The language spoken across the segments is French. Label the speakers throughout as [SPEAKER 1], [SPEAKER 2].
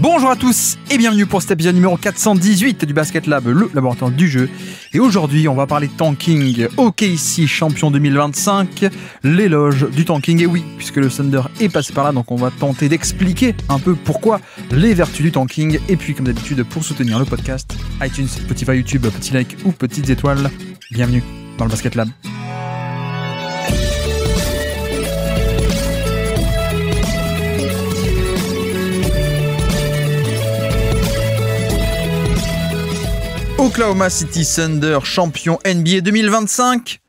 [SPEAKER 1] Bonjour à tous et bienvenue pour cet épisode numéro 418 du Basket Lab, le laboratoire du jeu. Et aujourd'hui, on va parler tanking. OKC champion 2025, l'éloge du tanking. Et oui, puisque le Thunder est passé par là, donc on va tenter d'expliquer un peu pourquoi, les vertus du tanking. Et puis, comme d'habitude, pour soutenir le podcast, iTunes, Spotify, YouTube, petit like ou petites étoiles. Bienvenue dans le Basket Lab. Oklahoma City Thunder, champion NBA 2025,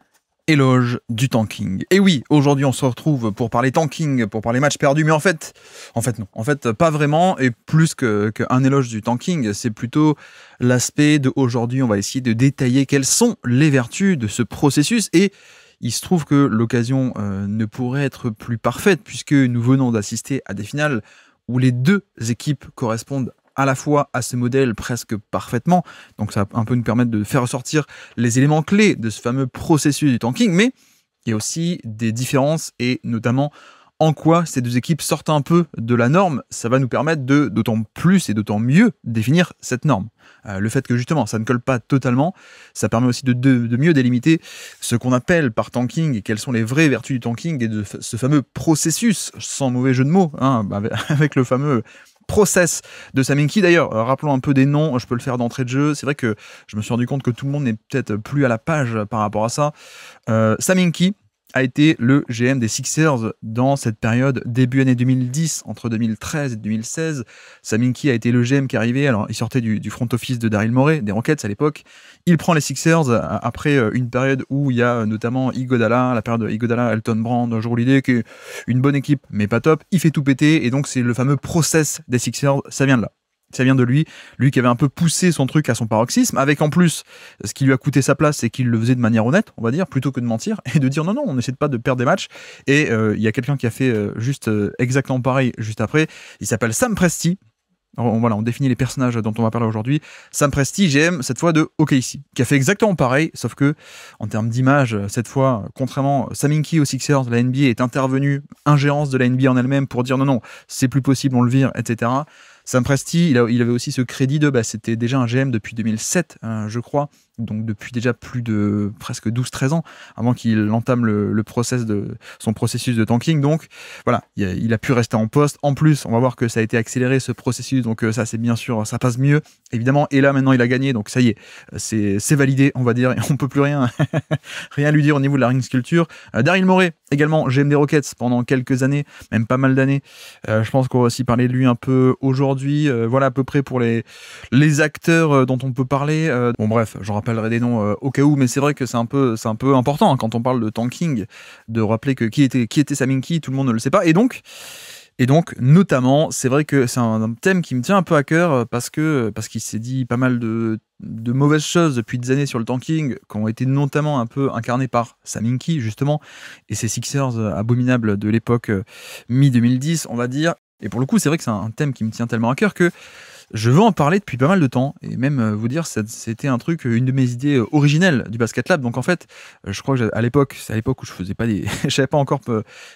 [SPEAKER 1] éloge du tanking. Et oui, aujourd'hui on se retrouve pour parler tanking, pour parler match perdu, mais en fait non. En fait, pas vraiment, et plus qu'un éloge du tanking, c'est plutôt l'aspect de aujourd'hui, on va essayer de détailler quelles sont les vertus de ce processus, et il se trouve que l'occasion ne pourrait être plus parfaite, puisque nous venons d'assister à des finales où les deux équipes correspondent à la fois à ce modèle presque parfaitement, donc ça va un peu nous permettre de faire ressortir les éléments clés de ce fameux processus du tanking, mais il y a aussi des différences et notamment en quoi ces deux équipes sortent un peu de la norme. Ça va nous permettre d'autant plus et d'autant mieux définir cette norme. Le fait que justement ça ne colle pas totalement, ça permet aussi de mieux délimiter ce qu'on appelle par tanking et quelles sont les vraies vertus du tanking et de ce fameux processus, sans mauvais jeu de mots, avec le fameux process de Sam Hinkie. D'ailleurs, rappelons un peu des noms, je peux le faire d'entrée de jeu. C'est vrai que je me suis rendu compte que tout le monde n'est peut-être plus à la page par rapport à ça. Sam Hinkie a été le GM des Sixers dans cette période début année 2010, entre 2013 et 2016. Sam Hinkie a été le GM qui est arrivé, alors il sortait du front office de Daryl Morey, des Rockets à l'époque. Il prend les Sixers après une période où il y a notamment Iguodala, la période de Iguodala, Elton Brand, Jrue Holiday, qui est une bonne équipe, mais pas top. Il fait tout péter, et donc c'est le fameux process des Sixers, ça vient de là. Ça vient de lui qui avait un peu poussé son truc à son paroxysme, avec en plus, ce qui lui a coûté sa place, c'est qu'il le faisait de manière honnête, on va dire, plutôt que de mentir, et de dire non, on n'essaie pas de perdre des matchs. Et il y a quelqu'un qui a fait exactement pareil juste après, il s'appelle Sam Presti. Alors, voilà, on définit les personnages dont on va parler aujourd'hui. Sam Presti, GM, cette fois de OKC, qui a fait exactement pareil, sauf que, en termes d'image, cette fois, contrairement à Sam Hinkie aux Sixers, la NBA est intervenue, ingérence de la NBA en elle-même pour dire non, c'est plus possible, on le vire, etc. Sam Presti, il avait aussi ce crédit c'était déjà un GM depuis 2007, je crois, donc depuis déjà plus de presque 12-13 ans, avant qu'il entame son processus de tanking. Donc voilà, il a pu rester en poste. En plus, on va voir que ça a été accéléré, ce processus, donc ça c'est bien sûr, ça passe mieux, évidemment. Et là maintenant il a gagné, donc ça y est, c'est validé, on va dire, et on peut plus rien lui dire au niveau de la ring sculpture. Daryl Morey, également GM des Rockets pendant quelques années, même pas mal d'années. Je pense qu'on va aussi parler de lui un peu aujourd'hui. Voilà à peu près pour les acteurs dont on peut parler. Bon bref, j'en rappellerai des noms au cas où, mais c'est vrai que c'est un peu important quand on parle de tanking de rappeler que qui était Sam Hinkie, tout le monde ne le sait pas. Et donc notamment, c'est vrai que c'est un thème qui me tient un peu à cœur parce qu'il s'est dit pas mal de mauvaises choses depuis des années sur le tanking, qui ont été notamment un peu incarnées par Sam Hinkie justement, et ces Sixers abominables de l'époque mi-2010, on va dire. Et pour le coup, c'est vrai que c'est un thème qui me tient tellement à cœur que je veux en parler depuis pas mal de temps, et même vous dire, c'était un truc, une de mes idées originelles du Basket Lab. Donc en fait, je crois que c'est à l'époque où je faisais pas je savais pas encore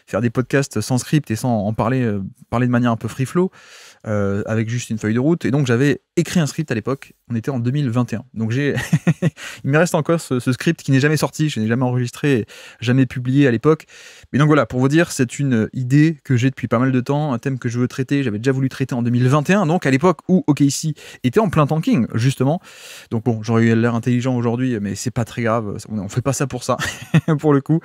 [SPEAKER 1] faire des podcasts sans script et sans en parler de manière un peu free flow, avec juste une feuille de route. Et donc j'avais écrit un script à l'époque, on était en 2021. Donc il me reste encore ce script qui n'est jamais sorti, je n'ai jamais enregistré, jamais publié à l'époque. Mais donc voilà, pour vous dire, c'est une idée que j'ai depuis pas mal de temps, un thème que je veux traiter, j'avais déjà voulu traiter en 2021, donc à l'époque où OKC était en plein tanking, justement. Donc bon, j'aurais eu l'air intelligent aujourd'hui, mais c'est pas très grave, on fait pas ça pour ça, pour le coup.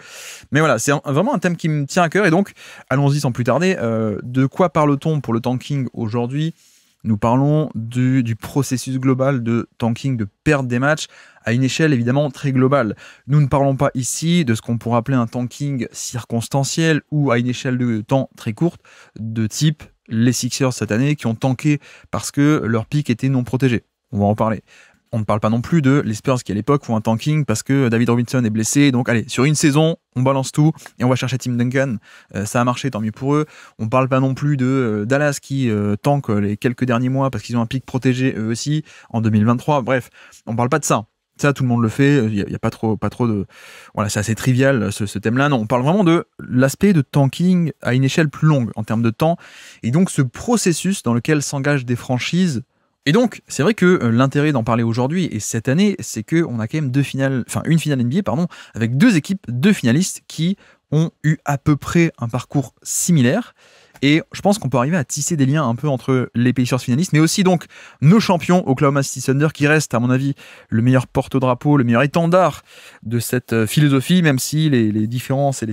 [SPEAKER 1] Mais voilà, c'est vraiment un thème qui me tient à cœur, et donc, allons-y sans plus tarder. De quoi parle-t-on pour le tanking aujourd'hui ? Nous parlons du processus global de tanking, de perte des matchs, à une échelle évidemment très globale. Nous ne parlons pas ici de ce qu'on pourrait appeler un tanking circonstanciel ou à une échelle de temps très courte, de type les Sixers cette année qui ont tanké parce que leur pick était non protégé. On va en parler. On ne parle pas non plus de les Spurs qui à l'époque font un tanking parce que David Robinson est blessé. Donc allez, sur une saison, on balance tout et on va chercher Tim Duncan. Ça a marché, tant mieux pour eux. On ne parle pas non plus de Dallas qui tank les quelques derniers mois parce qu'ils ont un pick protégé eux aussi en 2023. Bref, on ne parle pas de ça. Ça, tout le monde le fait. Il y a pas trop de... Voilà, c'est assez trivial, ce thème-là. Non, on parle vraiment de l'aspect de tanking à une échelle plus longue en termes de temps. Et donc, ce processus dans lequel s'engagent des franchises. Et donc, c'est vrai que l'intérêt d'en parler aujourd'hui et cette année, c'est qu'on a quand même une finale NBA, pardon, avec 2 équipes, 2 finalistes qui ont eu à peu près un parcours similaire. Et je pense qu'on peut arriver à tisser des liens un peu entre les Pacers finalistes, mais aussi donc nos champions Oklahoma City Thunder, qui reste, à mon avis, le meilleur porte-drapeau, le meilleur étendard de cette philosophie, même si les différences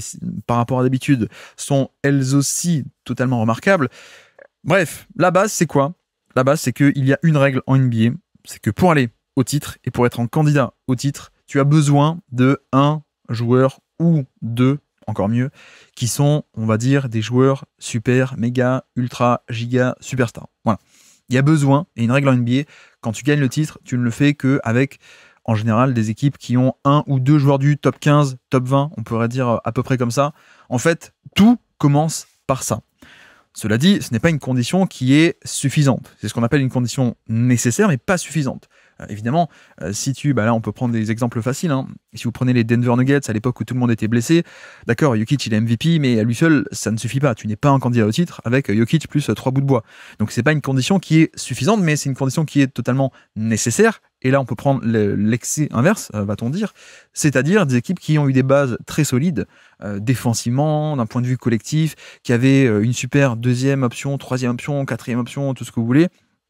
[SPEAKER 1] par rapport à d'habitude sont elles aussi totalement remarquables. Bref, la base, c'est quoi ? La base, c'est qu'il y a une règle en NBA, c'est que pour aller au titre et pour être un candidat au titre, tu as besoin de 1 joueur ou 2, encore mieux, qui sont, on va dire, des joueurs super, méga, ultra, giga, superstars. Voilà. Il y a besoin, et une règle en NBA, quand tu gagnes le titre, tu ne le fais qu'avec, en général, des équipes qui ont 1 ou 2 joueurs du top 15, top 20, on pourrait dire à peu près comme ça. En fait, tout commence par ça. Cela dit, ce n'est pas une condition qui est suffisante. C'est ce qu'on appelle une condition nécessaire, mais pas suffisante. Évidemment, là on peut prendre des exemples faciles. Hein. Si vous prenez les Denver Nuggets à l'époque où tout le monde était blessé, d'accord, Jokic il est MVP, mais à lui seul, ça ne suffit pas. Tu n'es pas un candidat au titre avec Jokic plus 3 bouts de bois. Donc c'est pas une condition qui est suffisante, mais c'est une condition qui est totalement nécessaire. Et là, on peut prendre l'excès inverse, va-t-on dire, c'est-à-dire des équipes qui ont eu des bases très solides, défensivement, d'un point de vue collectif, qui avaient une super 2e option, 3e option, 4e option, tout ce que vous voulez,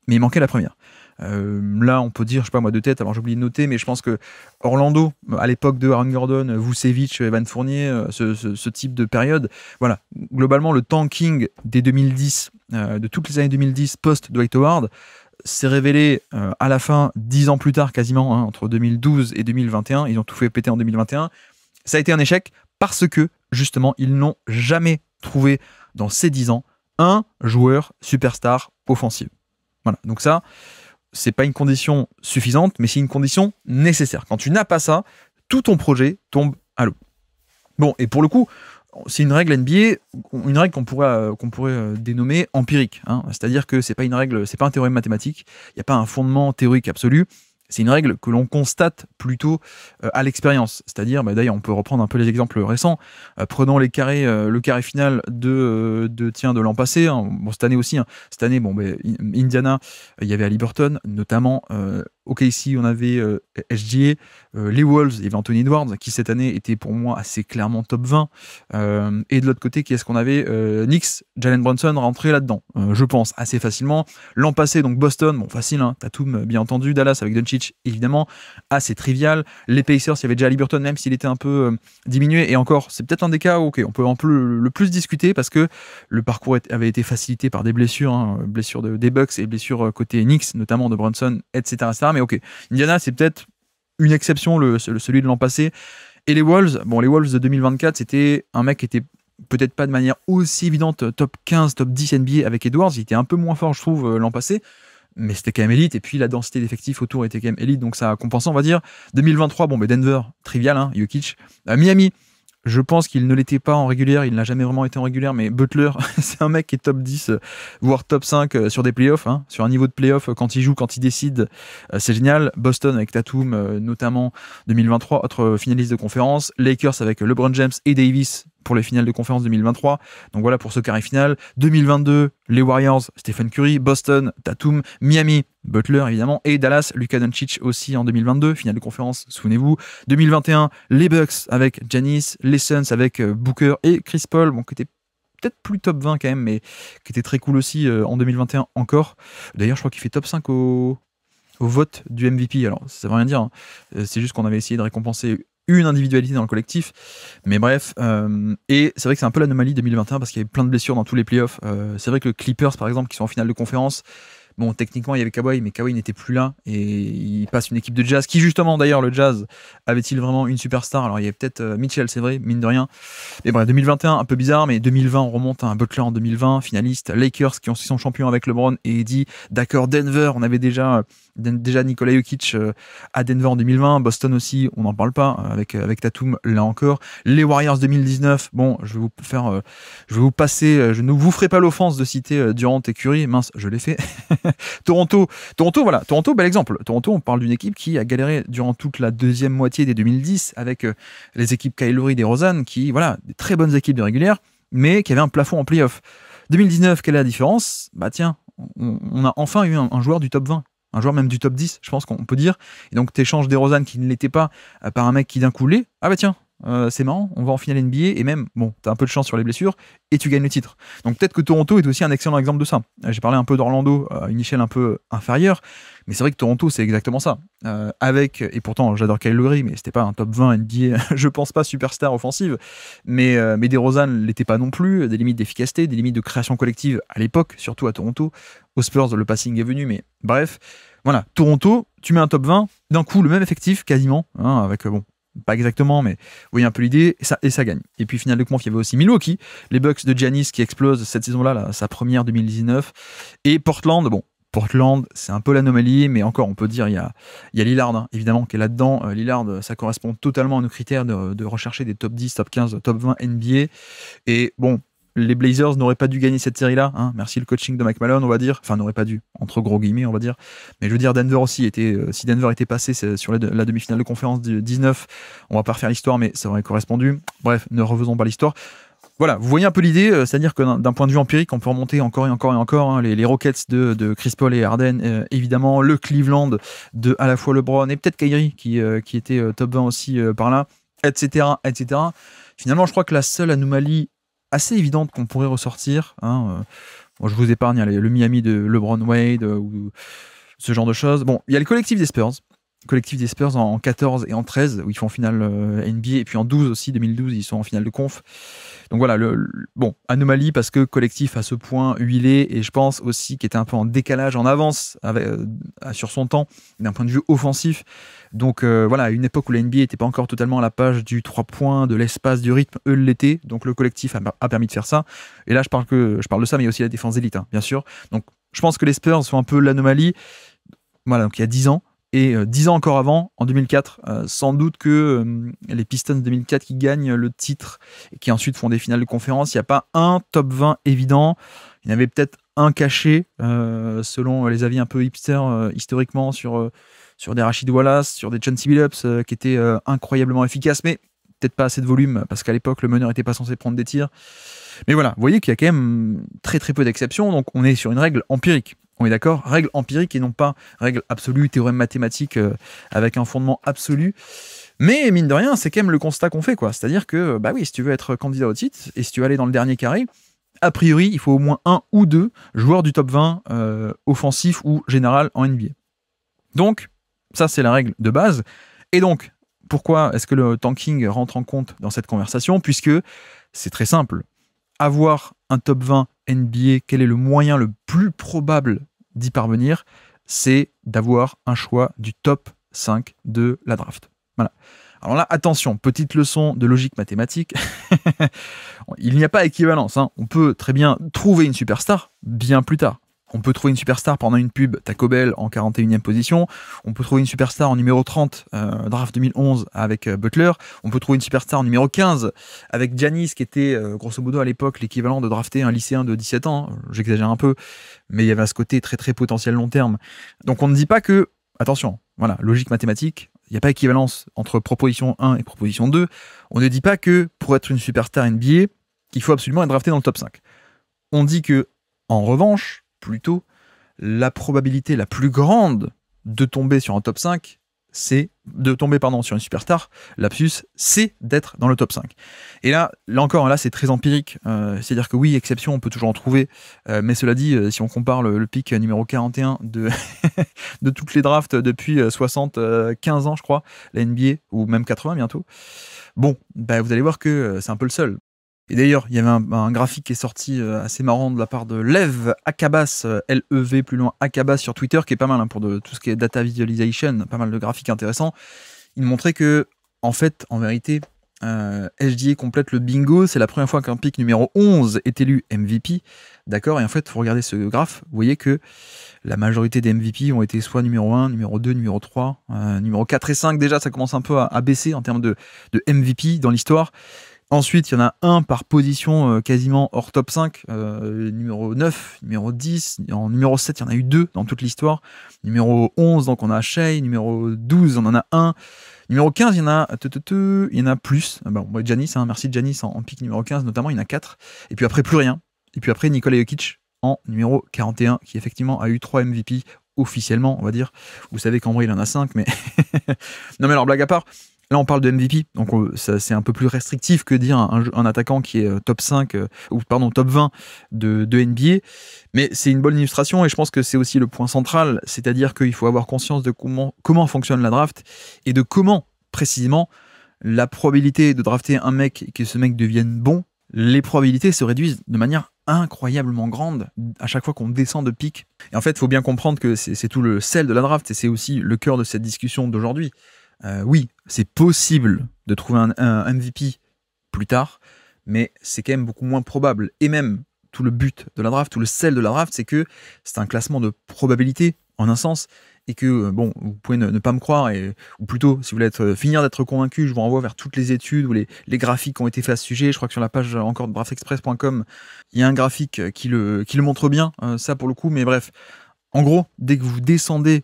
[SPEAKER 1] mais il manquait la première. Là, on peut dire, je sais pas moi de tête, alors j'ai oublié de noter, mais je pense que Orlando, à l'époque de Aaron Gordon, Vucevic, Evan Fournier, ce type de période, voilà, globalement, le tanking des 2010, de toutes les années 2010 post-Dwight Howard, s'est révélé à la fin, 10 ans plus tard quasiment, hein, entre 2012 et 2021, ils ont tout fait péter en 2021, ça a été un échec parce que, justement, ils n'ont jamais trouvé, dans ces 10 ans, un joueur superstar offensif. Voilà, donc ça, c'est pas une condition suffisante, mais c'est une condition nécessaire. Quand tu n'as pas ça, tout ton projet tombe à l'eau. Bon, et pour le coup, c'est une règle NBA, une règle qu'on pourrait dénommer empirique. Hein. C'est-à-dire que c'est pas une règle, c'est pas un théorème mathématique, il n'y a pas un fondement théorique absolu. C'est une règle que l'on constate plutôt à l'expérience. C'est-à-dire, d'ailleurs, on peut reprendre un peu les exemples récents. Prenons le carré final de l'an passé. Hein. Bon, cette année aussi. Hein. Cette année, Indiana, il y avait Haliburton, notamment. OKC, on avait SGA. Les Wolves, il y avait Anthony Edwards, qui cette année était pour moi assez clairement top 20. Et de l'autre côté, qui est-ce qu'on avait Knicks, Jalen Brunson rentré là-dedans, je pense, assez facilement. L'an passé, donc Boston, bon, facile, hein, Tatum, bien entendu. Dallas avec Doncic, évidemment, assez trivial. Les Pacers, il y avait déjà Haliburton, même s'il était un peu diminué. Et encore, c'est peut-être un des cas où on peut un peu le plus discuter parce que le parcours avait été facilité par des blessures, hein, blessures des Bucks et blessures côté Knicks, notamment de Brunson, etc. Mais ok, Indiana, c'est peut-être une exception, celui de l'an passé. Et les Wolves de 2024, c'était un mec qui était peut-être pas de manière aussi évidente top 15, top 10 NBA avec Edwards. Il était un peu moins fort, je trouve, l'an passé. Mais c'était quand même élite. Et puis la densité d'effectifs autour était quand même élite. Donc ça a compensé, on va dire. 2023, Denver, trivial, hein, Jokic. Miami, je pense qu'il ne l'était pas en régulière, il n'a jamais vraiment été en régulière, mais Butler, c'est un mec qui est top 10, voire top 5 sur des playoffs, hein, sur un niveau de playoff, quand il joue, quand il décide, c'est génial. Boston avec Tatum, notamment 2023, autre finaliste de conférence. Lakers avec LeBron James et Davis pour les finales de conférence 2023. Donc voilà pour ce carré final. 2022, les Warriors, Stephen Curry, Boston, Tatum, Miami, Butler évidemment, et Dallas, Luka Doncic aussi en 2022, finale de conférence, souvenez-vous. 2021, les Bucks avec Giannis, les Suns avec Booker et Chris Paul, qui était peut-être plus top 20 quand même, mais qui était très cool aussi en 2021 encore. D'ailleurs, je crois qu'il fait top 5 au vote du MVP. Alors, ça veut rien dire, hein. C'est juste qu'on avait essayé de récompenser une individualité dans le collectif, mais bref, et c'est vrai que c'est un peu l'anomalie 2021 parce qu'il y avait plein de blessures dans tous les playoffs. C'est vrai que les Clippers par exemple qui sont en finale de conférence, bon, techniquement il y avait Kawhi, mais Kawhi n'était plus là et il passe une équipe de Jazz qui justement d'ailleurs le Jazz avait-il vraiment une superstar? Alors il y avait peut-être Mitchell, c'est vrai, mine de rien, et bref, 2021 un peu bizarre, mais 2020 on remonte à un Butler en 2020 finaliste, Lakers qui ont sont champions avec LeBron et Eddie, d'accord, Denver, on avait déjà Nikola Jokic à Denver en 2020, Boston aussi, on n'en parle pas, avec Tatum là encore, les Warriors 2019, bon, je vais vous passer, je ne vous ferai pas l'offense de citer Durant et Curry, mince, je l'ai fait, Voilà. Toronto, bel exemple. Toronto, on parle d'une équipe qui a galéré durant toute la deuxième moitié des 2010 avec les équipes Kyle Lowry, DeRozan, qui, voilà, des très bonnes équipes de régulière, mais qui avaient un plafond en playoff. 2019, quelle est la différence? Bah tiens, on a enfin eu un joueur du top 20. Un joueur même du top 10, je pense qu'on peut dire. Et donc, tu échanges DeRozan qui ne l'était pas par un mec qui d'un coup l'est. Ah bah tiens, c'est marrant, on va en finale NBA et même, bon, t'as un peu de chance sur les blessures et tu gagnes le titre. Donc peut-être que Toronto est aussi un excellent exemple de ça. J'ai parlé un peu d'Orlando à une échelle un peu inférieure, mais c'est vrai que Toronto, c'est exactement ça. Et pourtant, j'adore Kyle Lowry, mais c'était pas un top 20 NBA, je pense pas superstar offensive, mais DeRozan l'était pas non plus, des limites d'efficacité, des limites de création collective à l'époque, surtout à Toronto. Aux Spurs, le passing est venu, mais bref. Voilà, Toronto, tu mets un top 20, d'un coup, le même effectif, quasiment, hein, avec, bon, pas exactement, mais vous voyez un peu l'idée, et ça gagne. Et puis, finale de conf, il y avait aussi Milwaukee, les Bucks de Giannis qui explosent cette saison-là, sa première 2019, et Portland, bon, Portland, c'est un peu l'anomalie, mais encore, on peut dire, il y a Lillard, hein, évidemment, qui est là-dedans. Lillard, ça correspond totalement à nos critères de rechercher des top 10, top 15, top 20 NBA, et bon, les Blazers n'auraient pas dû gagner cette série-là, hein. Merci le coaching de Mike Malone, on va dire. Enfin, n'aurait pas dû, entre gros guillemets, on va dire. Mais je veux dire, Denver aussi si Denver était passé sur la demi-finale de conférence du 19, on va pas refaire l'histoire, mais ça aurait correspondu. Bref, ne refaisons pas l'histoire. Voilà, vous voyez un peu l'idée, c'est-à-dire que d'un point de vue empirique, on peut remonter encore et encore et encore, hein, les Rockets de Chris Paul et Harden, évidemment, le Cleveland de à la fois LeBron et peut-être Kyrie qui était top 20 aussi par là, etc., etc. Finalement, je crois que la seule anomalie assez évidente qu'on pourrait ressortir, hein, bon, je vous épargne le Miami de LeBron Wade ou ce genre de choses. Bon, il y a le collectif des Spurs en 14 et en 13 où ils font en finale NBA, et puis en 12 aussi, 2012 ils sont en finale de conf. Donc voilà, bon, anomalie parce que collectif à ce point huilé, et je pense aussi qu'il était un peu en décalage, en avance sur son temps d'un point de vue offensif. Donc voilà, à une époque où la NBA n'était pas encore totalement à la page du 3 points, de l'espace, du rythme, eux l'étaient, donc le collectif a permis de faire ça. Et là je parle de ça, mais il y a aussi la défense élite, hein, bien sûr. Donc je pense que les Spurs sont un peu l'anomalie. Voilà, donc il y a 10 ans. Et 10 ans encore avant, en 2004, sans doute que les Pistons 2004 qui gagnent le titre et qui ensuite font des finales de conférence, il n'y a pas un top 20 évident. Il y en avait peut-être un caché, selon les avis un peu hipster historiquement, sur des Rashid Wallace, sur des Chauncey Billups qui étaient incroyablement efficaces, mais peut-être pas assez de volume, parce qu'à l'époque, le meneur n'était pas censé prendre des tirs. Mais voilà, vous voyez qu'il y a quand même très très peu d'exceptions, donc on est sur une règle empirique. On est d'accord? Règle empirique et non pas règle absolue, théorème mathématique avec un fondement absolu. Mais mine de rien, c'est quand même le constat qu'on fait, quoi. C'est-à-dire que, bah oui, si tu veux être candidat au titre et si tu veux aller dans le dernier carré, a priori, il faut au moins un ou deux joueurs du top 20 offensif ou général en NBA. Donc, ça, c'est la règle de base. Et donc, pourquoi est-ce que le tanking rentre en compte dans cette conversation? Puisque c'est très simple. Avoir un top 20 NBA, quel est le moyen le plus probable d'y parvenir? C'est d'avoir un choix du top 5 de la draft. Voilà. Alors là, attention, petite leçon de logique mathématique. Il n'y a pas équivalence, hein. On peut très bien trouver une superstar bien plus tard. On peut trouver une superstar pendant une pub, Taco Bell en 41e position. On peut trouver une superstar en numéro 30, draft 2011 avec Butler. On peut trouver une superstar en numéro 15 avec Giannis, qui était grosso modo à l'époque l'équivalent de drafter un lycéen de 17 ans. J'exagère un peu, mais il y avait à ce côté très très potentiel long terme. Donc on ne dit pas que, attention, voilà, logique mathématique, il n'y a pas équivalence entre proposition 1 et proposition 2. On ne dit pas que pour être une superstar NBA, il faut absolument être drafté dans le top 5. On dit que, en revanche, plutôt, la probabilité la plus grande de tomber sur un top 5, c'est de tomber sur une superstar, lapsus, c'est d'être dans le top 5. Et là encore, là c'est très empirique, c'est-à-dire que oui, exception, on peut toujours en trouver, mais cela dit, si on compare le pick numéro 41 de, de toutes les drafts depuis 75 ans, je crois, la NBA, ou même 80 bientôt, bon, bah, vous allez voir que c'est un peu le seul. Et d'ailleurs, il y avait un graphique qui est sorti assez marrant de la part de Lev Akabas, L-E-V plus loin Akabas sur Twitter, qui est pas mal hein, pour tout ce qui est data visualization, pas mal de graphiques intéressants. Il montrait que, en fait, en vérité, SGA complète le bingo. C'est la première fois qu'un pick numéro 11 est élu MVP. D'accord? Et en fait, il faut regarder ce graphe. Vous voyez que la majorité des MVP ont été soit numéro 1, numéro 2, numéro 3, numéro 4 et 5. Déjà, ça commence un peu à baisser en termes de MVP dans l'histoire. Ensuite, il y en a un par position quasiment hors top 5, numéro 9, numéro 10, en numéro 7, il y en a eu 2 dans toute l'histoire. Numéro 11, donc on a Shea, numéro 12, on en a un. Numéro 15, il y en a plus. Bon, moi, Giannis, merci Giannis en pick numéro 15 notamment, il y en a 4. Et puis après, plus rien. Et puis après, Nikola Jokic en numéro 41, qui effectivement a eu 3 MVP officiellement, on va dire. Vous savez qu'en vrai, il en a 5, mais... Non mais alors, blague à part, là on parle de MVP, donc c'est un peu plus restrictif que dire un attaquant qui est top 5, ou pardon, top 20 de NBA, mais c'est une bonne illustration et je pense que c'est aussi le point central, c'est-à-dire qu'il faut avoir conscience de comment fonctionne la draft et de comment, précisément, la probabilité de drafter un mec et que ce mec devienne bon, les probabilités se réduisent de manière incroyablement grande à chaque fois qu'on descend de pic. Et en fait, il faut bien comprendre que c'est tout le sel de la draft et c'est aussi le cœur de cette discussion d'aujourd'hui. Oui, c'est possible de trouver un MVP plus tard, mais c'est quand même beaucoup moins probable. Et même, tout le but de la draft, tout le sel de la draft, c'est que c'est un classement de probabilité, en un sens, et que, bon, vous pouvez ne pas me croire, ou plutôt, si vous voulez finir d'être convaincu, je vous renvoie vers toutes les études ou les graphiques qui ont été faits à ce sujet. Je crois que sur la page encore de draftexpress.com, il y a un graphique qui le montre bien, ça pour le coup, mais bref. En gros, dès que vous descendez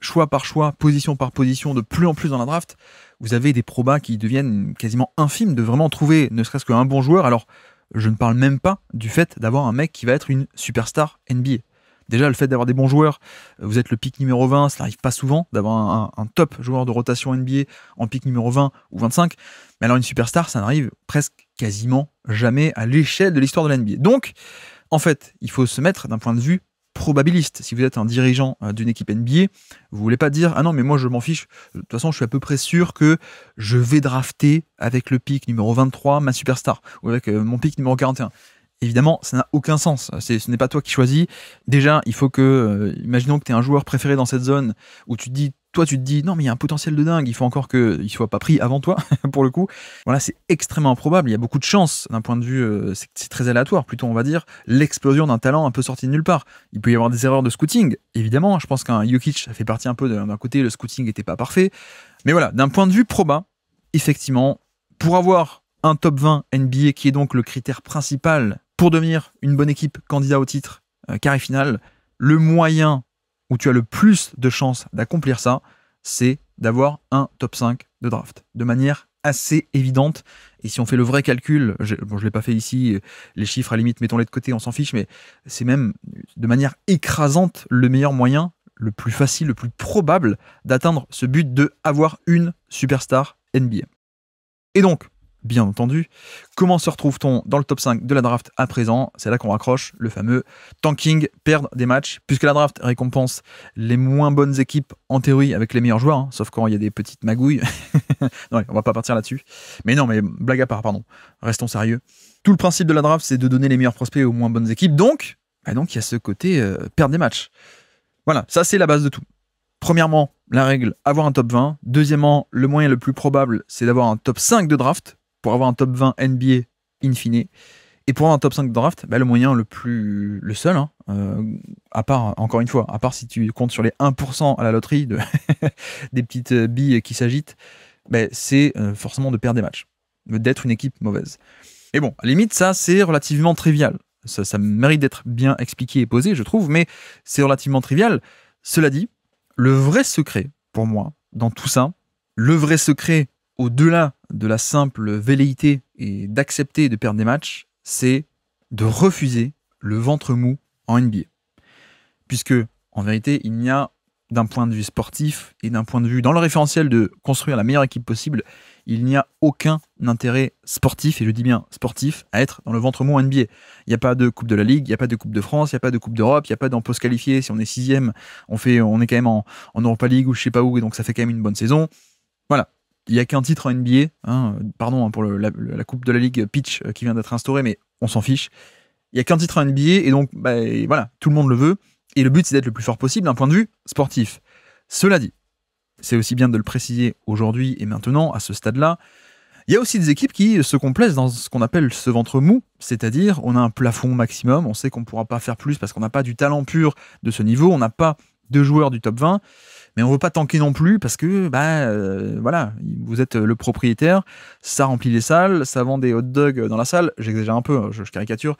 [SPEAKER 1] choix par choix, position par position, de plus en plus dans la draft, vous avez des probas qui deviennent quasiment infimes de vraiment trouver ne serait-ce qu'un bon joueur. Alors, je ne parle même pas du fait d'avoir un mec qui va être une superstar NBA. Déjà, le fait d'avoir des bons joueurs, vous êtes le pick numéro 20, ça n'arrive pas souvent d'avoir un top joueur de rotation NBA en pick numéro 20 ou 25. Mais alors, une superstar, ça n'arrive presque quasiment jamais à l'échelle de l'histoire de la NBA. Donc, en fait, il faut se mettre d'un point de vue probabiliste. Si vous êtes un dirigeant d'une équipe NBA, vous voulez pas dire « Ah non, mais moi je m'en fiche, de toute façon je suis à peu près sûr que je vais drafter avec le pick numéro 23 ma superstar, ou avec mon pick numéro 41 ». Évidemment, ça n'a aucun sens. Ce n'est pas toi qui choisis. Déjà, il faut que, imaginons que tu es un joueur préféré dans cette zone où tu te dis, non, mais il y a un potentiel de dingue, il faut encore qu'il ne soit pas pris avant toi, pour le coup. Voilà, c'est extrêmement improbable. Il y a beaucoup de chance d'un point de vue, c'est très aléatoire, plutôt, on va dire, l'explosion d'un talent un peu sorti de nulle part. Il peut y avoir des erreurs de scouting, évidemment. Je pense qu'un Jokic, ça fait partie un peu d'un côté, le scouting n'était pas parfait. Mais voilà, d'un point de vue proba, effectivement, pour avoir un top 20 NBA, qui est donc le critère principal pour devenir une bonne équipe candidat au titre, carré final, le moyen où tu as le plus de chances d'accomplir ça, c'est d'avoir un top 5 de draft, de manière assez évidente. Et si on fait le vrai calcul, je ne l'ai pas fait ici, les chiffres à la limite, mettons-les de côté, on s'en fiche, mais c'est même de manière écrasante le meilleur moyen, le plus facile, le plus probable d'atteindre ce but de avoir une superstar NBA. Et donc, bien entendu, comment se retrouve-t-on dans le top 5 de la draft à présent? C'est là qu'on raccroche le fameux tanking, perdre des matchs, puisque la draft récompense les moins bonnes équipes en théorie avec les meilleurs joueurs, sauf quand il y a des petites magouilles. Non, on va pas partir là-dessus. Mais non, mais blague à part, pardon. Restons sérieux. Tout le principe de la draft, c'est de donner les meilleurs prospects aux moins bonnes équipes, donc il y a ce côté perdre des matchs. Voilà, ça c'est la base de tout. Premièrement, la règle, avoir un top 20. Deuxièmement, le moyen le plus probable, c'est d'avoir un top 5 de draft, pour avoir un top 20 NBA in fine. Et pour avoir un top 5 de draft, le moyen le seul, à part, encore une fois, à part si tu comptes sur les 1% à la loterie des petites billes qui s'agitent, c'est forcément de perdre des matchs, d'être une équipe mauvaise. Et bon, à la limite, ça, c'est relativement trivial. Ça mérite d'être bien expliqué et posé, je trouve, mais c'est relativement trivial. Cela dit, le vrai secret, pour moi, dans tout ça, le vrai secret, au-delà de la simple velléité et d'accepter de perdre des matchs, c'est de refuser le ventre mou en NBA. Puisque, en vérité, il n'y a, d'un point de vue sportif et d'un point de vue dans le référentiel de construire la meilleure équipe possible, il n'y a aucun intérêt sportif, et je dis bien sportif, à être dans le ventre mou en NBA. Il n'y a pas de Coupe de la Ligue, il n'y a pas de Coupe de France, il n'y a pas de Coupe d'Europe, il n'y a pas d'en-post qualifié. Si on est 6ème, on est quand même en Europa League ou je sais pas où, et donc ça fait quand même une bonne saison. Voilà. Il n'y a qu'un titre en NBA, pardon pour la Coupe de la Ligue Pitch qui vient d'être instaurée, mais on s'en fiche. Il n'y a qu'un titre en NBA, et donc voilà, tout le monde le veut. Et le but, c'est d'être le plus fort possible d'un point de vue sportif. Cela dit, c'est aussi bien de le préciser aujourd'hui et maintenant, à ce stade-là, il y a aussi des équipes qui se complaisent dans ce qu'on appelle ce ventre mou, c'est-à-dire on a un plafond maximum, on sait qu'on ne pourra pas faire plus parce qu'on n'a pas du talent pur de ce niveau, on n'a pas de joueurs du top 20, mais on veut pas tanker non plus parce que voilà, vous êtes le propriétaire, ça remplit les salles, ça vend des hot dogs dans la salle, j'exagère un peu, je caricature,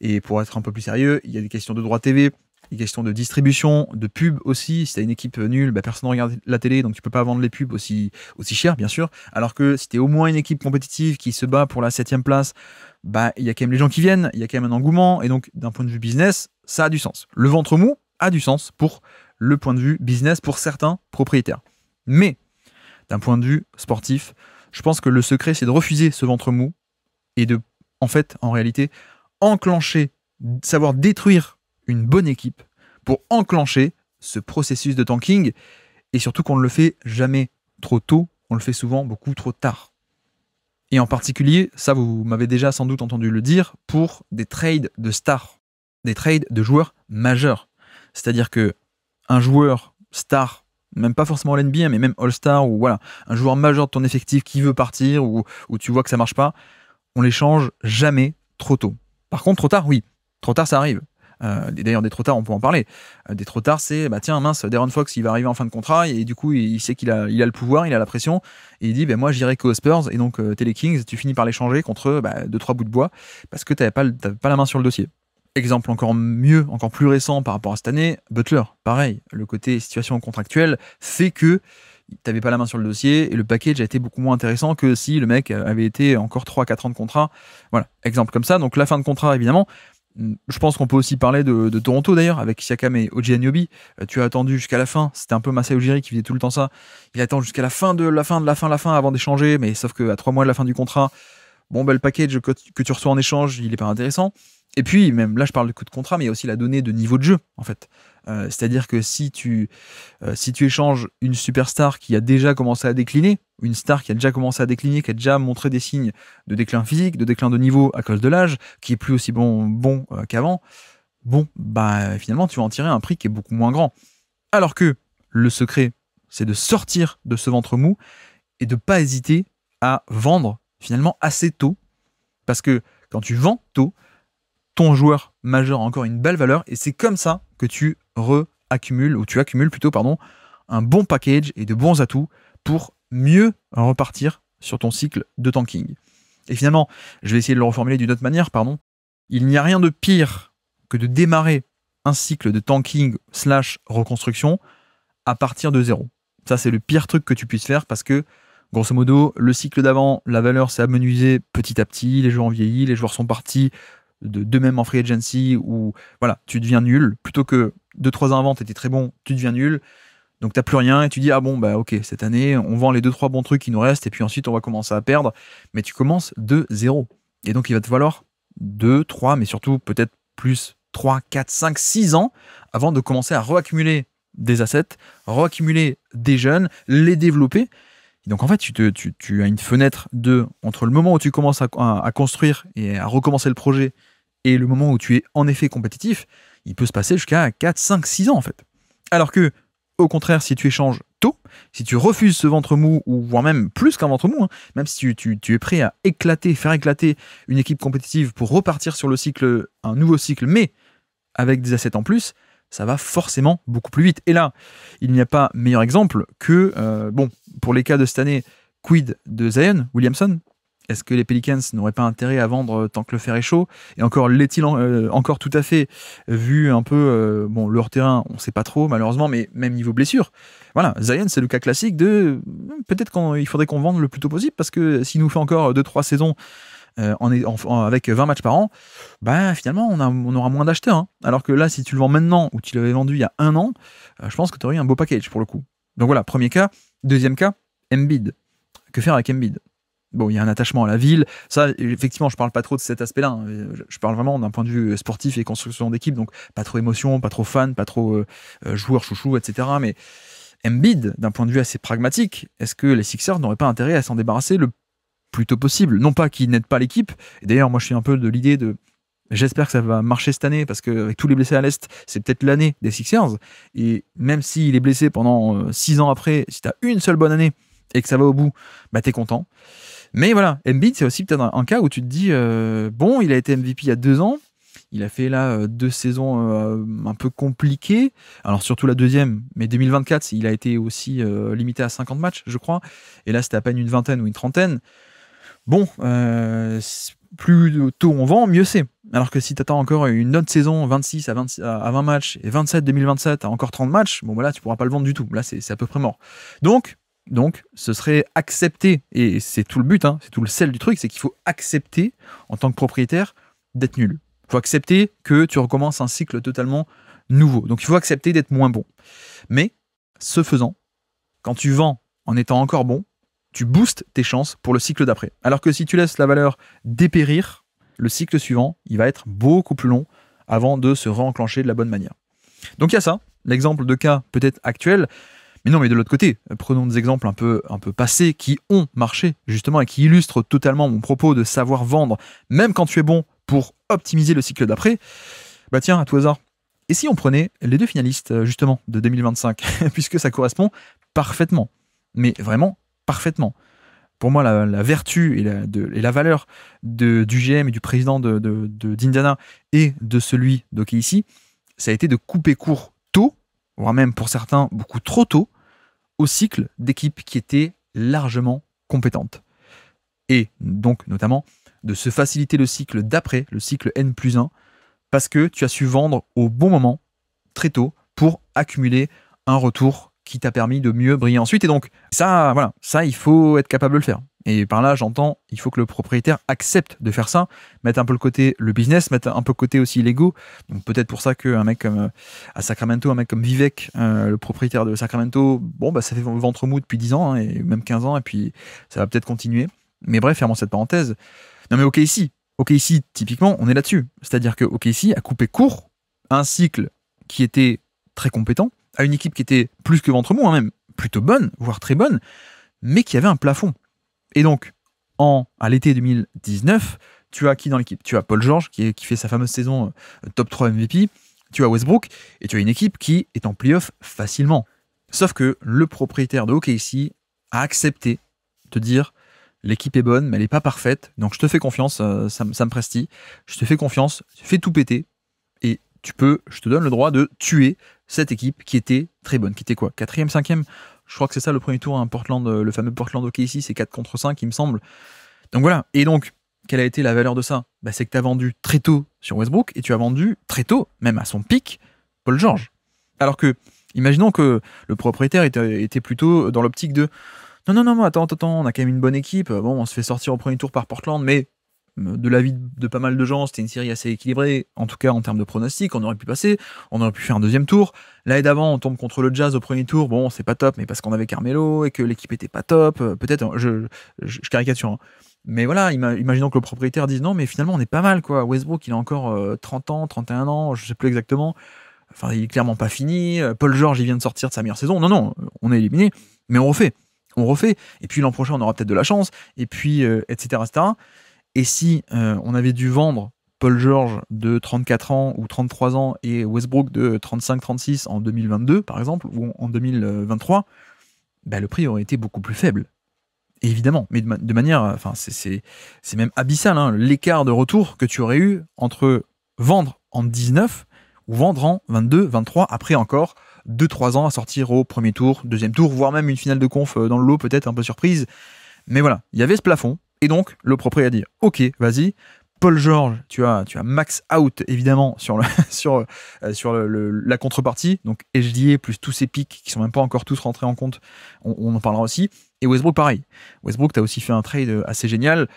[SPEAKER 1] et pour être un peu plus sérieux, il y a des questions de droit TV, des questions de distribution, de pub aussi. Si t'as une équipe nulle, personne ne regarde la télé, donc tu peux pas vendre les pubs aussi cher, bien sûr. Alors que si t'es au moins une équipe compétitive qui se bat pour la 7e place, il y a quand même les gens qui viennent, il y a quand même un engouement, et donc d'un point de vue business, ça a du sens. Le ventre mou a du sens pour le point de vue business pour certains propriétaires. Mais d'un point de vue sportif, je pense que le secret, c'est de refuser ce ventre mou et de, en réalité, enclencher, savoir détruire une bonne équipe pour enclencher ce processus de tanking, et surtout qu'on ne le fait jamais trop tôt, on le fait souvent beaucoup trop tard. Et en particulier, ça vous m'avez déjà sans doute entendu le dire, pour des trades de stars, des trades de joueurs majeurs. C'est-à-dire que un joueur star, même pas forcément l'NBA, mais même All-Star, ou voilà, un joueur majeur de ton effectif qui veut partir, ou tu vois que ça marche pas, on l'échange jamais trop tôt. Par contre, trop tard, oui. Trop tard, ça arrive. D'ailleurs, des trop tard, on peut en parler. Des trop tard, c'est, tiens, mince, De'Aaron Fox, il va arriver en fin de contrat, et du coup, il sait qu'il a le pouvoir, il a la pression, et il dit, moi, j'irai qu'aux Spurs, et donc, t'es les Kings, tu finis par l'échanger contre 2-3 bouts de bois, parce que t'avais pas la main sur le dossier. Exemple encore mieux, encore plus récent par rapport à cette année, Butler, pareil, le côté situation contractuelle fait que t'avais pas la main sur le dossier, et le package a été beaucoup moins intéressant que si le mec avait été encore 3-4 ans de contrat. Voilà, exemple comme ça. Donc la fin de contrat, évidemment. Je pense qu'on peut aussi parler de Toronto d'ailleurs, avec Siakam et OG Anunoby. Tu as attendu jusqu'à la fin, c'était un peu Masai Ujiri qui faisait tout le temps ça. Il attend jusqu'à la fin avant d'échanger, mais sauf qu'à 3 mois de la fin du contrat, le package que tu reçois en échange, il est pas intéressant. Et puis, même là, je parle de coût de contrat, mais il y a aussi la donnée de niveau de jeu, en fait. C'est-à-dire que si tu échanges une superstar qui a déjà commencé à décliner, une star qui a déjà commencé à décliner, qui a déjà montré des signes de déclin physique, de déclin de niveau à cause de l'âge, qui est plus aussi bon qu'avant, finalement, tu vas en tirer un prix qui est beaucoup moins grand. Alors que le secret, c'est de sortir de ce ventre mou et de ne pas hésiter à vendre finalement assez tôt. Parce que quand tu vends tôt, ton joueur majeur a encore une belle valeur, et c'est comme ça que tu accumules un bon package et de bons atouts pour mieux repartir sur ton cycle de tanking. Et finalement, je vais essayer de le reformuler d'une autre manière, il n'y a rien de pire que de démarrer un cycle de tanking / reconstruction à partir de zéro. Ça, c'est le pire truc que tu puisses faire, parce que grosso modo, le cycle d'avant, la valeur s'est amenuisée petit à petit, les joueurs ont vieilli, les joueurs sont partis d'eux-mêmes en free agency, où voilà, tu deviens nul. Plutôt que 2-3 ans avant, tu étais très bon, tu deviens nul. Donc t'as plus rien, et tu dis, ok, cette année, on vend les 2-3 bons trucs qui nous restent, et puis ensuite on va commencer à perdre. Mais tu commences de zéro. Et donc il va te falloir 2, 3, mais surtout peut-être plus 3, 4, 5, 6 ans avant de commencer à reaccumuler des assets, reaccumuler des jeunes, les développer. Et donc en fait, tu as une fenêtre entre le moment où tu commences à construire et à recommencer le projet et le moment où tu es en effet compétitif, il peut se passer jusqu'à 4, 5, 6 ans en fait. Alors que, au contraire, si tu échanges tôt, si tu refuses ce ventre mou, ou voire même plus qu'un ventre mou, même si tu es prêt à faire éclater une équipe compétitive pour repartir sur un nouveau cycle, mais avec des assets en plus, ça va forcément beaucoup plus vite. Et là, il n'y a pas meilleur exemple que, pour les cas de cette année, quid de Zion Williamson? Est-ce que les Pelicans n'auraient pas intérêt à vendre tant que le fer est chaud? Et encore, l'est-il encore tout à fait, vu un peu leur terrain, on ne sait pas trop malheureusement, mais même niveau blessure. Voilà, Zion, c'est le cas classique de peut-être qu'il faudrait qu'on vende le plus tôt possible, parce que s'il nous fait encore 2-3 saisons avec 20 matchs par an, finalement on aura moins d'acheteurs. Alors que là, si tu le vends maintenant, ou tu l'avais vendu il y a 1 an, je pense que tu aurais eu un beau package pour le coup. Donc voilà, premier cas. Deuxième cas, Embiid. Que faire avec Embiid? Bon, il y a un attachement à la ville. Ça, effectivement, je parle pas trop de cet aspect-là. Je parle vraiment d'un point de vue sportif et construction d'équipe. Donc, pas trop émotion, pas trop fan, pas trop joueur chouchou, etc. Mais Embiid, d'un point de vue assez pragmatique, est-ce que les Sixers n'auraient pas intérêt à s'en débarrasser le plus tôt possible? Non pas qu'il n'aide pas l'équipe. Et d'ailleurs, moi, je suis un peu de l'idée de... J'espère que ça va marcher cette année, parce qu'avec tous les blessés à l'Est, c'est peut-être l'année des Sixers. Et même s'il est blessé pendant 6 ans après, si tu as une seule bonne année et que ça va au bout, t'es content. Mais voilà, Embiid, c'est aussi peut-être un cas où tu te dis, il a été MVP il y a 2 ans, Il a fait là 2 saisons un peu compliquées. Alors surtout la deuxième, mais 2024, il a été aussi limité à 50 matchs, je crois. Et là, c'était à peine une vingtaine ou une trentaine. Bon, plus tôt on vend, mieux c'est. Alors que si tu attends encore une autre saison, 26 à 20 matchs, et 27 2027 à encore 30 matchs, bon, là, tu pourras pas le vendre du tout. Là, c'est à peu près mort. Donc, ce serait accepter, et c'est tout le but, hein, c'est tout le sel du truc, c'est qu'il faut accepter, en tant que propriétaire, d'être nul. Il faut accepter que tu recommences un cycle totalement nouveau. Donc il faut accepter d'être moins bon. Mais, ce faisant, quand tu vends en étant encore bon, tu boostes tes chances pour le cycle d'après. Alors que si tu laisses la valeur dépérir, le cycle suivant, il va être beaucoup plus long avant de se réenclencher de la bonne manière. Donc il y a ça, l'exemple de cas peut-être actuel. Mais non, mais de l'autre côté, prenons des exemples un peu passés qui ont marché, justement, et qui illustrent totalement mon propos de savoir vendre, même quand tu es bon, pour optimiser le cycle d'après. Bah tiens, à tout hasard, et si on prenait les 2 finalistes, justement, de 2025, puisque ça correspond parfaitement, mais vraiment parfaitement. Pour moi, la vertu et la valeur du GM et du président d'Indiana et de celui d'OKC, ça a été de couper court tôt, voire même pour certains beaucoup trop tôt, au cycle d'équipes qui étaient largement compétentes. Et donc, notamment, de se faciliter le cycle d'après, le cycle N+1, parce que tu as su vendre au bon moment, très tôt, pour accumuler un retour qui t'a permis de mieux briller ensuite. Et donc, ça, voilà, ça, il faut être capable de le faire. Et par là, j'entends, il faut que le propriétaire accepte de faire ça, mettre un peu le côté le business, mettre un peu le côté aussi l'ego. Donc peut-être pour ça qu'un mec comme à Sacramento, un mec comme Vivek, le propriétaire de Sacramento, bon, bah ça fait ventre mou depuis 10 ans, hein, et même 15 ans, et puis ça va peut-être continuer. Mais bref, fermons cette parenthèse. Non mais OKC, typiquement, on est là-dessus. C'est-à-dire que OKC a coupé court un cycle qui était très compétent, à une équipe qui était plus que ventre mou, hein, même plutôt bonne, voire très bonne, mais qui avait un plafond. Et donc, à l'été 2019, tu as qui dans l'équipe? Tu as Paul George qui fait sa fameuse saison top 3 MVP, tu as Westbrook, et tu as une équipe qui est en playoff facilement. Sauf que le propriétaire de OKC a accepté de dire l'équipe est bonne, mais elle n'est pas parfaite, donc je te fais confiance, ça me prestille, je te fais confiance, fais tout péter, et je te donne le droit de tuer cette équipe qui était très bonne, qui était quoi? 4e, 5e? Je crois que c'est ça le premier tour, hein, Portland, le fameux Portland OKC, c'est 4 contre 5, il me semble. Donc voilà. Et donc, quelle a été la valeur de ça? Bah, c'est que tu as vendu très tôt sur Westbrook et tu as vendu très tôt, même à son pic, Paul George. Alors que, imaginons que le propriétaire était plutôt dans l'optique de non, attends, on a quand même une bonne équipe. Bon, on se fait sortir au premier tour par Portland, mais de l'avis de pas mal de gens, c'était une série assez équilibrée, en tout cas en termes de pronostics, on aurait pu passer, on aurait pu faire un deuxième tour. L'année d'avant, on tombe contre le Jazz au premier tour, bon, c'est pas top, mais parce qu'on avait Carmelo et que l'équipe était pas top, peut-être, je caricature, hein. Mais voilà, imaginons que le propriétaire dise non, mais finalement on est pas mal, quoi. Westbrook, il a encore 30 ans, 31 ans, je sais plus exactement, enfin, il est clairement pas fini, Paul George, il vient de sortir de sa meilleure saison, non, on est éliminé, mais on refait, et puis l'an prochain, on aura peut-être de la chance, et puis, etc., etc. Et si on avait dû vendre Paul George de 34 ans ou 33 ans et Westbrook de 35-36 en 2022, par exemple, ou en 2023, bah, le prix aurait été beaucoup plus faible. Et évidemment, mais de manière... Enfin, c'est même abyssal, hein, l'écart de retour que tu aurais eu entre vendre en 19 ou vendre en 22, 23, après encore 2-3 ans à sortir au premier tour, deuxième tour, voire même une finale de conf dans le lot, peut-être un peu surprise. Mais voilà, il y avait ce plafond. Et donc, le propriétaire a dit « Ok, vas-y, Paul George, tu as max out, évidemment, sur la contrepartie. Donc, SGA plus tous ces pics qui sont même pas encore tous rentrés en compte, on en parlera aussi. Et Westbrook, pareil. Westbrook, tu as aussi fait un trade assez génial.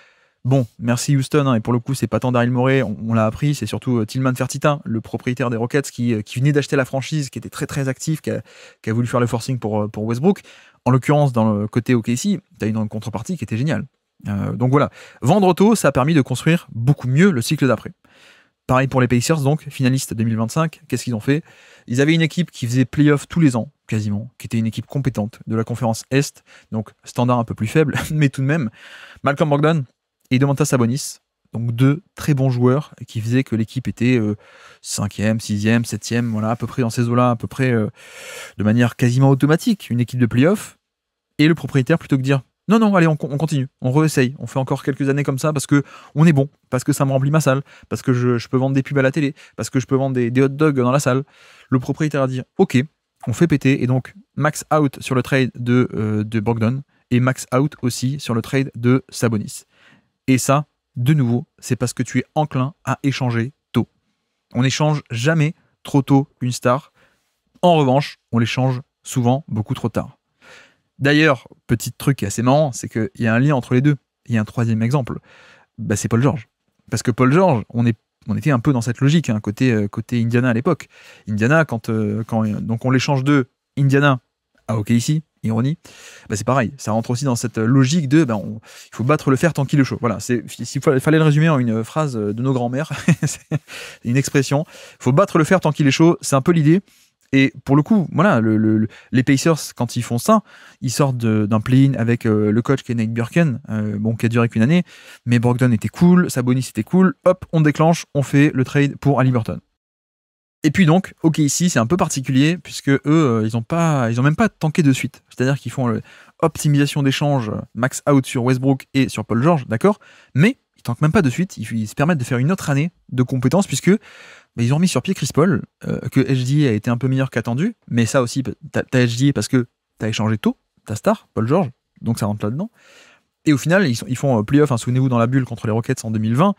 [SPEAKER 1] Bon, merci Houston, hein, et pour le coup, c'est pas tant Daryl Morey, on l'a appris, c'est surtout Tillman Fertitta, le propriétaire des Rockets, qui venait d'acheter la franchise, qui était très très actif, qui a voulu faire le forcing pour Westbrook. En l'occurrence, dans le côté OKC, tu as une contrepartie qui était géniale. Donc voilà, vendre tôt, ça a permis de construire beaucoup mieux le cycle d'après. Pareil pour les Pacers, donc, finalistes 2025, qu'est-ce qu'ils ont fait? Ils avaient une équipe qui faisait play-off tous les ans, quasiment, qui était une équipe compétente de la conférence Est, donc standard un peu plus faible, mais tout de même. Malcolm Brogdon et Domantas Sabonis, donc 2 très bons joueurs, qui faisaient que l'équipe était 5e, 6e, 7e, voilà, à peu près dans ces eaux-là, à peu près de manière quasiment automatique, une équipe de play-off. Et le propriétaire, plutôt que de dire Non, non, allez, on continue, on réessaye, on fait encore quelques années comme ça parce que on est bon, parce que ça me remplit ma salle, parce que je peux vendre des pubs à la télé, parce que je peux vendre des hot dogs dans la salle. Le propriétaire a dit ok, on fait péter, et donc max out sur le trade de Brogdon et max out aussi sur le trade de Sabonis. Et ça, de nouveau, c'est parce que tu es enclin à échanger tôt. On n'échange jamais trop tôt une star. En revanche, on l'échange souvent beaucoup trop tard. D'ailleurs, petit truc assez marrant, c'est qu'il y a un lien entre les deux. Il y a un troisième exemple, c'est Paul George. Parce que Paul George, on était un peu dans cette logique, hein, côté Indiana à l'époque. Indiana, quand donc on l'échange de Indiana à OKC, ironie, c'est pareil. Ça rentre aussi dans cette logique de il faut battre le fer tant qu'il est chaud. Voilà, s'il fallait le résumer en une phrase de nos grands-mères, c'est une expression. Il faut battre le fer tant qu'il est chaud, c'est un peu l'idée. Et pour le coup, voilà, les Pacers, quand ils font ça, ils sortent d'un play-in avec le coach qui est Nate Burken, qui a duré qu'une année, mais Brogdon était cool, Sabonis était cool, hop, on déclenche, on fait le trade pour Haliburton. Et puis donc, OKC, c'est un peu particulier, puisque eux, ils ont même pas tanké de suite. C'est-à-dire qu'ils font l'optimisation d'échange, max out sur Westbrook et sur Paul George, d'accord, mais ils tankent même pas de suite, ils se permettent de faire une autre année de compétences, puisque ils ont remis sur pied Chris Paul, que HDA a été un peu meilleur qu'attendu, mais ça aussi, t'as HDA parce que t'as échangé tôt, ta star, Paul George, donc ça rentre là-dedans. Et au final, ils font playoff, souvenez-vous, dans la bulle contre les Rockets en 2020.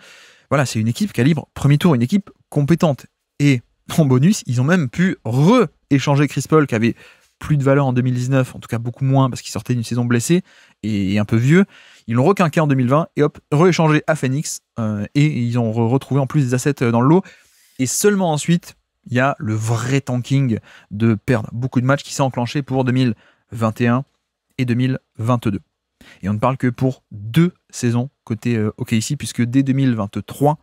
[SPEAKER 1] Voilà, c'est une équipe calibre premier tour, une équipe compétente. Et en bonus, ils ont même pu re-échanger Chris Paul, qui avait plus de valeur en 2019, en tout cas beaucoup moins, parce qu'il sortait d'une saison blessée et un peu vieux. Ils l'ont requinqué en 2020, et hop, re-échangé à Phoenix, et ils ont retrouvé en plus des assets dans le lot. Et seulement ensuite, il y a le vrai tanking de perdre beaucoup de matchs qui s'est enclenché pour 2021 et 2022. Et on ne parle que pour 2 saisons côté OKC, puisque dès 2023,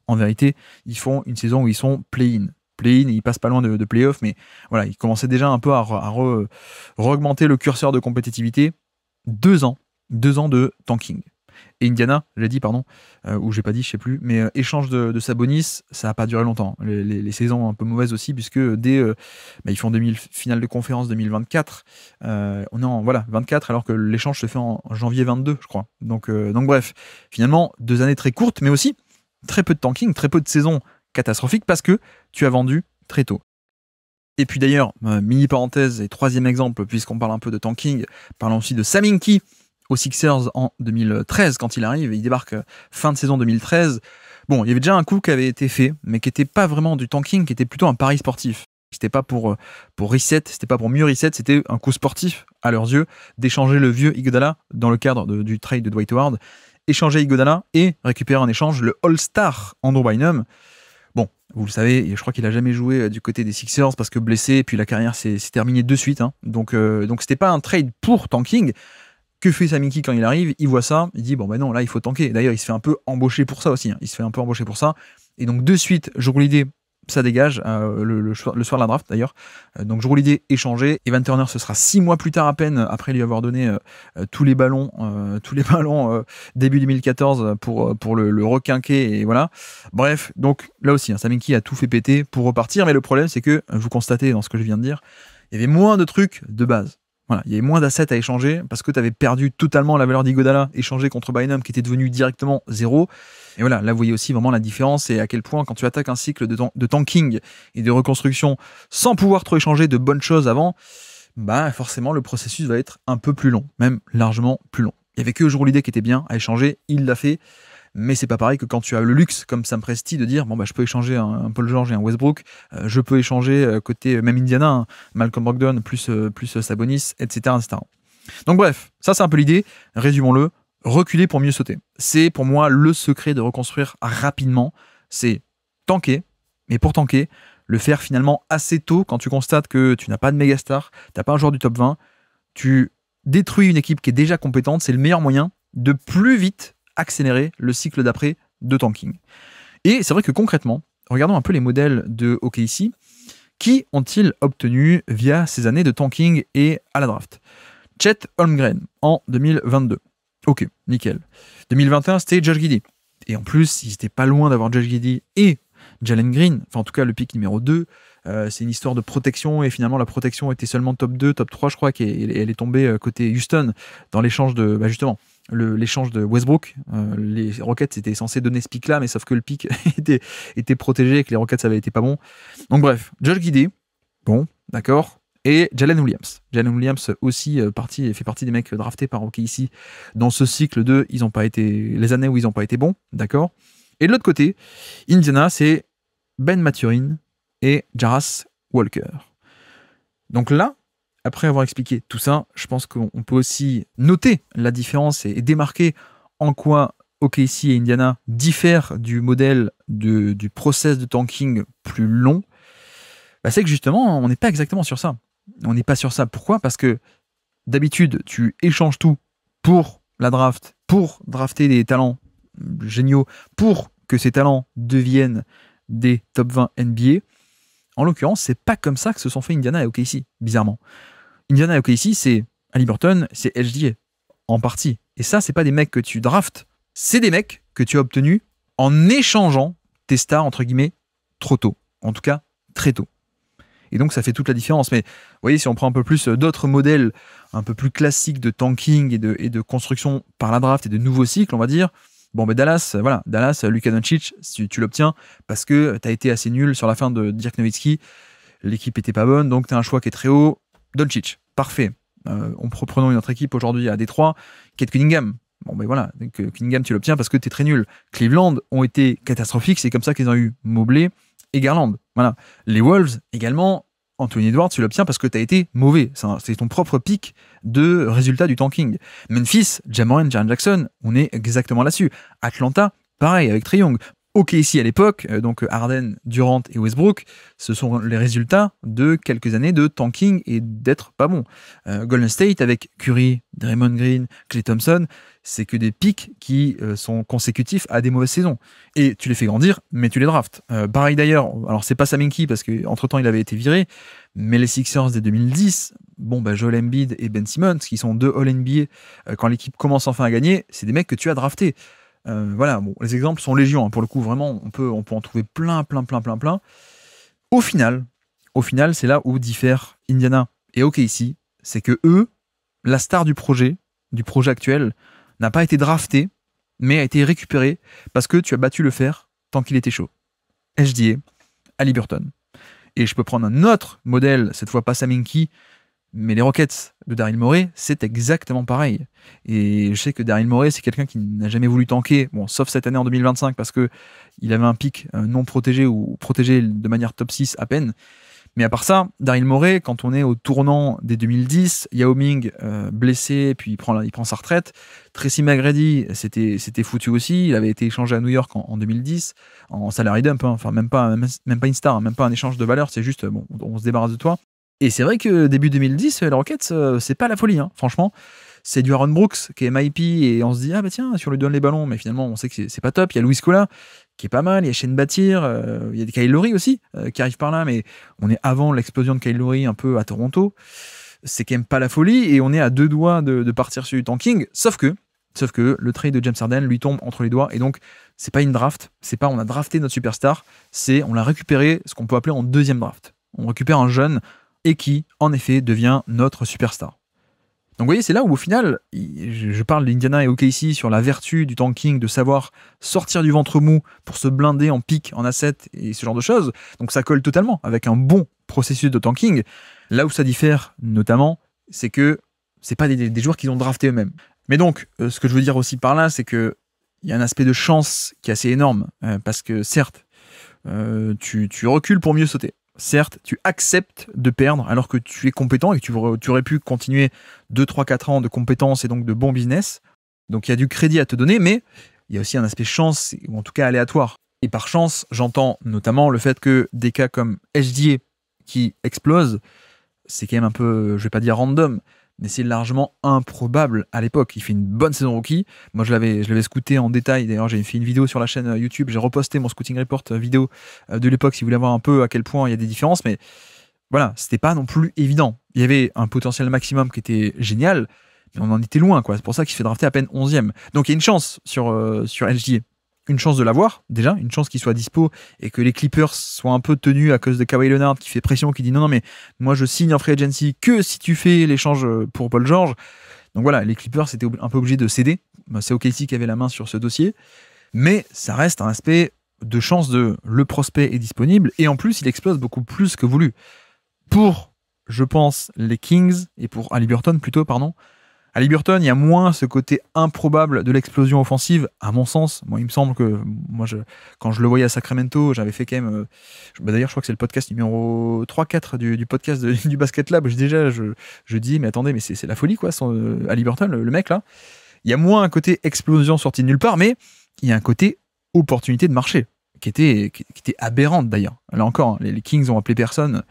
[SPEAKER 1] en vérité, ils font une saison où ils sont play-in. Play-in, ils passent pas loin de play-off, mais voilà, ils commençaient déjà un peu à re-augmenter le curseur de compétitivité. 2 ans de tanking. Et Indiana, j'ai dit, pardon, ou j'ai pas dit, je sais plus, mais échange de Sabonis, ça n'a pas duré longtemps. Les saisons un peu mauvaises aussi, puisque dès ils font finale de conférence 2024, on est en 24, alors que l'échange se fait en janvier 22, je crois. Donc bref, finalement, 2 années très courtes, mais aussi très peu de tanking, très peu de saisons catastrophiques, parce que tu as vendu très tôt. Et puis d'ailleurs, mini parenthèse et 3e exemple, puisqu'on parle un peu de tanking, parlons aussi de Sam Hinkie aux Sixers en 2013 quand il arrive, il débarque fin de saison 2013. Bon, il y avait déjà un coup qui avait été fait, mais qui n'était pas vraiment du tanking, qui était plutôt un pari sportif. C'était pas pour reset, c'était pas pour mieux reset, c'était un coup sportif à leurs yeux d'échanger le vieux Iguodala dans le cadre du trade de Dwight Howard, échanger Iguodala et récupérer en échange le All-Star Andrew Bynum. Bon, vous le savez, je crois qu'il a jamais joué du côté des Sixers parce que blessé, et puis la carrière s'est terminée de suite. Hein. Donc c'était pas un trade pour tanking. Que fait Sam Hinkie quand il arrive? Il voit ça, il dit non, là il faut tanker. D'ailleurs, il se fait un peu embaucher pour ça aussi. Hein. Il se fait un peu embaucher pour ça. Et donc de suite, Jrue Holiday, ça dégage, le soir de la draft d'ailleurs. Donc Jrue Holiday échangé. Evan Turner, ce sera 6 mois plus tard à peine, après lui avoir donné tous les ballons début 2014 pour le requinquer. Et voilà. Bref, donc là aussi, Sam Hinkie a tout fait péter pour repartir. Mais le problème, c'est que, vous constatez dans ce que je viens de dire, il y avait moins de trucs de base. Voilà, il y avait moins d'assets à échanger parce que tu avais perdu totalement la valeur d'Iguodala échangé contre Bynum qui était devenu directement 0. Et voilà, là vous voyez aussi vraiment la différence et à quel point quand tu attaques un cycle de tanking et de reconstruction sans pouvoir trop échanger de bonnes choses avant, forcément le processus va être un peu plus long, même largement plus long. Il y avait que Jrue Holiday qui était bien à échanger, il l'a fait. Mais c'est pas pareil que quand tu as le luxe, comme Sam Presti, de dire je peux échanger un Paul George et un Westbrook, je peux échanger côté même Indiana, hein, Malcolm Brogdon plus Sabonis, etc., etc. Donc bref, ça c'est un peu l'idée. Résumons-le, reculer pour mieux sauter. C'est pour moi le secret de reconstruire rapidement. C'est tanker, mais pour tanker, le faire finalement assez tôt quand tu constates que tu n'as pas de méga star, tu n'as pas un joueur du top 20, tu détruis une équipe qui est déjà compétente, c'est le meilleur moyen de plus vite accélérer le cycle d'après de tanking. Et c'est vrai que concrètement, regardons un peu les modèles de OKC. Qui ont-ils obtenu via ces années de tanking et à la draft? Chet Holmgren en 2022. Ok, nickel. 2021, c'était Josh Giddey. Et en plus, ils étaient pas loin d'avoir Josh Giddey et Jalen Green, enfin en tout cas le pick numéro 2. C'est une histoire de protection et finalement la protection était seulement top 2, top 3 je crois, qu'elle est tombée côté Houston dans l'échange de, justement, l'échange de Westbrook. Les Rockets étaient censés donner ce pick là, mais sauf que le pick était protégé et que les Rockets avaient été pas bons. Donc bref, Josh Giddey, bon, d'accord. Et Jalen Williams. Jalen Williams aussi fait partie des mecs draftés par OKC dans ce cycle de les années où ils n'ont pas été bons, d'accord. Et de l'autre côté, Indiana, c'est Ben Mathurin et Jarras Walker. Donc là, après avoir expliqué tout ça, je pense qu'on peut aussi noter la différence et démarquer en quoi OKC et Indiana diffèrent du modèle du process de tanking plus long. C'est que justement, on n'est pas exactement sur ça. On n'est pas sur ça. Pourquoi ? Parce que d'habitude, tu échanges tout pour la draft, pour drafter des talents géniaux, pour que ces talents deviennent des top 20 NBA. En l'occurrence, c'est pas comme ça que se sont fait Indiana et OKC, bizarrement. Indiana et OKC, c'est Haliburton, c'est HDA, en partie. Et ça, c'est pas des mecs que tu draftes, c'est des mecs que tu as obtenus en échangeant tes stars, entre guillemets, trop tôt. En tout cas, très tôt. Et donc, ça fait toute la différence. Mais vous voyez, si on prend un peu plus d'autres modèles un peu plus classiques de tanking et de construction par la draft et de nouveaux cycles, on va dire, Dallas, Luka Doncic, tu l'obtiens parce que tu as été assez nul sur la fin de Dirk Nowitzki. L'équipe était pas bonne, donc tu as un choix qui est très haut. Doncic, parfait. Prenons une autre équipe aujourd'hui à Détroit, Kate Cunningham. Donc, Cunningham, tu l'obtiens parce que tu es très nul. Cleveland ont été catastrophiques, c'est comme ça qu'ils ont eu Mobley et Garland. Voilà. Les Wolves également, Anthony Edwards, tu l'obtiens parce que tu as été mauvais. C'est ton propre pic de résultat du tanking. Memphis, Ja Morant, Jaren Jackson, on est exactement là-dessus. Atlanta, pareil, avec Trae Young. OKC à l'époque, donc Harden, Durant et Westbrook, ce sont les résultats de quelques années de tanking et d'être pas bon. Golden State avec Curry, Draymond Green, Klay Thompson, c'est que des pics qui sont consécutifs à des mauvaises saisons. Et tu les fais grandir, mais tu les draftes. Pareil d'ailleurs, alors c'est pas Sam Hinkie parce qu'entre-temps il avait été viré, mais les Sixers dès 2010, Joel Embiid et Ben Simmons, qui sont deux All-NBA, quand l'équipe commence enfin à gagner, c'est des mecs que tu as draftés. Les exemples sont légion, hein, pour le coup, vraiment, on peut en trouver plein. Au final, c'est là où diffèrent Indiana et OKC, c'est que eux, la star du projet actuel, n'a pas été draftée, mais a été récupérée parce que tu as battu le fer tant qu'il était chaud. HDA, Haliburton. Et je peux prendre un autre modèle, cette fois pas Sam Hinkie, mais les Rockets de Daryl Morey, c'est exactement pareil. Et je sais que Daryl Morey, c'est quelqu'un qui n'a jamais voulu tanker, sauf cette année en 2025, parce qu'il avait un pic non protégé ou protégé de manière top 6 à peine. Mais à part ça, Daryl Morey, quand on est au tournant des 2010, Yao Ming blessé, puis il prend sa retraite. Tracy McGrady, c'était foutu aussi. Il avait été échangé à New York en 2010, en salary dump, enfin même pas une star, même pas un échange de valeur, c'est juste, on se débarrasse de toi. Et c'est vrai que début 2010, les Rockets, c'est pas la folie, hein. Franchement. C'est du Aaron Brooks qui est MIP et on se dit, tiens, si on lui donne les ballons, mais finalement, on sait que c'est pas top. Il y a Louis Scola qui est pas mal, il y a Shane Battier, il y a Kyle Lowry aussi qui arrive par là, mais on est avant l'explosion de Kyle Lowry un peu à Toronto. C'est quand même pas la folie et on est à deux doigts de partir sur du tanking, sauf que le trade de James Harden lui tombe entre les doigts et donc c'est pas une draft, c'est pas on a drafté notre superstar, c'est on l'a récupéré, ce qu'on peut appeler en deuxième draft. On récupère un jeune et qui, en effet, devient notre superstar. Donc vous voyez, c'est là où au final, je parle d'Indiana et OKC sur la vertu du tanking, de savoir sortir du ventre mou pour se blinder en pick, en asset et ce genre de choses. Donc ça colle totalement avec un bon processus de tanking. Là où ça diffère notamment, c'est que c'est pas des joueurs qu'ils ont drafté eux-mêmes. Mais donc, ce que je veux dire aussi par là, c'est que il y a un aspect de chance qui est assez énorme, parce que certes, tu recules pour mieux sauter. Certes, tu acceptes de perdre alors que tu es compétent et que tu aurais pu continuer 2, 3, 4 ans de compétences et donc de bon business. Donc il y a du crédit à te donner, mais il y a aussi un aspect chance, ou en tout cas aléatoire. Et par chance, j'entends notamment le fait que des cas comme HDA qui explosent, c'est quand même un peu, je vais pas dire random, mais c'est largement improbable à l'époque. Il fait une bonne saison rookie. Moi, je l'avais scouté en détail. D'ailleurs, j'ai fait une vidéo sur la chaîne YouTube. J'ai reposté mon scouting report vidéo de l'époque si vous voulez voir un peu à quel point il y a des différences. Mais voilà, c'était pas non plus évident. Il y avait un potentiel maximum qui était génial, mais on en était loin, quoi. C'est pour ça qu'il se fait drafter à peine 11e. Donc, il y a une chance sur HDA. une chance de l'avoir, déjà, une chance qu'il soit dispo et que les Clippers soient un peu tenus à cause de Kawhi Leonard qui fait pression, qui dit non, mais moi je signe en free agency que si tu fais l'échange pour Paul George. Donc voilà, les Clippers étaient un peu obligés de céder. C'est OKC qui avait la main sur ce dossier. Mais ça reste un aspect de chance de le prospect est disponible et en plus il explose beaucoup plus que voulu. Pour, je pense, les Kings et pour Haliburton plutôt, pardon. Haliburton, il y a moins ce côté improbable de l'explosion offensive, à mon sens. Moi, il me semble que quand je le voyais à Sacramento, j'avais fait quand même... d'ailleurs, je crois que c'est le podcast numéro 3-4 du podcast du Basket Lab. Je dis, mais attendez, mais c'est la folie, quoi, Haliburton, le mec, là. Il y a moins un côté explosion sortie de nulle part, mais il y a un côté opportunité de marché qui était aberrante d'ailleurs. Là encore, hein, les Kings ont appelé personne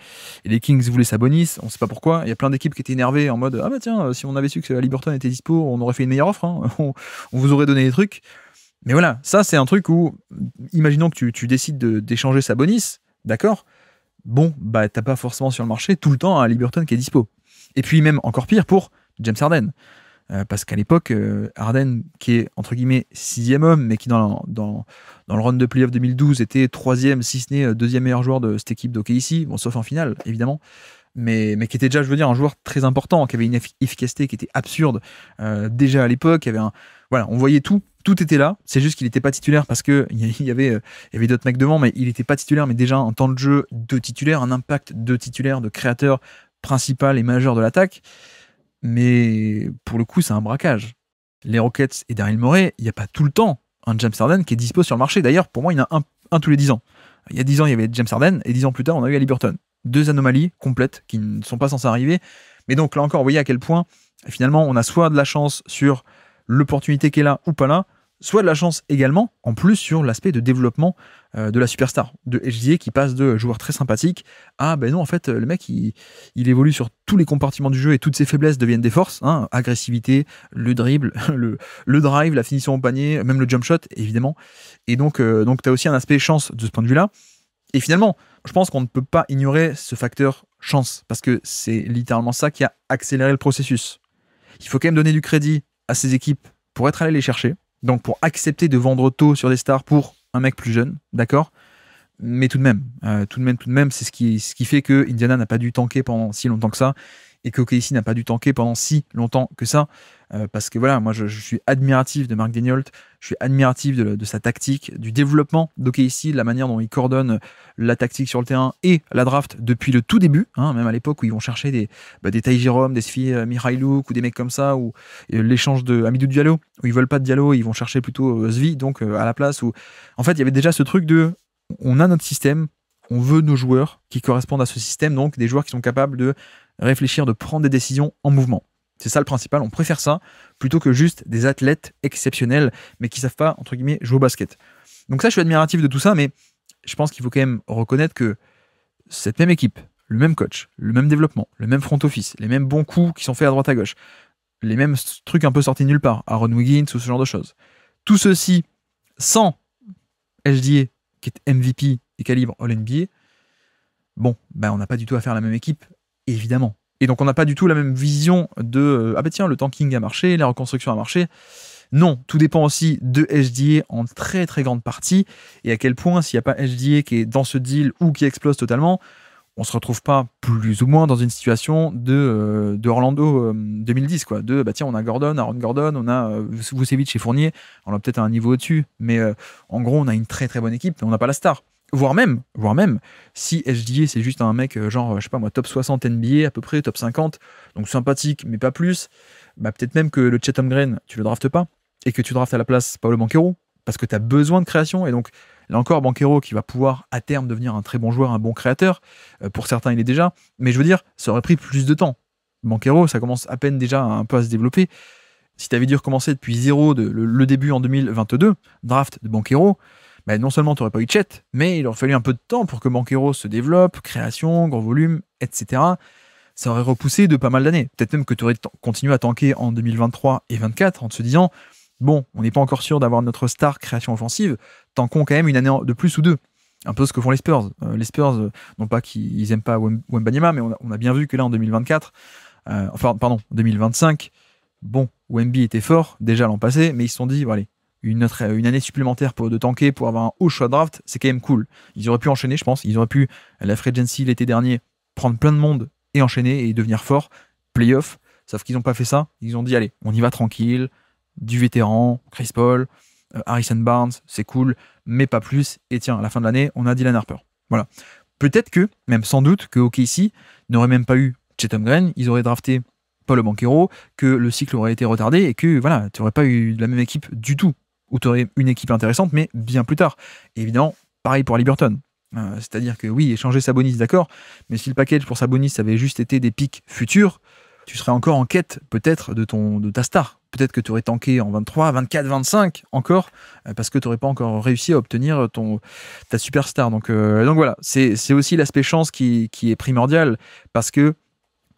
[SPEAKER 1] et les Kings voulaient Sabonis, on ne sait pas pourquoi. Il y a plein d'équipes qui étaient énervées en mode ah bah tiens, si on avait su que Haliburton était dispo, on aurait fait une meilleure offre, hein. on vous aurait donné des trucs. Mais voilà, ça c'est un truc où, imaginons que tu décides d'échanger Sabonis, d'accord, bon, bah t'as pas forcément sur le marché tout le temps un Haliburton qui est dispo. Et puis même encore pire pour James Harden. Parce qu'à l'époque, Harden, qui est entre guillemets 6e homme, mais qui dans le run de playoff 2012 était 3e, si ce n'est 2e meilleur joueur de cette équipe d'OKC, bon, sauf en finale, évidemment, mais qui était déjà, je veux dire, un joueur très important, qui avait une efficacité qui était absurde déjà à l'époque. Voilà, on voyait tout était là. C'est juste qu'il n'était pas titulaire parce qu'il y avait d'autres mecs devant, mais il n'était pas titulaire, mais déjà un temps de jeu de titulaire, un impact de titulaire, de créateur principal et majeur de l'attaque. Mais pour le coup, c'est un braquage. Les Rockets et Daryl Morey, il n'y a pas tout le temps un James Harden qui est dispo sur le marché. D'ailleurs, pour moi, il y en a un tous les 10 ans. Il y a 10 ans, il y avait James Harden, et 10 ans plus tard, on a eu Haliburton. 2 anomalies complètes qui ne sont pas censées arriver. Mais donc, là encore, vous voyez à quel point, finalement, on a soit de la chance sur l'opportunité qui est là ou pas là, soit de la chance également, en plus, sur l'aspect de développement de la superstar, de HDA qui passe de joueur très sympathique à, ben non, en fait, le mec, il évolue sur tous les compartiments du jeu et toutes ses faiblesses deviennent des forces, hein, agressivité, le dribble, le drive, la finition au panier, même le jump shot, évidemment. Et donc tu as aussi un aspect chance de ce point de vue-là. Et finalement, je pense qu'on ne peut pas ignorer ce facteur chance, parce que c'est littéralement ça qui a accéléré le processus. Il faut quand même donner du crédit à ces équipes pour être allé les chercher, donc pour accepter de vendre tôt sur des stars pour un mec plus jeune, d'accord, mais tout de même, c'est ce qui fait que Indiana n'a pas dû tanker pendant si longtemps que ça, et que OKC n'a pas dû tanker pendant si longtemps que ça, parce que voilà, moi je suis admiratif de Mark Daigneault, je suis admiratif de sa tactique, du développement d'OKC, de la manière dont il coordonne la tactique sur le terrain et la draft depuis le tout début, hein, même à l'époque où ils vont chercher des Ty Jerome, des Svi Mykhailiuk ou des mecs comme ça, ou l'échange de Hamidou Diallo, où ils veulent pas de Diallo, ils vont chercher plutôt Svi, donc à la place où, en fait, il y avait déjà ce truc de, on a notre système, on veut nos joueurs qui correspondent à ce système, donc des joueurs qui sont capables de réfléchir, de prendre des décisions en mouvement. C'est ça le principal, on préfère ça plutôt que juste des athlètes exceptionnels mais qui savent pas, entre guillemets, jouer au basket. Donc ça, je suis admiratif de tout ça, mais je pense qu'il faut quand même reconnaître que cette même équipe, le même coach, le même développement, le même front office, les mêmes bons coups qui sont faits à droite à gauche, les mêmes trucs un peu sortis de nulle part, Aaron Wiggins ou ce genre de choses, tout ceci sans HDA qui est MVP et calibre All-NBA, bon, ben on n'a pas du tout à faire la même équipe, évidemment. Et donc on n'a pas du tout la même vision de ah ben tiens, le tanking a marché, la reconstruction a marché. Non, tout dépend aussi de HDA en très très grande partie, et à quel point s'il n'y a pas HDA qui est dans ce deal ou qui explose totalement, on se retrouve pas plus ou moins dans une situation de Orlando 2010, quoi. De bah tiens, on a Gordon, Aaron Gordon, on a Vucevic et Fournier, on a peut-être un niveau au-dessus, mais en gros on a une très très bonne équipe, mais on n'a pas la star. Voire même, si HDA c'est juste un mec genre, je sais pas moi, top 60 NBA à peu près, top 50, donc sympathique mais pas plus, bah peut-être même que le Chet Holmgren, tu le draftes pas, et que tu draftes à la place Paolo Banchero, parce que tu as besoin de création, et donc là encore Banchero qui va pouvoir à terme devenir un très bon joueur, un bon créateur, pour certains il est déjà, mais je veux dire, ça aurait pris plus de temps. Banchero, ça commence à peine déjà un peu à se développer. Si tu avais dû recommencer depuis zéro, le début en 2022, draft de Banchero, bah non seulement tu n'aurais pas eu de Chet, mais il aurait fallu un peu de temps pour que Banchero se développe, création, gros volume, etc. Ça aurait repoussé de pas mal d'années. Peut-être même que tu aurais continué à tanker en 2023 et 2024 en te disant bon, on n'est pas encore sûr d'avoir notre star création offensive, tankons quand même une année de plus ou deux. Un peu ce que font les Spurs. Les Spurs, non pas qu'ils n'aiment pas Wembanyama, mais on a bien vu que là en 2024, 2025, bon, Wemby était fort déjà l'an passé, mais ils se sont dit, bon, allez, une année supplémentaire de tanker pour avoir un haut choix de draft, c'est quand même cool. Ils auraient pu enchaîner, je pense. Ils auraient pu, à la free agency l'été dernier, prendre plein de monde et enchaîner et devenir fort. Playoff. Sauf qu'ils n'ont pas fait ça. Ils ont dit, allez, on y va tranquille. Du vétéran, Chris Paul, Harrison Barnes, c'est cool, mais pas plus. Et tiens, à la fin de l'année, on a Dylan Harper. Voilà. Peut-être que, même sans doute, que OKC n'aurait même pas eu Chet Holmgren. Ils auraient drafté Paolo Banchero, que le cycle aurait été retardé et que voilà, tu n'aurais pas eu la même équipe du tout. Ou tu aurais une équipe intéressante, mais bien plus tard. Et évidemment, pareil pour Liberton. C'est-à-dire que oui, échanger Sabonis, d'accord, mais si le package pour Sabonis avait juste été des pics futurs, tu serais encore en quête peut-être de ta star. Peut-être que tu aurais tanké en 23, 24, 25 encore, parce que tu n'aurais pas encore réussi à obtenir ta superstar. Donc voilà, c'est aussi l'aspect chance qui est primordial, parce que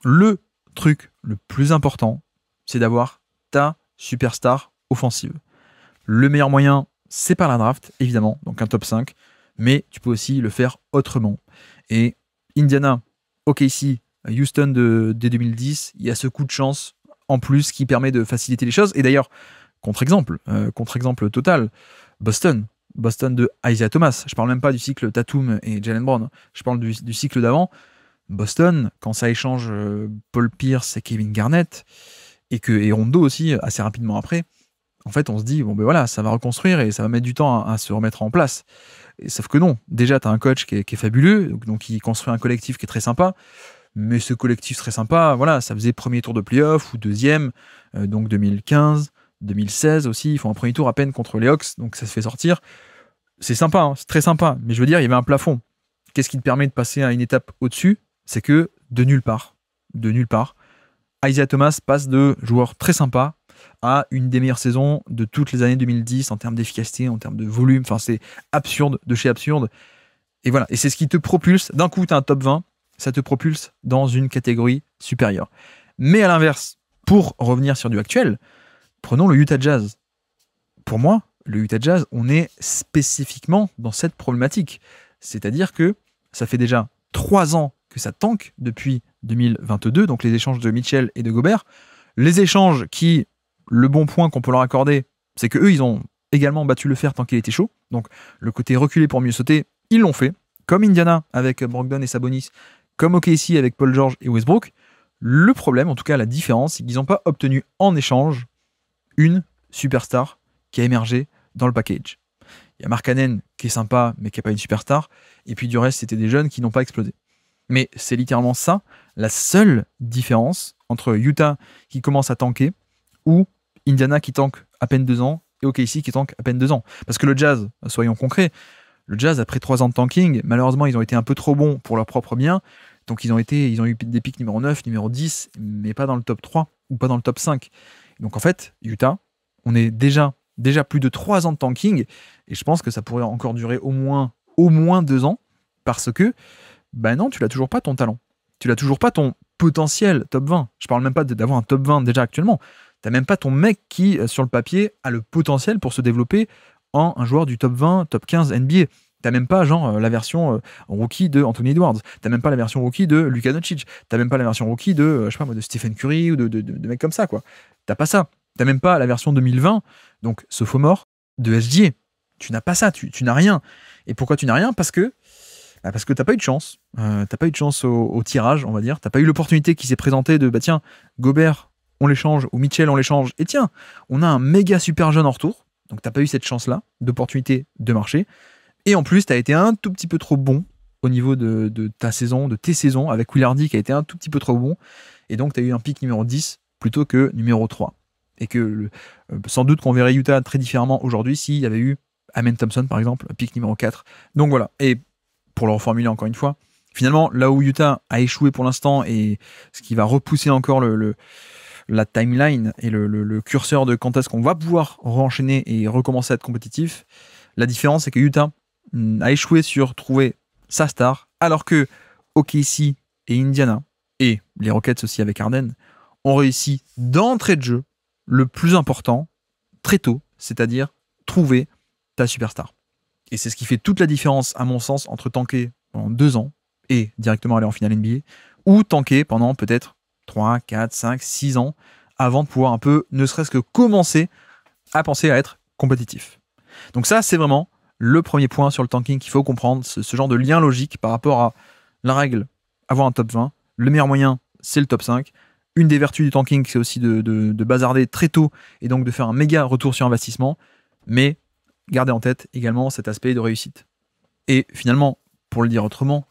[SPEAKER 1] le truc le plus important, c'est d'avoir ta superstar offensive. Le meilleur moyen, c'est par la draft, évidemment, donc un top 5, mais tu peux aussi le faire autrement. Et Indiana, OKC, Houston dès 2010, il y a ce coup de chance en plus qui permet de faciliter les choses. Et d'ailleurs, contre-exemple total, Boston de Isaiah Thomas. Je parle même pas du cycle Tatum et Jaylen Brown. Je parle du cycle d'avant. Boston, quand ça échange Paul Pierce et Kevin Garnett, et Rondo aussi, assez rapidement après, en fait, on se dit, bon ben voilà, ça va reconstruire et ça va mettre du temps à se remettre en place. Et sauf que non, déjà, tu as un coach qui est fabuleux, donc il construit un collectif qui est très sympa, mais ce collectif très sympa, voilà, ça faisait premier tour de playoff ou deuxième, donc 2015, 2016 aussi, ils font un premier tour à peine contre les Hawks, donc ça se fait sortir. C'est sympa, hein, c'est très sympa, mais je veux dire, il y avait un plafond. Qu'est-ce qui te permet de passer à une étape au-dessus? C'est que de nulle part, Isaiah Thomas passe de joueur très sympa à une des meilleures saisons de toutes les années 2010 en termes d'efficacité, en termes de volume. Enfin, c'est absurde, de chez absurde. Et voilà. Et c'est ce qui te propulse. D'un coup, tu as un top 20, ça te propulse dans une catégorie supérieure. Mais à l'inverse, pour revenir sur du actuel, prenons le Utah Jazz. Pour moi, le Utah Jazz, on est spécifiquement dans cette problématique. C'est-à-dire que ça fait déjà 3 ans que ça tanque depuis 2022, donc les échanges de Mitchell et de Gobert. Les échanges qui, le bon point qu'on peut leur accorder, c'est qu'eux, ils ont également battu le fer tant qu'il était chaud. Donc le côté reculer pour mieux sauter, ils l'ont fait. Comme Indiana avec Brogdon et Sabonis, comme OKC avec Paul George et Westbrook. Le problème, en tout cas la différence, c'est qu'ils n'ont pas obtenu en échange une superstar qui a émergé dans le package. Il y a Markkanen qui est sympa, mais qui n'est pas une superstar. Et puis du reste, c'était des jeunes qui n'ont pas explosé. Mais c'est littéralement ça, la seule différence entre Utah qui commence à tanker ou Indiana qui tank à peine 2 ans et OKC qui tank à peine 2 ans. Parce que le Jazz, soyons concrets, le Jazz, après 3 ans de tanking, malheureusement, ils ont été un peu trop bons pour leur propre bien. Donc ils ont eu des pics numéro 9, numéro 10, mais pas dans le top 3 ou pas dans le top 5. Donc en fait, Utah, on est déjà plus de 3 ans de tanking et je pense que ça pourrait encore durer au moins 2 ans parce que non, tu l'as toujours pas ton talent. Tu l'as toujours pas ton potentiel top 20. Je parle même pas d'avoir un top 20 déjà actuellement. T'as même pas ton mec qui, sur le papier, a le potentiel pour se développer en un joueur du top 20, top 15 NBA. T'as même pas la version rookie de Anthony Edwards. T'as même pas la version rookie de Luka Doncic. T'as même pas la version rookie de, de Stephen Curry ou de mecs comme ça, quoi. T'as pas ça. T'as même pas la version 2020, donc sophomore, de SGA. Tu n'as pas ça, tu n'as rien. Et pourquoi tu n'as rien? Parce que t'as pas eu de chance. T'as pas eu de chance au tirage, on va dire. T'as pas eu l'opportunité qui s'est présentée de, tiens, Gobert, on l'échange, ou Mitchell, on l'échange. Et tiens, on a un méga super jeune en retour. Donc t'as pas eu cette chance-là, d'opportunité de marché. Et en plus, t'as été un tout petit peu trop bon au niveau de ta saison, de tes saisons, avec Will Hardy qui a été un tout petit peu trop bon. Et donc t'as eu un pick numéro 10 plutôt que numéro 3. Et que sans doute qu'on verrait Utah très différemment aujourd'hui s'il y avait eu Amen Thompson, par exemple, pick numéro 4. Donc voilà. Et pour le reformuler encore une fois, finalement, là où Utah a échoué pour l'instant et ce qui va repousser encore la timeline et le curseur de quand est-ce qu'on va pouvoir re-enchaîner et recommencer à être compétitif, la différence, c'est que Utah a échoué sur trouver sa star, alors que OKC et Indiana, et les Rockets aussi avec Harden, ont réussi d'entrée de jeu le plus important, très tôt, c'est-à-dire trouver ta superstar. Et c'est ce qui fait toute la différence, à mon sens, entre tanker pendant 2 ans et directement aller en finale NBA, ou tanker pendant peut-être 3, 4, 5, 6 ans, avant de pouvoir un peu, ne serait-ce que commencer à penser à être compétitif. Donc ça, c'est vraiment le premier point sur le tanking qu'il faut comprendre, ce genre de lien logique par rapport à la règle, avoir un top 20, le meilleur moyen, c'est le top 5. Une des vertus du tanking, c'est aussi de bazarder très tôt et donc de faire un méga retour sur investissement, mais gardez en tête également cet aspect de réussite. Et finalement, pour le dire autrement,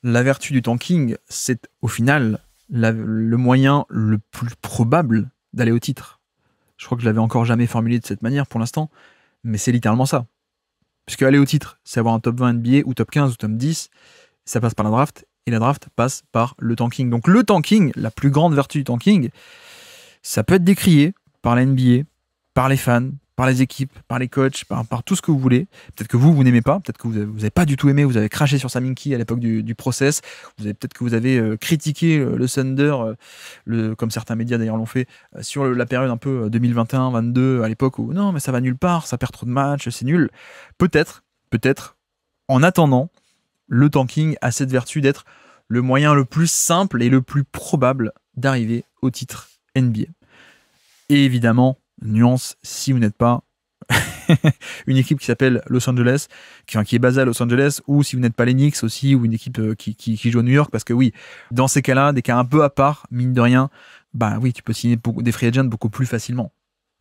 [SPEAKER 1] la vertu du tanking, c'est au final le moyen le plus probable d'aller au titre. Je crois que je l'avais encore jamais formulé de cette manière pour l'instant, mais c'est littéralement ça. Puisque aller au titre, c'est avoir un top 20 NBA ou top 15 ou top 10, ça passe par la draft, et la draft passe par le tanking. Donc le tanking, la plus grande vertu du tanking, ça peut être décrié par la NBA, par les fans, par les équipes, par les coachs, par tout ce que vous voulez. Peut-être que vous n'aimez pas, peut-être que vous n'avez pas du tout aimé, vous avez craché sur Saminki à l'époque du process, peut-être que vous avez critiqué le Thunder, comme certains médias d'ailleurs l'ont fait, sur la période un peu 2021-22, à l'époque où non mais ça va nulle part, ça perd trop de matchs, c'est nul. Peut-être, en attendant, le tanking a cette vertu d'être le moyen le plus simple et le plus probable d'arriver au titre NBA. Et évidemment, nuance, si vous n'êtes pas une équipe qui s'appelle Los Angeles, qui est basée à Los Angeles, ou si vous n'êtes pas les Knicks aussi, ou une équipe qui joue à New York, parce que oui, dans ces cas-là, des cas un peu à part, mine de rien, bah oui, tu peux signer des free agents beaucoup plus facilement.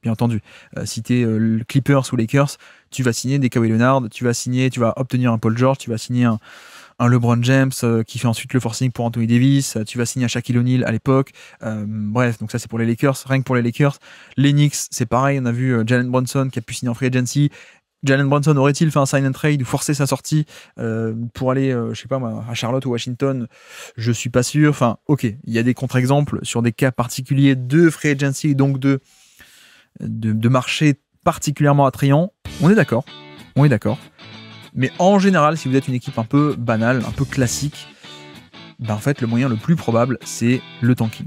[SPEAKER 1] Bien entendu, si tu es Clippers ou Lakers, tu vas signer des Kawhi Leonard, tu vas obtenir un Paul George, tu vas signer un LeBron James qui fait ensuite le forcing pour Anthony Davis, tu vas signer un Shaquille O'Neal à l'époque. Bref, donc ça c'est pour les Lakers, rien que pour les Lakers. Les Knicks, c'est pareil, on a vu Jalen Brunson qui a pu signer en free agency. Jalen Brunson aurait-il fait un sign and trade ou forcé sa sortie pour aller, je sais pas moi, à Charlotte ou Washington? Je suis pas sûr. Enfin, ok, il y a des contre-exemples sur des cas particuliers de free agency, donc de marché particulièrement attrayant. On est d'accord. Mais en général, si vous êtes une équipe un peu banale, un peu classique, ben en fait, le moyen le plus probable, c'est le tanking.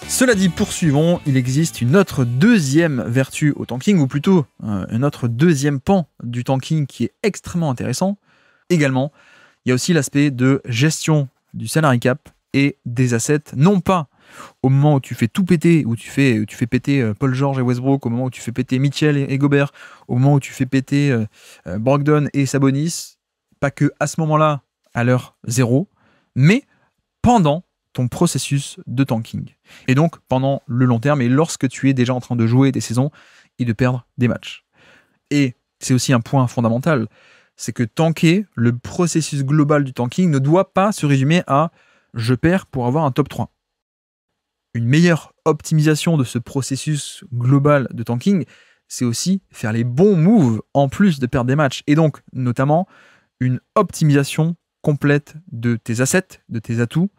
[SPEAKER 1] Cela dit, poursuivons, il existe une autre deuxième vertu au tanking, ou plutôt un autre deuxième pan du tanking qui est extrêmement intéressant. Également, il y a aussi l'aspect de gestion du salary cap et des assets, non pas au moment où tu fais tout péter, où tu fais péter Paul George et Westbrook, au moment où tu fais péter Mitchell et Gobert, au moment où tu fais péter Brogdon et Sabonis, pas que à ce moment-là, à l'heure zéro, mais pendant ton processus de tanking. Et donc, pendant le long terme, et lorsque tu es déjà en train de jouer des saisons et de perdre des matchs. Et c'est aussi un point fondamental, c'est que tanker, le processus global du tanking ne doit pas se résumer à « je perds pour avoir un top 3 ». Une meilleure optimisation de ce processus global de tanking, c'est aussi faire les bons moves en plus de perdre des matchs. Et donc, notamment, une optimisation complète de tes assets, de tes atouts,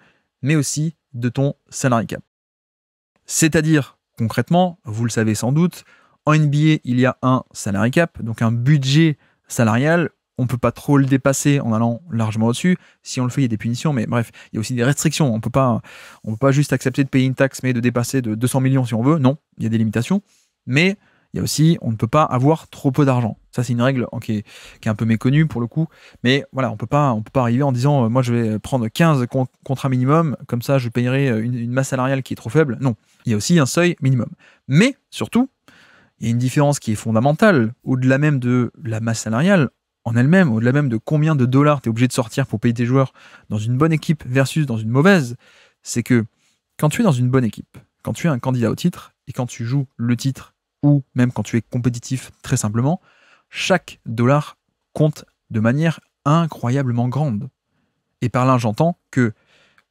[SPEAKER 1] mais aussi de ton salary cap. C'est-à-dire, concrètement, vous le savez sans doute, en NBA, il y a un salary cap, donc un budget salarial. On ne peut pas trop le dépasser en allant largement au-dessus. Si on le fait, il y a des punitions, mais bref, il y a aussi des restrictions. On peut pas juste accepter de payer une taxe, mais de dépasser de 200 millions si on veut. Non, il y a des limitations. Mais il y a aussi, on ne peut pas avoir trop peu d'argent. Ça, c'est une règle qui est un peu méconnue pour le coup. Mais voilà, on peut pas arriver en disant moi, je vais prendre 15 contrats minimum, comme ça, je payerai une masse salariale qui est trop faible. Non, il y a aussi un seuil minimum. Mais surtout, il y a une différence qui est fondamentale, au-delà même de la masse salariale en elle-même, au-delà même de combien de dollars tu es obligé de sortir pour payer tes joueurs dans une bonne équipe versus dans une mauvaise, c'est que quand tu es dans une bonne équipe, quand tu es un candidat au titre, et quand tu joues le titre, ou même quand tu es compétitif très simplement, chaque dollar compte de manière incroyablement grande. Et par là, j'entends que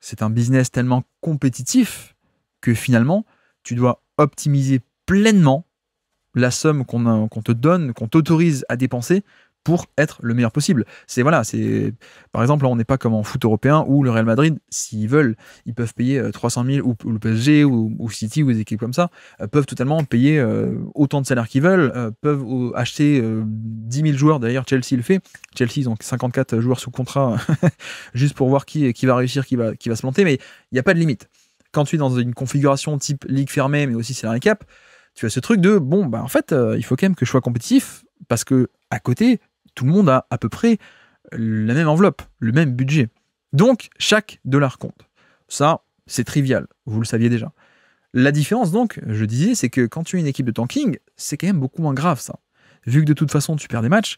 [SPEAKER 1] c'est un business tellement compétitif que finalement, tu dois optimiser pleinement la somme qu'on te donne, qu'on t'autorise à dépenser pour être le meilleur possible. Par exemple, là, on n'est pas comme en foot européen où le Real Madrid, s'ils veulent, ils peuvent payer 300 000, ou le PSG, ou City, ou des équipes comme ça, peuvent totalement payer autant de salaires qu'ils veulent, peuvent acheter 10 000 joueurs. D'ailleurs, Chelsea le fait. Chelsea, ils ont 54 joueurs sous contrat juste pour voir qui va réussir, qui va se planter, mais il n'y a pas de limite. Quand tu es dans une configuration type ligue fermée, mais aussi salary cap, tu as ce truc de, bon, bah en fait, il faut quand même que je sois compétitif, parce que à côté, tout le monde a à peu près la même enveloppe, le même budget. Donc, chaque dollar compte. Ça, c'est trivial, vous le saviez déjà. La différence donc, je disais, c'est que quand tu as une équipe de tanking, c'est quand même beaucoup moins grave ça. Vu que de toute façon tu perds des matchs,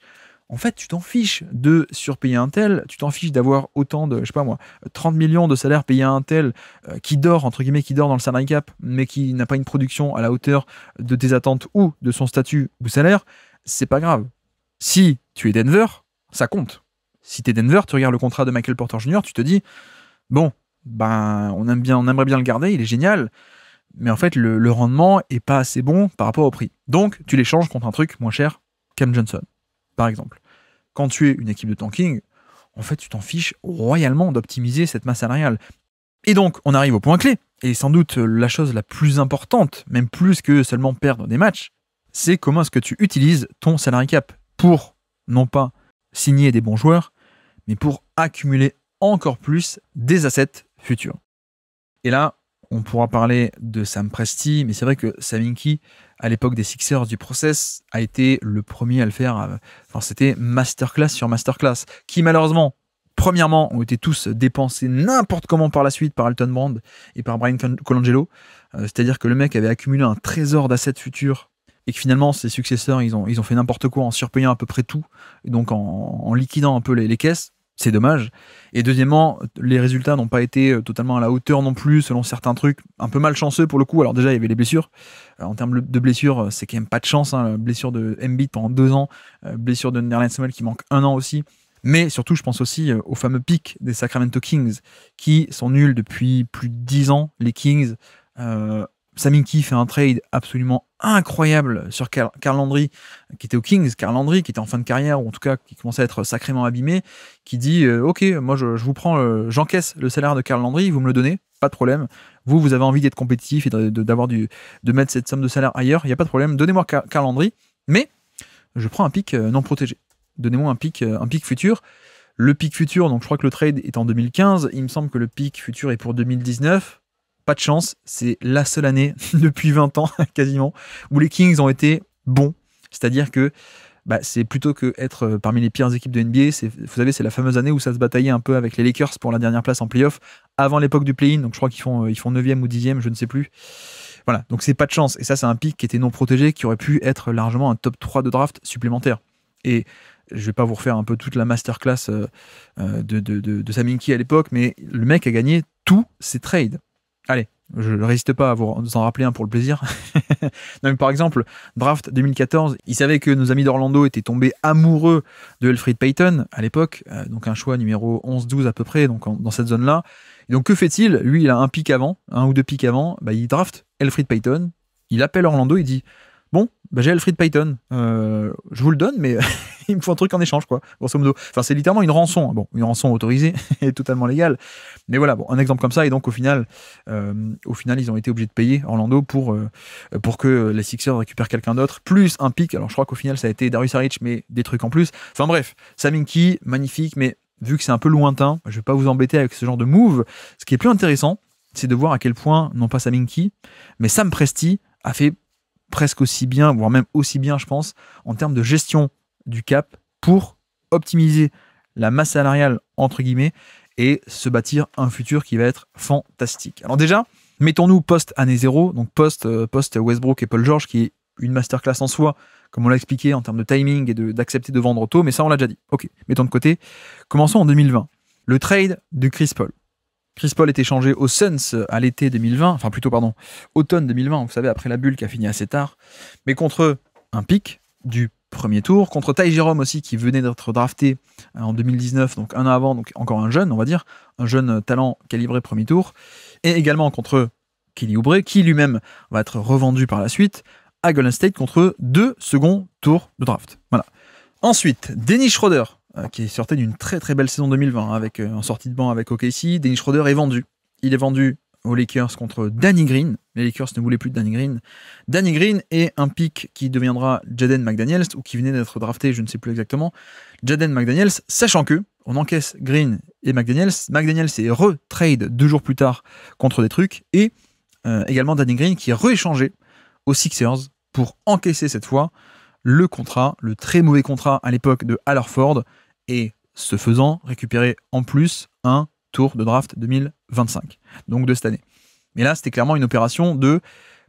[SPEAKER 1] en fait tu t'en fiches de surpayer un tel, tu t'en fiches d'avoir autant de, je sais pas moi, 30 millions de salaires payés à un tel qui dort, entre guillemets, qui dort dans le salary cap, mais qui n'a pas une production à la hauteur de tes attentes ou de son statut ou salaire, c'est pas grave. Si tu es Denver, ça compte. Si tu es Denver, tu regardes le contrat de Michael Porter Jr., tu te dis, bon, ben on aimerait bien le garder, il est génial, mais en fait, le rendement est pas assez bon par rapport au prix. Donc, tu l'échanges contre un truc moins cher, Cam Johnson, par exemple. Quand tu es une équipe de tanking, en fait, tu t'en fiches royalement d'optimiser cette masse salariale. Et donc, on arrive au point clé, et sans doute la chose la plus importante, même plus que seulement perdre des matchs, c'est comment est-ce que tu utilises ton salary cap pour, non pas signer des bons joueurs, mais pour accumuler encore plus des assets futurs. Et là, on pourra parler de Sam Presti, mais c'est vrai que Sam Hinkie, à l'époque des Sixers du process, a été le premier à le faire. Enfin, c'était masterclass sur masterclass, qui malheureusement, premièrement, ont été tous dépensés n'importe comment par la suite par Elton Brand et par Brian Colangelo. C'est-à-dire que le mec avait accumulé un trésor d'assets futurs et que finalement, ses successeurs, ils ont fait n'importe quoi en surpayant à peu près tout, et donc en liquidant un peu les caisses. C'est dommage. Et deuxièmement, les résultats n'ont pas été totalement à la hauteur non plus, selon certains trucs, un peu malchanceux pour le coup. Alors déjà, il y avait les blessures. En termes de blessures, c'est quand même pas de chance. Hein. Blessure de Embiid pendant 2 ans, blessure de Nerlens Noel qui manque 1 an aussi. Mais surtout, je pense aussi aux fameux pics des Sacramento Kings, qui sont nuls depuis plus de 10 ans, les Kings. Sam Hinkie fait un trade absolument incroyable sur Carl Landry, qui était aux Kings, Carl Landry, qui était en fin de carrière, ou en tout cas qui commençait à être sacrément abîmé, qui dit ok, moi je vous prends, j'encaisse le salaire de Carl Landry, vous me le donnez, pas de problème. Vous avez envie d'être compétitif et de mettre cette somme de salaire ailleurs, il n'y a pas de problème, donnez-moi Carl Landry, mais je prends un pic non protégé. Donnez-moi un pic futur. Le pic futur, donc je crois que le trade est en 2015, il me semble que le pic futur est pour 2019. Pas de chance, c'est la seule année depuis 20 ans quasiment où les Kings ont été bons. C'est-à-dire que c'est plutôt que être parmi les pires équipes de NBA, vous savez, c'est la fameuse année où ça se bataillait un peu avec les Lakers pour la dernière place en playoff, avant l'époque du play-in, donc je crois qu'ils font 9e ou 10e, je ne sais plus. Voilà, donc c'est pas de chance. Et ça, c'est un pick qui était non protégé, qui aurait pu être largement un top 3 de draft supplémentaire. Et je vais pas vous refaire un peu toute la masterclass de Sam Hinkie à l'époque, mais le mec a gagné tous ses trades. Allez, je ne résiste pas à vous en rappeler un pour le plaisir. Non, mais par exemple, draft 2014, il savait que nos amis d'Orlando étaient tombés amoureux de Elfrid Payton à l'époque, donc un choix numéro 11-12 à peu près, donc dans cette zone-là. Et donc que fait-il? Lui, il a un ou 2 pics avant, il draft Elfrid Payton, il appelle Orlando, il dit bon, j'ai Elfrid Payton, je vous le donne, mais il me faut un truc en échange, quoi, grosso modo. Enfin, c'est littéralement une rançon. Bon, une rançon autorisée et totalement légale. Mais voilà, bon, un exemple comme ça. Et donc, au final, ils ont été obligés de payer Orlando pour que les Sixers récupèrent quelqu'un d'autre, plus un pic. Alors, je crois qu'au final, ça a été Darius Saric, mais des trucs en plus. Enfin, bref, Sam Hinkie, magnifique, mais vu que c'est un peu lointain, je vais pas vous embêter avec ce genre de move. Ce qui est plus intéressant, c'est de voir à quel point, non pas Sam Hinkie, mais Sam Presti a fait presque aussi bien, voire même aussi bien, je pense, en termes de gestion du cap pour optimiser la masse salariale, entre guillemets, et se bâtir un futur qui va être fantastique. Alors déjà, mettons-nous post-année 0, donc post-Westbrook et Paul George, qui est une masterclass en soi, comme on l'a expliqué, en termes de timing et d'accepter de vendre tôt, mais ça, on l'a déjà dit. Ok, mettons de côté. Commençons en 2020. Le trade de Chris Paul. Chris Paul est échangé aux Suns à l'été 2020, automne 2020, vous savez, après la bulle qui a fini assez tard, mais contre un pic du premier tour, contre Ty Jerome aussi, qui venait d'être drafté en 2019, donc un an avant, donc encore un jeune, on va dire, un jeune talent calibré premier tour, et également contre Kelly Oubre, qui lui-même va être revendu par la suite à Golden State contre 2 seconds tours de draft. Voilà. Ensuite, Dennis Schroeder, qui sortait d'une très très belle saison 2020 avec en sortie de banc avec OKC. Dennis Schroeder est vendu. Il est vendu aux Lakers contre Danny Green. Les Lakers ne voulaient plus de Danny Green. Danny Green est un pick qui deviendra Jaden McDaniels, ou qui venait d'être drafté, je ne sais plus exactement. Jaden McDaniels, sachant que on encaisse Green et McDaniels. McDaniels est re-trade 2 jours plus tard contre des trucs, et également Danny Green qui est re-échangé aux Sixers pour encaisser cette fois le contrat, le très mauvais contrat à l'époque de Al Horford, et ce faisant récupérer en plus un tour de draft 2025, donc de cette année. Mais là, c'était clairement une opération de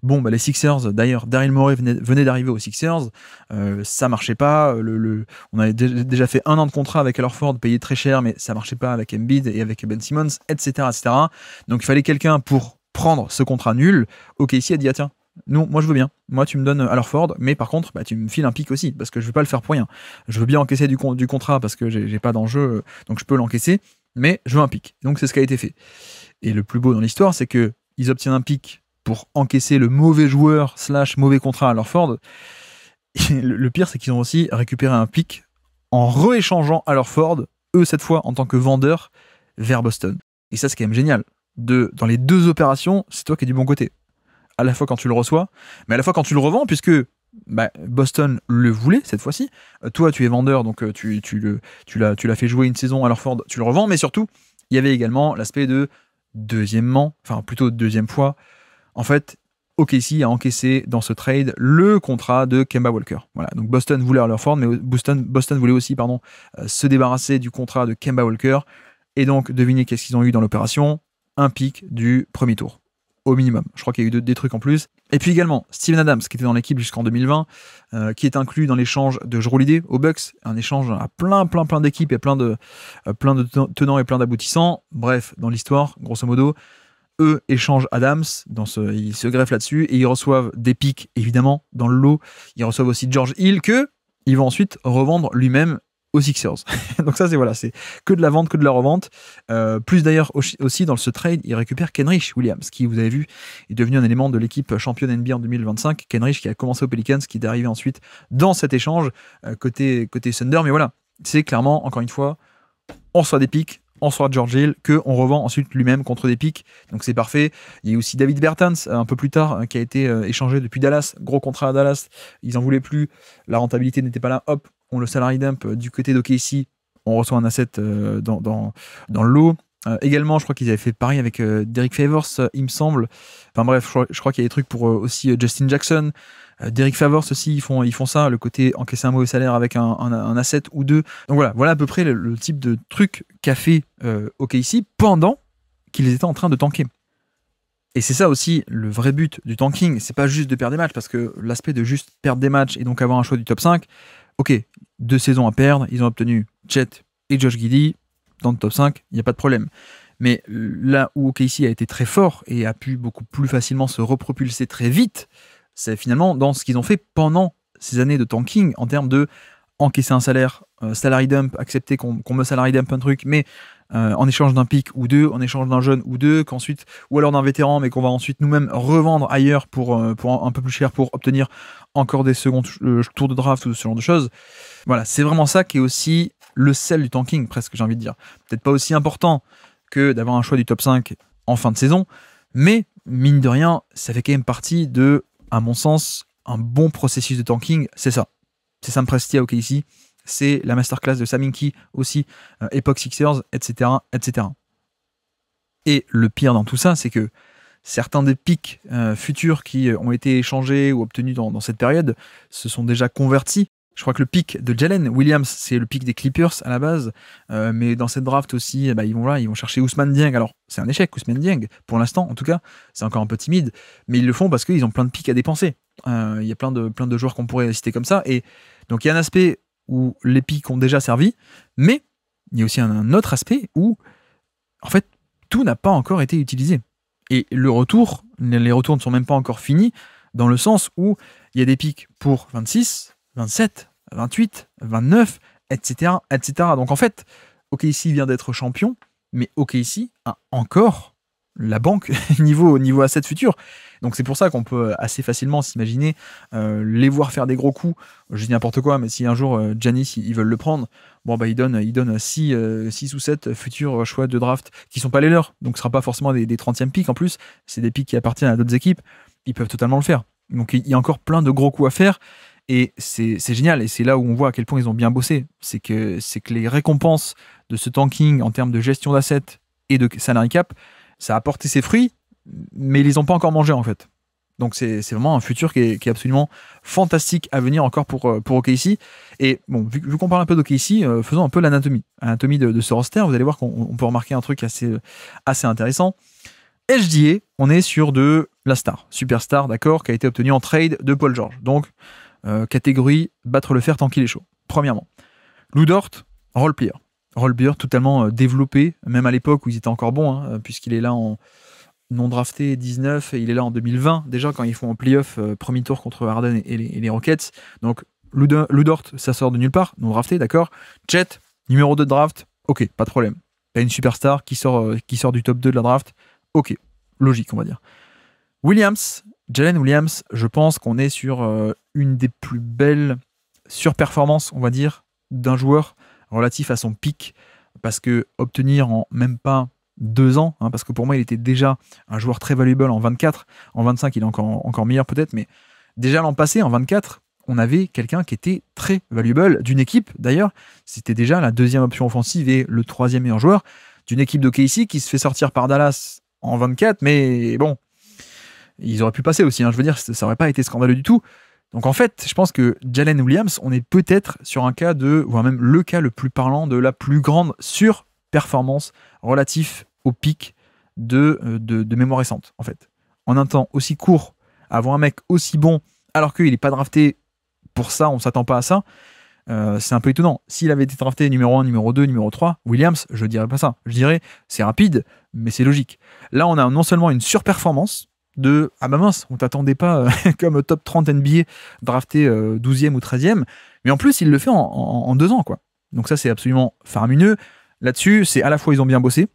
[SPEAKER 1] bon, les Sixers, d'ailleurs, Daryl Morey venait d'arriver aux Sixers, ça marchait pas, on avait déjà fait 1 an de contrat avec Al Horford, payé très cher, mais ça marchait pas avec Embiid et avec Ben Simmons, etc., etc. Donc il fallait quelqu'un pour prendre ce contrat nul. OKC a dit, ah tiens, non, moi je veux bien, moi tu me donnes Al Horford, mais par contre, tu me files un pic aussi, parce que je veux pas le faire pour rien. Je veux bien encaisser du contrat, parce que j'ai pas d'enjeu, donc je peux l'encaisser, mais je veux un pic. Donc c'est ce qui a été fait. Et le plus beau dans l'histoire, c'est que ils obtiennent un pic pour encaisser le mauvais joueur / mauvais contrat à Horford. Le pire, c'est qu'ils ont aussi récupéré un pic en rééchangeant à Horford, eux cette fois en tant que vendeur, vers Boston. Et ça, c'est quand même génial. Dans les deux opérations, c'est toi qui es du bon côté. À la fois quand tu le reçois, mais à la fois quand tu le revends, puisque Boston le voulait cette fois-ci. Toi, tu es vendeur, donc tu l'as fait jouer une saison à Horford, tu le revends, mais surtout, il y avait également l'aspect de deuxième fois, en fait, OKC a encaissé dans ce trade le contrat de Kemba Walker. Voilà, donc Boston voulait Al Horford, mais Boston voulait aussi se débarrasser du contrat de Kemba Walker. Et donc, devinez qu'est-ce qu'ils ont eu dans l'opération? Un pic du premier tour, au minimum. Je crois qu'il y a eu des trucs en plus. Et puis également, Steven Adams, qui était dans l'équipe jusqu'en 2020, qui est inclus dans l'échange de Jrue Holiday aux Bucks, un échange à plein d'équipes et plein de tenants et plein d'aboutissants. Bref, dans l'histoire, grosso modo, eux échangent Adams, ils se greffent là-dessus et ils reçoivent des pics, évidemment, dans le lot. Ils reçoivent aussi George Hill, que ils vont ensuite revendre lui-même aux Sixers. Donc ça, c'est que de la vente, que de la revente. Plus d'ailleurs, aussi dans ce trade, ils récupèrent Kenrich Williams, qui, vous avez vu, est devenu un élément de l'équipe championne NBA en 2025. Kenrich qui a commencé aux Pelicans, qui est arrivé ensuite dans cet échange, côté Thunder. Mais voilà, c'est clairement, encore une fois, on reçoit des pics, on reçoit George Hill, qu'on revend ensuite lui-même contre des pics. Donc c'est parfait. Il y a aussi David Bertans, un peu plus tard, qui a été échangé depuis Dallas. Gros contrat à Dallas. Ils en voulaient plus. La rentabilité n'était pas là. Hop, on le salary dump du côté d'OKC. On reçoit un asset dans le lot. Également, je crois qu'ils avaient fait pareil avec Derek Favors, il me semble. Enfin bref, je crois qu'il y a des trucs pour aussi Justin Jackson. Derek Favors aussi, ils font ça, le côté encaisser un mauvais salaire avec un asset ou deux. Donc voilà à peu près le type de truc qu'a fait OKC pendant qu'ils étaient en train de tanker. Et c'est ça aussi le vrai but du tanking, c'est pas juste de perdre des matchs, parce que l'aspect de juste perdre des matchs et donc avoir un choix du top 5, ok, 2 saisons à perdre, ils ont obtenu Chet et Josh Giddey dans le top 5, il n'y a pas de problème. Mais là où OKC a été très fort et a pu beaucoup plus facilement se repropulser très vite, c'est finalement dans ce qu'ils ont fait pendant ces années de tanking, en termes de encaisser un salaire, salary dump, accepter qu'on me salary dump un truc, mais en échange d'un pick ou deux, en échange d'un jeune ou deux, ou alors d'un vétéran, mais qu'on va ensuite nous-mêmes revendre ailleurs pour un peu plus cher pour obtenir encore des seconds tours de draft ou ce genre de choses. Voilà, c'est vraiment ça qui est aussi le sel du tanking, presque, j'ai envie de dire. Peut-être pas aussi important que d'avoir un choix du top 5 en fin de saison, mais mine de rien, ça fait quand même partie de, à mon sens, un bon processus de tanking. C'est ça. C'est Sam Presti à OKC, c'est la masterclass de Sam Hinkie aussi, Epoch Sixers, etc., etc. Et le pire dans tout ça, c'est que certains des pics futurs qui ont été échangés ou obtenus dans cette période se sont déjà convertis. Je crois que le pic de Jalen Williams, c'est le pic des Clippers à la base, mais dans cette draft aussi, ils vont chercher Ousmane Dieng. Alors, c'est un échec, Ousmane Dieng, pour l'instant, en tout cas, c'est encore un peu timide, mais ils le font parce qu'ils ont plein de pics à dépenser. Il y a plein de joueurs qu'on pourrait citer comme ça, et donc il y a un aspect où les pics ont déjà servi, mais il y a aussi un autre aspect où, en fait, tout n'a pas encore été utilisé. Et les retours ne sont même pas encore finis, dans le sens où il y a des pics pour 26, 27, 28, 29, etc., etc. Donc en fait, OKC vient d'être champion, mais OKC a encore la banque niveau asset futur. Donc c'est pour ça qu'on peut assez facilement s'imaginer les voir faire des gros coups. Je dis n'importe quoi, mais si un jour Giannis ils veulent le prendre, ils donnent 6 ou 7 futurs choix de draft qui sont pas les leurs. Donc ce sera pas forcément des 30e pics en plus, c'est des pics qui appartiennent à d'autres équipes. Ils peuvent totalement le faire. Donc il y a encore plein de gros coups à faire. Et c'est génial, et c'est là où on voit à quel point ils ont bien bossé. C'est que les récompenses de ce tanking en termes de gestion d'assets et de salary cap, ça a porté ses fruits, mais ils les ont pas encore mangés en fait. Donc c'est vraiment un futur qui est absolument fantastique à venir encore pour OKC. Et bon, vu qu'on parle un peu d'OKC, faisons un peu l'anatomie de ce roster. Vous allez voir qu'on peut remarquer un truc assez intéressant. SGA, on est sur de la star, superstar, d'accord, qui a été obtenu en trade de Paul George. Donc, catégorie battre le fer tant qu'il est chaud, premièrement. Lou Dort, role player totalement développé, même à l'époque où ils étaient encore bons, hein, puisqu'il est là en non drafté 19 et il est là en 2020, déjà quand ils font en playoff premier tour contre Harden et les Rockets. Donc, Lou Dort, ça sort de nulle part, non drafté, d'accord. Chet, numéro 2 de draft, ok, pas de problème. T'as une superstar qui sort du top 2 de la draft, ok, logique, on va dire. Jalen Williams, je pense qu'on est sur une des plus belles surperformances, on va dire, d'un joueur relatif à son pic, parce que obtenir en même pas 2 ans, hein, parce que pour moi, il était déjà un joueur très valuable en 24, en 25, il est encore meilleur peut-être, mais déjà l'an passé, en 24, on avait quelqu'un qui était très valuable d'une équipe, d'ailleurs, c'était déjà la 2e option offensive et le 3e meilleur joueur d'une équipe de KC qui se fait sortir par Dallas en 24, mais bon, ils auraient pu passer aussi, hein, je veux dire, ça aurait pas été scandaleux du tout. Donc en fait, je pense que Jalen Williams, on est peut-être sur un cas voire même le cas le plus parlant de la plus grande surperformance relatif au pic de mémoire récente, en fait. En un temps aussi court, avoir un mec aussi bon, alors qu'il n'est pas drafté pour ça, on ne s'attend pas à ça, c'est un peu étonnant. S'il avait été drafté numéro 1, numéro 2, numéro 3, Williams, je ne dirais pas ça. Je dirais, c'est rapide, mais c'est logique. Là, on a non seulement une surperformance, ah bah mince, on t'attendait pas comme top 30 NBA drafté 12e ou 13e, mais en plus il le fait en 2 ans, quoi. Donc ça c'est absolument faramineux. Là-dessus, c'est à la fois ils ont bien bossé,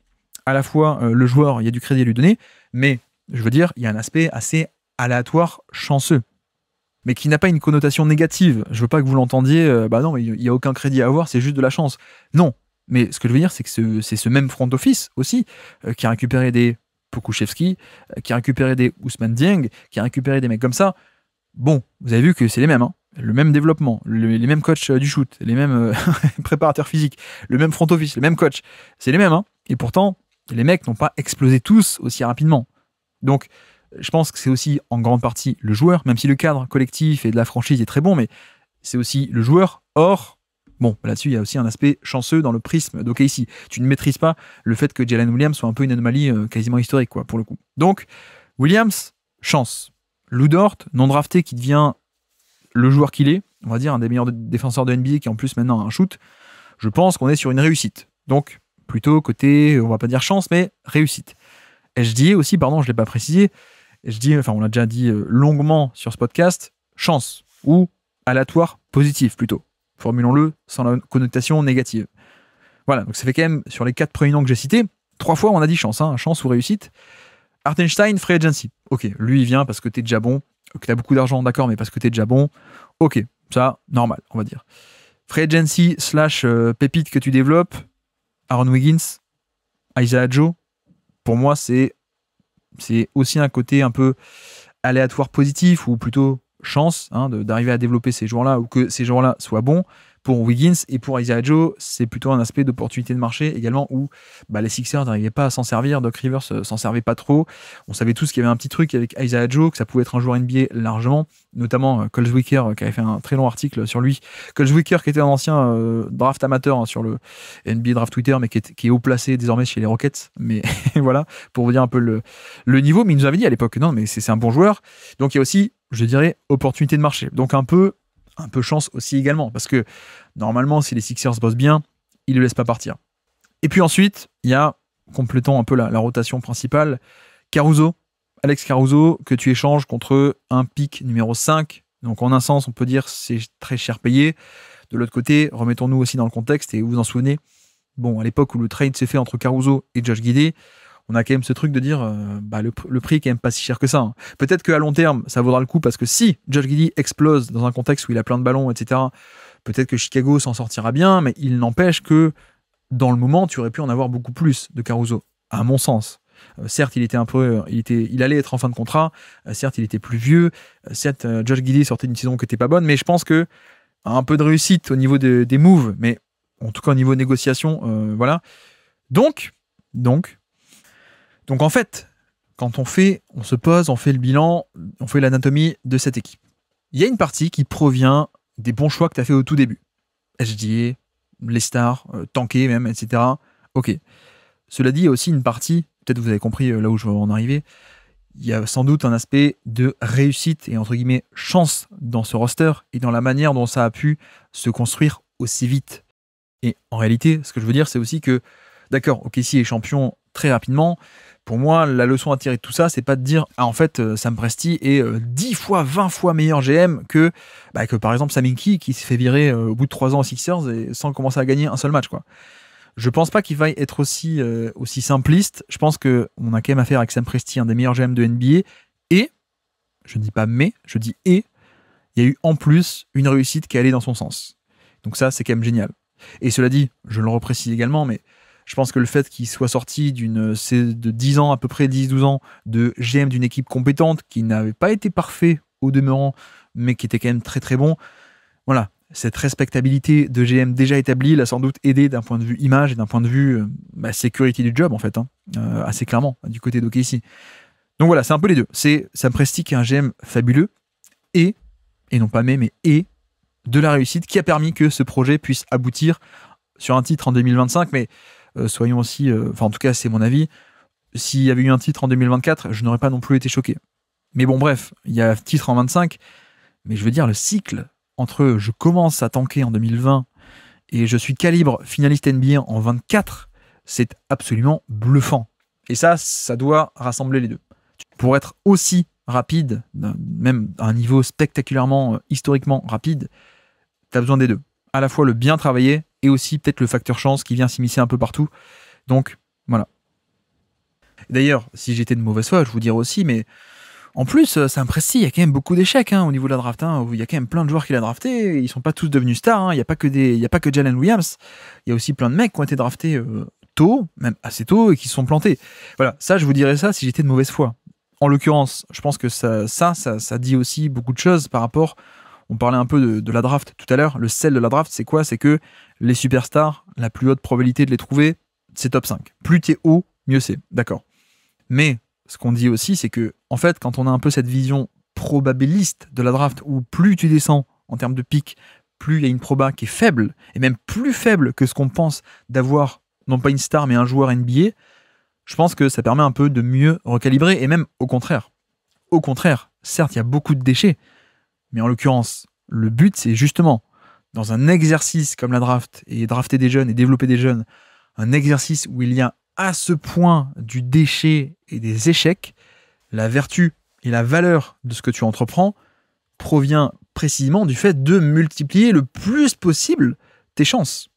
[SPEAKER 1] à la fois le joueur, il y a du crédit à lui donner, mais je veux dire, il y a un aspect assez aléatoire, chanceux, mais qui n'a pas une connotation négative. Je veux pas que vous l'entendiez, bah non, il y a aucun crédit à avoir, c'est juste de la chance. Non, mais ce que je veux dire, c'est que c'est ce même front office aussi qui a récupéré des Pokuševski, qui a récupéré des Ousmane Dieng, qui a récupéré des mecs comme ça. Bon, vous avez vu que c'est les mêmes, hein. Le même développement, les mêmes coachs du shoot, les mêmes préparateurs physiques, le même front office, les mêmes coachs, c'est les mêmes, hein. Et pourtant, les mecs n'ont pas explosé tous aussi rapidement. Donc, je pense que c'est aussi en grande partie le joueur, même si le cadre collectif et de la franchise est très bon, mais c'est aussi le joueur. Or, bon, là-dessus, il y a aussi un aspect chanceux dans le prisme d'OKC. Tu ne maîtrises pas le fait que Jalen Williams soit un peu une anomalie quasiment historique, quoi, pour le coup. Donc, Williams, chance. Lou Dort, non drafté, qui devient le joueur qu'il est, on va dire un des meilleurs défenseurs de NBA qui en plus maintenant a un shoot, je pense qu'on est sur une réussite. Donc, plutôt côté, on va pas dire chance, mais réussite. SGA aussi, pardon, je ne l'ai pas précisé, SGA, on l'a déjà dit longuement sur ce podcast, chance, ou aléatoire positif plutôt. Formulons-le sans la connotation négative. Voilà, donc ça fait quand même, sur les 4 premiers noms que j'ai cités, 3 fois on a dit chance, hein, chance ou réussite. Hartenstein, free agency. Ok, lui il vient parce que t'es déjà bon, que t'as beaucoup d'argent, d'accord, mais parce que t'es déjà bon. Ok, ça, normal, on va dire. Free agency / pépite que tu développes, Aaron Wiggins, Isaiah Joe, pour moi c'est aussi un côté un peu aléatoire positif, ou plutôt chance, hein, d'arriver à développer ces joueurs-là, ou que ces joueurs-là soient bons. Pour Wiggins et pour Isaiah Joe, c'est plutôt un aspect d'opportunité de marché également, où les Sixers n'arrivaient pas à s'en servir, Doc Rivers s'en servait pas trop. On savait tous qu'il y avait un petit truc avec Isaiah Joe, que ça pouvait être un joueur NBA largement, notamment Cole Zwicker qui avait fait un très long article sur lui. Cole Zwicker qui était un ancien draft amateur, hein, sur le NBA Draft Twitter, mais qui est haut placé désormais chez les Rockets. Mais voilà, pour vous dire un peu le niveau. Mais il nous avait dit à l'époque, non, mais c'est un bon joueur. Donc il y a aussi, je dirais, opportunité de marché. Donc un peu chance aussi également, parce que normalement, si les Sixers bossent bien, ils ne le laissent pas partir. Et puis ensuite, il y a, complétant un peu la rotation principale, Alex Caruso, que tu échanges contre un pick numéro 5. Donc en un sens, on peut dire c'est très cher payé. De l'autre côté, remettons-nous aussi dans le contexte, et vous vous en souvenez, bon, à l'époque où le trade s'est fait entre Caruso et Josh Giddey, on a quand même ce truc de dire le prix est quand même pas si cher que ça, hein. Peut-être qu'à long terme, ça vaudra le coup, parce que si Josh Giddey explose dans un contexte où il a plein de ballons, etc., peut-être que Chicago s'en sortira bien, mais il n'empêche que dans le moment, tu aurais pu en avoir beaucoup plus de Caruso, à mon sens. Certes, il allait être en fin de contrat, certes, il était plus vieux, certes, Josh Giddey sortait d'une saison qui n'était pas bonne, mais je pense que un peu de réussite au niveau des moves, mais en tout cas au niveau négociation, voilà. Donc en fait, quand on se pose, on fait le bilan, on fait l'anatomie de cette équipe. Il y a une partie qui provient des bons choix que tu as fait au tout début. SGA, les stars, tanker même, etc. Ok. Cela dit, il y a aussi une partie, peut-être vous avez compris là où je veux en arriver, il y a sans doute un aspect de réussite et entre guillemets chance dans ce roster et dans la manière dont ça a pu se construire aussi vite. Et en réalité, ce que je veux dire, c'est aussi que, d'accord, OKC est champion très rapidement. Pour moi, la leçon à tirer de tout ça, c'est pas de dire, ah, en fait, Sam Presti est 10 fois, 20 fois meilleur GM que par exemple Sam Hinkie qui s'est fait virer au bout de 3 ans aux Sixers et sans commencer à gagner un seul match, quoi. Je pense pas qu'il vaille être aussi simpliste. Je pense qu'on a quand même affaire avec Sam Presti, un des meilleurs GM de NBA. Et, je ne dis pas mais, je dis et, il y a eu en plus une réussite qui allait dans son sens. Donc ça, c'est quand même génial. Et cela dit, je le reprécise également, mais je pense que le fait qu'il soit sorti de 10 ans, à peu près 10-12 ans, de GM d'une équipe compétente, qui n'avait pas été parfait au demeurant, mais qui était quand même très très bon, voilà. Cette respectabilité de GM déjà établie l'a sans doute aidé d'un point de vue image et d'un point de vue sécurité du job, en fait, assez clairement, du côté d'OKC. Donc voilà, c'est un peu les deux. C'est Sam Presti qui est un GM fabuleux et non pas mais de la réussite qui a permis que ce projet puisse aboutir sur un titre en 2025. Mais soyons aussi, en tout cas, c'est mon avis. S'il y avait eu un titre en 2024, je n'aurais pas non plus été choqué. Mais bon, bref, il y a un titre en 25, mais je veux dire, le cycle entre je commence à tanker en 2020 et je suis calibre finaliste NBA en 24, c'est absolument bluffant. Et ça doit rassembler les deux. Pour être aussi rapide, même à un niveau spectaculairement, historiquement rapide, tu as besoin des deux. À la fois le bien travailler et aussi peut-être le facteur chance qui vient s'immiscer un peu partout. Donc, voilà. D'ailleurs, si j'étais de mauvaise foi, je vous dirais aussi, mais en plus, Sam Presti, il y a quand même beaucoup d'échecs au niveau de la draft. Il y a quand même plein de joueurs qu'il a draftés. Ils ne sont pas tous devenus stars. Il n'y a pas que Jalen Williams. Il y a aussi plein de mecs qui ont été draftés tôt, même assez tôt, et qui se sont plantés. Voilà, ça, je vous dirais ça si j'étais de mauvaise foi. En l'occurrence, je pense que ça dit aussi beaucoup de choses par rapport. On parlait un peu de la draft tout à l'heure. Le sel de la draft, c'est quoi? C'est que les superstars, la plus haute probabilité de les trouver, c'est top 5. Plus t'es haut, mieux c'est. D'accord. Mais ce qu'on dit aussi, c'est que, en fait, quand on a un peu cette vision probabiliste de la draft, où plus tu descends en termes de pic, plus il y a une proba qui est faible, et même plus faible que ce qu'on pense d'avoir, non pas une star, mais un joueur NBA, je pense que ça permet un peu de mieux recalibrer, et même au contraire. Au contraire, certes, il y a beaucoup de déchets, mais en l'occurrence, le but, c'est justement, dans un exercice comme la draft, et drafter des jeunes et développer des jeunes, un exercice où il y a à ce point du déchet et des échecs, la vertu et la valeur de ce que tu entreprends provient précisément du fait de multiplier le plus possible tes chances.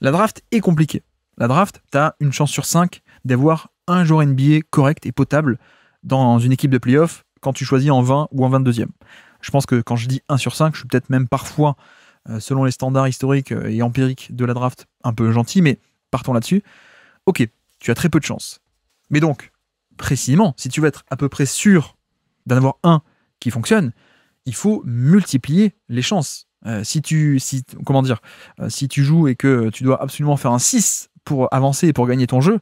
[SPEAKER 1] La draft est compliquée. La draft, tu as une chance sur 5 d'avoir un joueur NBA correct et potable dans une équipe de playoff quand tu choisis en 20 ou en 22e. Je pense que quand je dis 1 sur 5, je suis peut-être même parfois, selon les standards historiques et empiriques de la draft, un peu gentil, mais partons là-dessus. Ok, tu as très peu de chance. Mais donc, précisément, si tu veux être à peu près sûr d'en avoir un qui fonctionne, il faut multiplier les chances. Si tu joues et que tu dois absolument faire un 6 pour avancer et pour gagner ton jeu,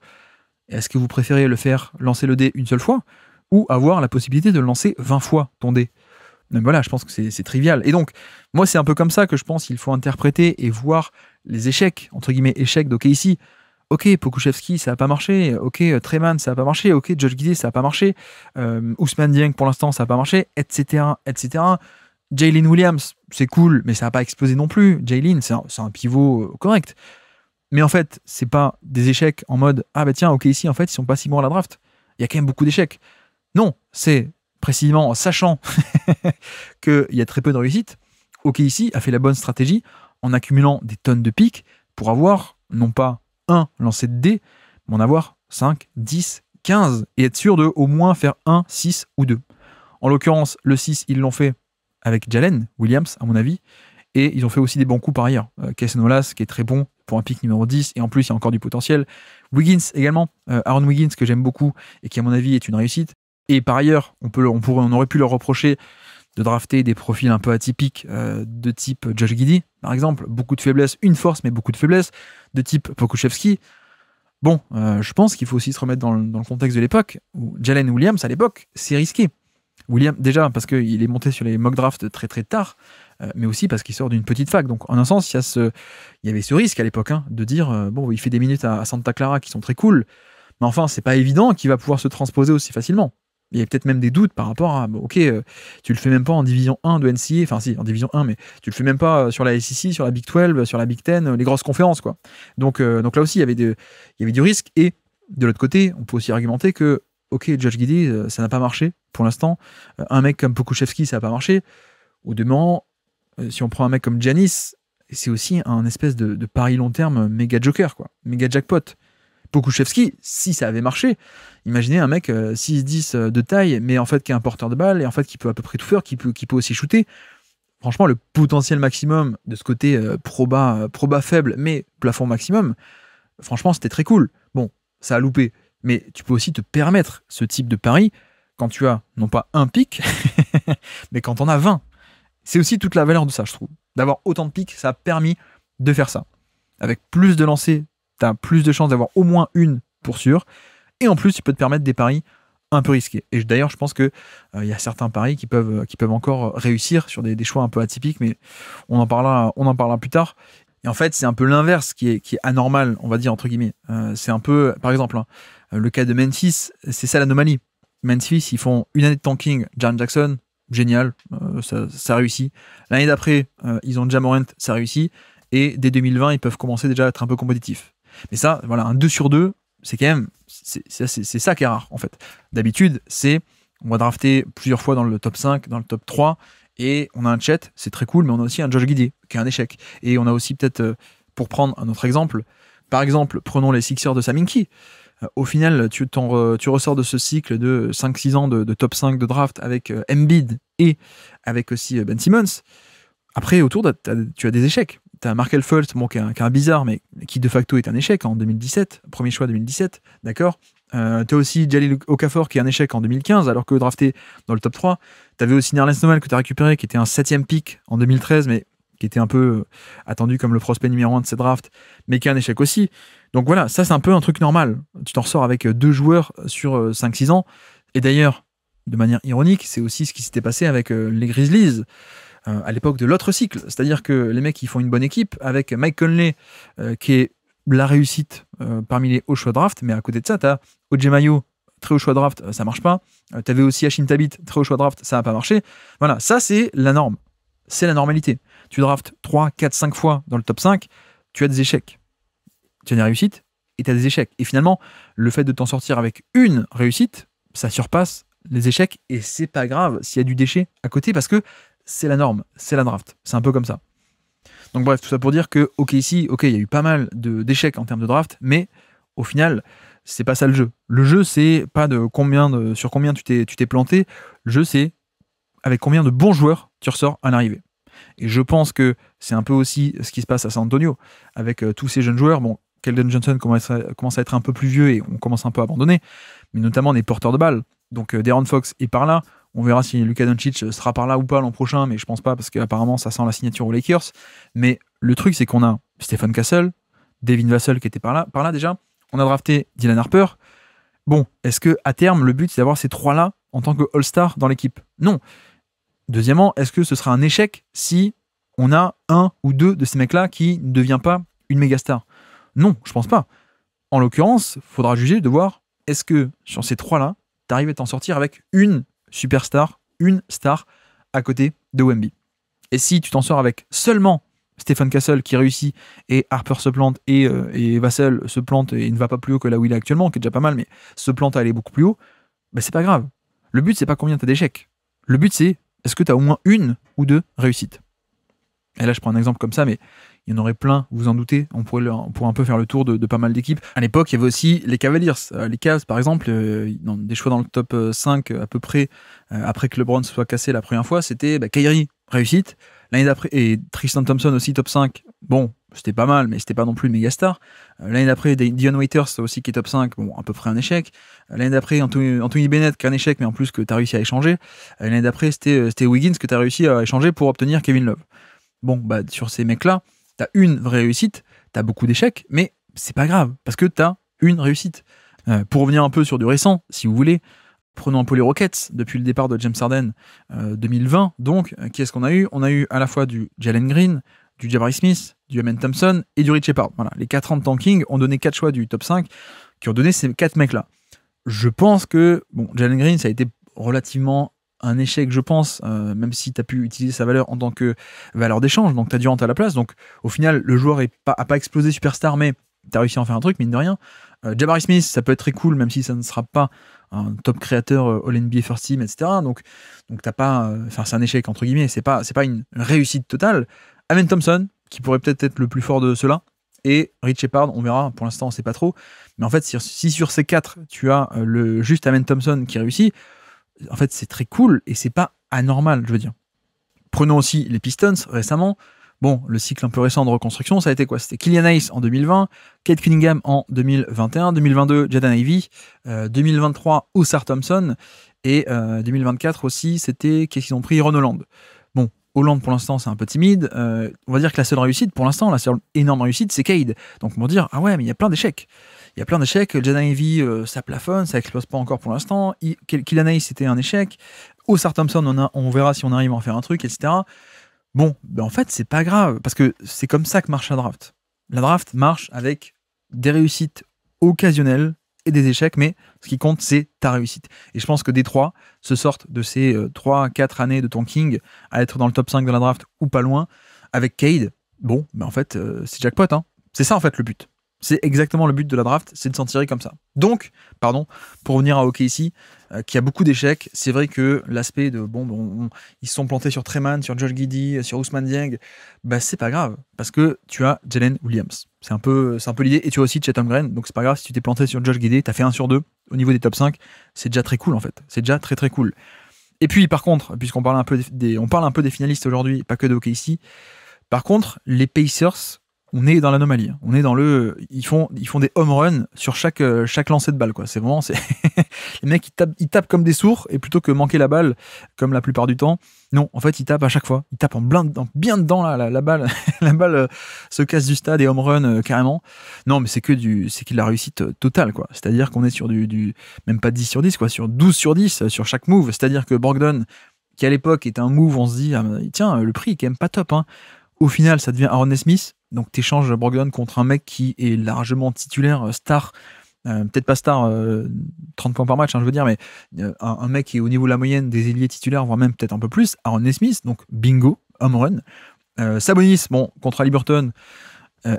[SPEAKER 1] est-ce que vous préférez le faire lancer le dé une seule fois ou avoir la possibilité de le lancer 20 fois ton dé? Donc voilà, je pense que c'est trivial. Et donc, moi, c'est un peu comme ça que je pense qu'il faut interpréter et voir les échecs, entre guillemets, échecs d'OKC. Ok, Pokusevski, ça n'a pas marché. Ok, Treman, ça n'a pas marché. Ok, Josh Giddey, ça n'a pas marché. Ousmane Dieng, pour l'instant, ça n'a pas marché, etc., etc. Jalen Williams, c'est cool, mais ça n'a pas explosé non plus. Jalen, c'est un pivot correct. Mais en fait, c'est pas des échecs en mode « Ah bah tiens, ok, ici, en fait, ils sont pas si bons à la draft. » Il y a quand même beaucoup d'échecs. Non, c'est précisément en sachant qu'il y a très peu de réussite, ok, ici, a fait la bonne stratégie en accumulant des tonnes de pics pour avoir, non pas un lancer de dés, mais en avoir 5, 10, 15 et être sûr de au moins faire 1, 6 ou 2. En l'occurrence, le 6, ils l'ont fait avec Jalen Williams, à mon avis, et ils ont fait aussi des bons coups par ailleurs. Cason Wallace, qui est très bon pour un pick numéro 10, et en plus, il y a encore du potentiel. Wiggins également, Aaron Wiggins, que j'aime beaucoup, et qui, à mon avis, est une réussite. Et par ailleurs, on aurait pu leur reprocher de drafter des profils un peu atypiques de type Josh Giddey, par exemple. Beaucoup de faiblesses, une force, mais beaucoup de faiblesses, de type Pokusevski. Bon, je pense qu'il faut aussi se remettre dans le contexte de l'époque, où Jalen Williams, à l'époque, c'est risqué. Williams, déjà, parce qu'il est monté sur les mock drafts très très tard, mais aussi parce qu'il sort d'une petite fac. Donc, en un sens, il y avait ce risque à l'époque, hein, de dire, bon, il fait des minutes à Santa Clara qui sont très cool, mais enfin, c'est pas évident qu'il va pouvoir se transposer aussi facilement. Il y a peut-être même des doutes par rapport à, ok, tu le fais même pas en division 1 de NCAA, enfin si, en division 1, mais tu le fais même pas sur la SEC, sur la Big 12, sur la Big 10, les grosses conférences, quoi. Donc là aussi, il y avait du risque, et de l'autre côté, on peut aussi argumenter que, ok, Josh Giddey, ça n'a pas marché pour l'instant. Un mec comme Pokusevski, ça n'a pas marché. Au demeurant, si on prend un mec comme Giannis, c'est aussi un espèce de pari long terme méga joker, quoi, méga jackpot. Pokusevski, si ça avait marché, imaginez un mec 6-10 de taille, mais en fait qui est un porteur de balle, et en fait qui peut à peu près tout faire, qui peut aussi shooter. Franchement, le potentiel maximum de ce côté proba faible, mais plafond maximum, franchement, c'était très cool. Bon, ça a loupé, mais tu peux aussi te permettre ce type de pari quand tu as, non pas un pic, mais quand on a 20. C'est aussi toute la valeur de ça, je trouve. D'avoir autant de pics, ça a permis de faire ça. Avec plus de lancers, tu as plus de chances d'avoir au moins une pour sûr. Et en plus, tu peux te permettre des paris un peu risqués. Et d'ailleurs, je pense qu'il y a certains paris qui peuvent encore réussir sur des choix un peu atypiques, mais on en parlera plus tard. Et en fait, c'est un peu l'inverse qui est anormal, on va dire, entre guillemets. C'est un peu, par exemple, hein, le cas de Memphis, c'est ça l'anomalie. Memphis, ils font une année de tanking, Jaren Jackson, génial, ça réussit. L'année d'après, ils ont Ja Morant, ça réussit. Et dès 2020, ils peuvent commencer déjà à être un peu compétitifs. Mais ça, voilà, un 2 sur 2, c'est quand même, c'est ça qui est rare, en fait. D'habitude, on va drafter plusieurs fois dans le top 5, dans le top 3, et on a un Chet, c'est très cool, mais on a aussi un Josh Giddey, qui est un échec. Et on a aussi peut-être, pour prendre un autre exemple, par exemple, prenons les Sixers de Sam Hinkie. Au final, tu ressors de ce cycle de 5-6 ans de top 5 de draft avec Embiid et avec aussi Ben Simmons. Après, autour, tu as des échecs. Tu as Markel Fultz, qui est un bizarre, mais qui de facto est un échec en 2017, premier choix 2017, d'accord. Tu as aussi Jalil Okafor qui est un échec en 2015, alors que drafté dans le top 3. Tu avais aussi Nerlens Noel que tu as récupéré, qui était un 7ème pick en 2013, mais qui était un peu attendu comme le prospect numéro 1 de cette draft, mais qui est un échec aussi. Donc voilà, ça c'est un peu un truc normal. Tu t'en ressors avec 2 joueurs sur 5-6 ans. Et d'ailleurs, de manière ironique, c'est aussi ce qui s'était passé avec les Grizzlies à l'époque de l'autre cycle. C'est-à-dire que les mecs, ils font une bonne équipe avec Mike Conley, qui est la réussite parmi les hauts choix draft, mais à côté de ça, tu as O.J. Mayo, très haut choix draft, ça marche pas. Tu avais aussi Hashim Thabit, très haut choix draft, ça n'a pas marché. Voilà, ça c'est la norme. C'est la normalité. Tu draftes 3, 4, 5 fois dans le top 5, tu as des échecs. Tu as des réussites et tu as des échecs. Et finalement, le fait de t'en sortir avec une réussite, ça surpasse les échecs, et c'est pas grave s'il y a du déchet à côté, parce que c'est la norme, c'est la draft. C'est un peu comme ça. Donc bref, tout ça pour dire que, il y a eu pas mal d'échecs en termes de draft, mais au final, c'est pas ça le jeu. Le jeu, c'est pas sur combien tu t'es planté. Le jeu, c'est avec combien de bons joueurs tu ressors à l'arrivée. Et je pense que c'est un peu aussi ce qui se passe à San Antonio, avec tous ces jeunes joueurs. Bon, Keldon Johnson commence à être un peu plus vieux et on commence un peu à abandonner, mais notamment des porteurs de balles. Donc De'Aaron Fox est par là. On verra si Luka Doncic sera par là ou pas l'an prochain, mais je pense pas, parce qu'apparemment ça sent la signature aux Lakers. Mais le truc, c'est qu'on a Stephen Castle, Devin Vassell qui était par là déjà. On a drafté Dylan Harper. Bon, est-ce que à terme, le but, c'est d'avoir ces trois-là en tant que All-Star dans l'équipe? Non. Deuxièmement, est-ce que ce sera un échec si on a un ou deux de ces mecs-là qui ne devient pas une méga star? Non, je pense pas. En l'occurrence, il faudra juger de voir, est-ce que sur ces trois-là, tu arrives à t'en sortir avec une superstar, une star à côté de Wemby. Et si tu t'en sors avec seulement Stephen Castle qui réussit, et Harper se plante, et Vassell se plante et ne va pas plus haut que là où il est actuellement, qui est déjà pas mal, mais se plante à aller beaucoup plus haut, ben c'est pas grave. Le but, c'est pas combien tu as d'échecs. Le but, c'est est-ce que tu as au moins une ou deux réussites. Et là, je prends un exemple comme ça, mais il y en aurait plein, vous en doutez. On pourrait un peu faire le tour de pas mal d'équipes. À l'époque, il y avait aussi les Cavaliers. Les Cavs, par exemple, des choix dans le top 5 à peu près, après que LeBron se soit cassé la première fois, c'était Kyrie, réussite. L'année d'après, et Tristan Thompson aussi, top 5. Bon, c'était pas mal, mais c'était pas non plus méga star. L'année d'après, Dion Waiters aussi, qui est top 5. Bon, à peu près un échec. L'année d'après, Anthony Bennett, qui est un échec, mais en plus que tu as réussi à échanger. L'année d'après, c'était Wiggins, que tu as réussi à échanger pour obtenir Kevin Love. Bon, sur ces mecs-là, t'as une vraie réussite, t'as beaucoup d'échecs, mais c'est pas grave, parce que t'as une réussite. Pour revenir un peu sur du récent, si vous voulez, prenons un peu les Rockets, depuis le départ de James Harden 2020, donc, qui est-ce qu'on a eu? On a eu à la fois du Jalen Green, du Jabari Smith, du Amen Thompson et du Rich Shepard. Voilà, les 4 ans de tanking ont donné 4 choix du top 5 qui ont donné ces 4 mecs-là. Je pense que, bon, Jalen Green, ça a été relativement un échec, je pense, même si tu as pu utiliser sa valeur en tant que valeur d'échange, donc tu as Durant à la place, donc au final, le joueur a pas explosé superstar, mais tu as réussi à en faire un truc, mine de rien. Jabari Smith, ça peut être très cool, même si ça ne sera pas un top créateur All-NBA First Team, etc. Donc t'as pas... Enfin, c'est un échec, entre guillemets, c'est pas une réussite totale. Amen Thompson, qui pourrait peut-être être le plus fort de ceux-là, et Rich Shepard, on verra, pour l'instant on sait pas trop, mais en fait si sur ces 4 tu as juste Amen Thompson qui réussit, en fait c'est très cool et c'est pas anormal, je veux dire. Prenons aussi les Pistons récemment. Bon, le cycle un peu récent de reconstruction, ça a été quoi? C'était Killian Hayes en 2020, Cade Cunningham en 2021, 2022 Jaden Ivey, 2023 Ausar Thompson, et 2024 aussi, c'était, qu'est-ce qu'ils ont pris? Ron Holland. Bon, Holland pour l'instant c'est un peu timide, on va dire que la seule réussite pour l'instant, la seule énorme réussite, c'est Cade. Donc on va dire, ah ouais, mais il y a plein d'échecs. Il y a plein d'échecs, Jaden Ivey, ça plafonne, ça explose pas encore pour l'instant, Killian Hayes c'était un échec, Ausar Thompson, on verra si on arrive à en faire un truc, etc. Bon, ben en fait, c'est pas grave, parce que c'est comme ça que marche la draft. La draft marche avec des réussites occasionnelles et des échecs, mais ce qui compte, c'est ta réussite. Et je pense que Détroit se sortent de ces 3-4 années de tanking à être dans le top 5 de la draft ou pas loin, avec Cade. Bon, ben en fait, c'est jackpot, hein. C'est ça, en fait, le but. C'est exactement le but de la draft, c'est de s'en tirer comme ça. Donc, pour revenir à OKC, qui a beaucoup d'échecs, c'est vrai que l'aspect de, ils se sont plantés sur Treman, sur Josh Giddey, sur Ousmane Dieng, bah c'est pas grave, parce que tu as Jalen Williams. C'est un peu l'idée, et tu as aussi Chet Holmgren, donc c'est pas grave si tu t'es planté sur Josh Giddey, t'as fait 1 sur 2 au niveau des top 5, c'est déjà très cool en fait, c'est déjà très très cool. Et puis par contre, puisqu'on parle un peu des finalistes aujourd'hui, pas que de OKC, par contre, les Pacers, on est dans l'anomalie. On est dans ils font des home runs sur chaque lancer de balle, quoi. C'est vraiment, les mecs ils tapent comme des sourds, et plutôt que manquer la balle comme la plupart du temps, non, en fait ils tapent à chaque fois. Ils tapent bien dedans là, la balle, la balle se casse du stade et home run carrément. Non, mais c'est que de la réussite totale, quoi. C'est-à-dire qu'on est sur du même pas 10 sur 10, quoi, sur 12 sur 10 sur chaque move. C'est-à-dire que Brogdon, qui à l'époque était un move, on se dit tiens, le prix est quand même pas top, hein. Au final, ça devient Aaron Smith. Donc, tu échanges Brogdon contre un mec qui est largement titulaire, star, peut-être pas star, 30 points par match, hein, je veux dire, mais un mec qui est au niveau de la moyenne des ailiers titulaires, voire même peut-être un peu plus, Aaron Smith, donc bingo, home run. Sabonis, bon, contre Haliburton,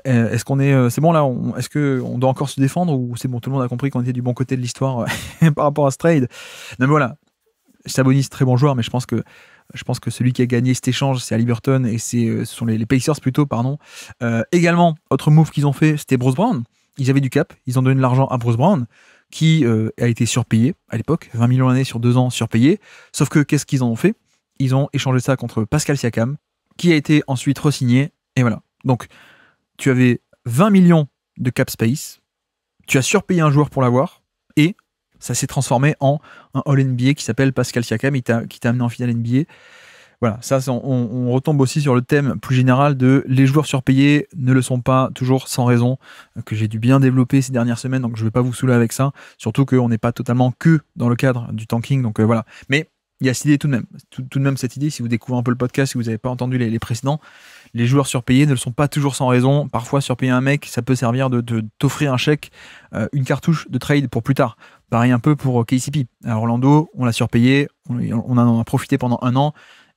[SPEAKER 1] est-ce qu'on est. C'est bon là, est-ce qu'on doit encore se défendre ou c'est bon, tout le monde a compris qu'on était du bon côté de l'histoire par rapport à ce trade? Non, mais voilà, Sabonis, très bon joueur, mais je pense que celui qui a gagné cet échange, c'est Haliburton et ce sont les Pacers plutôt, pardon. Également, autre move qu'ils ont fait, c'était Bruce Brown. Ils avaient du cap, ils ont donné de l'argent à Bruce Brown, qui a été surpayé à l'époque, 20 millions l'année sur 2 ans surpayé. Sauf que qu'est-ce qu'ils en ont fait? Ils ont échangé ça contre Pascal Siakam, qui a été ensuite re-signé, et voilà. Donc, tu avais 20 millions de cap space, tu as surpayé un joueur pour l'avoir, et ça s'est transformé en un All-NBA qui s'appelle Pascal Siakam, qui t'a amené en finale NBA. Voilà, ça, on retombe aussi sur le thème plus général de les joueurs surpayés ne le sont pas toujours sans raison, que j'ai dû bien développer ces dernières semaines, donc je ne vais pas vous saouler avec ça, surtout qu'on n'est pas totalement que dans le cadre du tanking, donc voilà. Mais il y a cette idée tout de même, tout de même cette idée, si vous découvrez un peu le podcast, si vous n'avez pas entendu les précédents, les joueurs surpayés ne le sont pas toujours sans raison. Parfois, surpayer un mec, ça peut servir de t'offrir un chèque, une cartouche de trade pour plus tard. Pareil un peu pour KCP. À Orlando, on l'a surpayé, on en a profité pendant 1 an,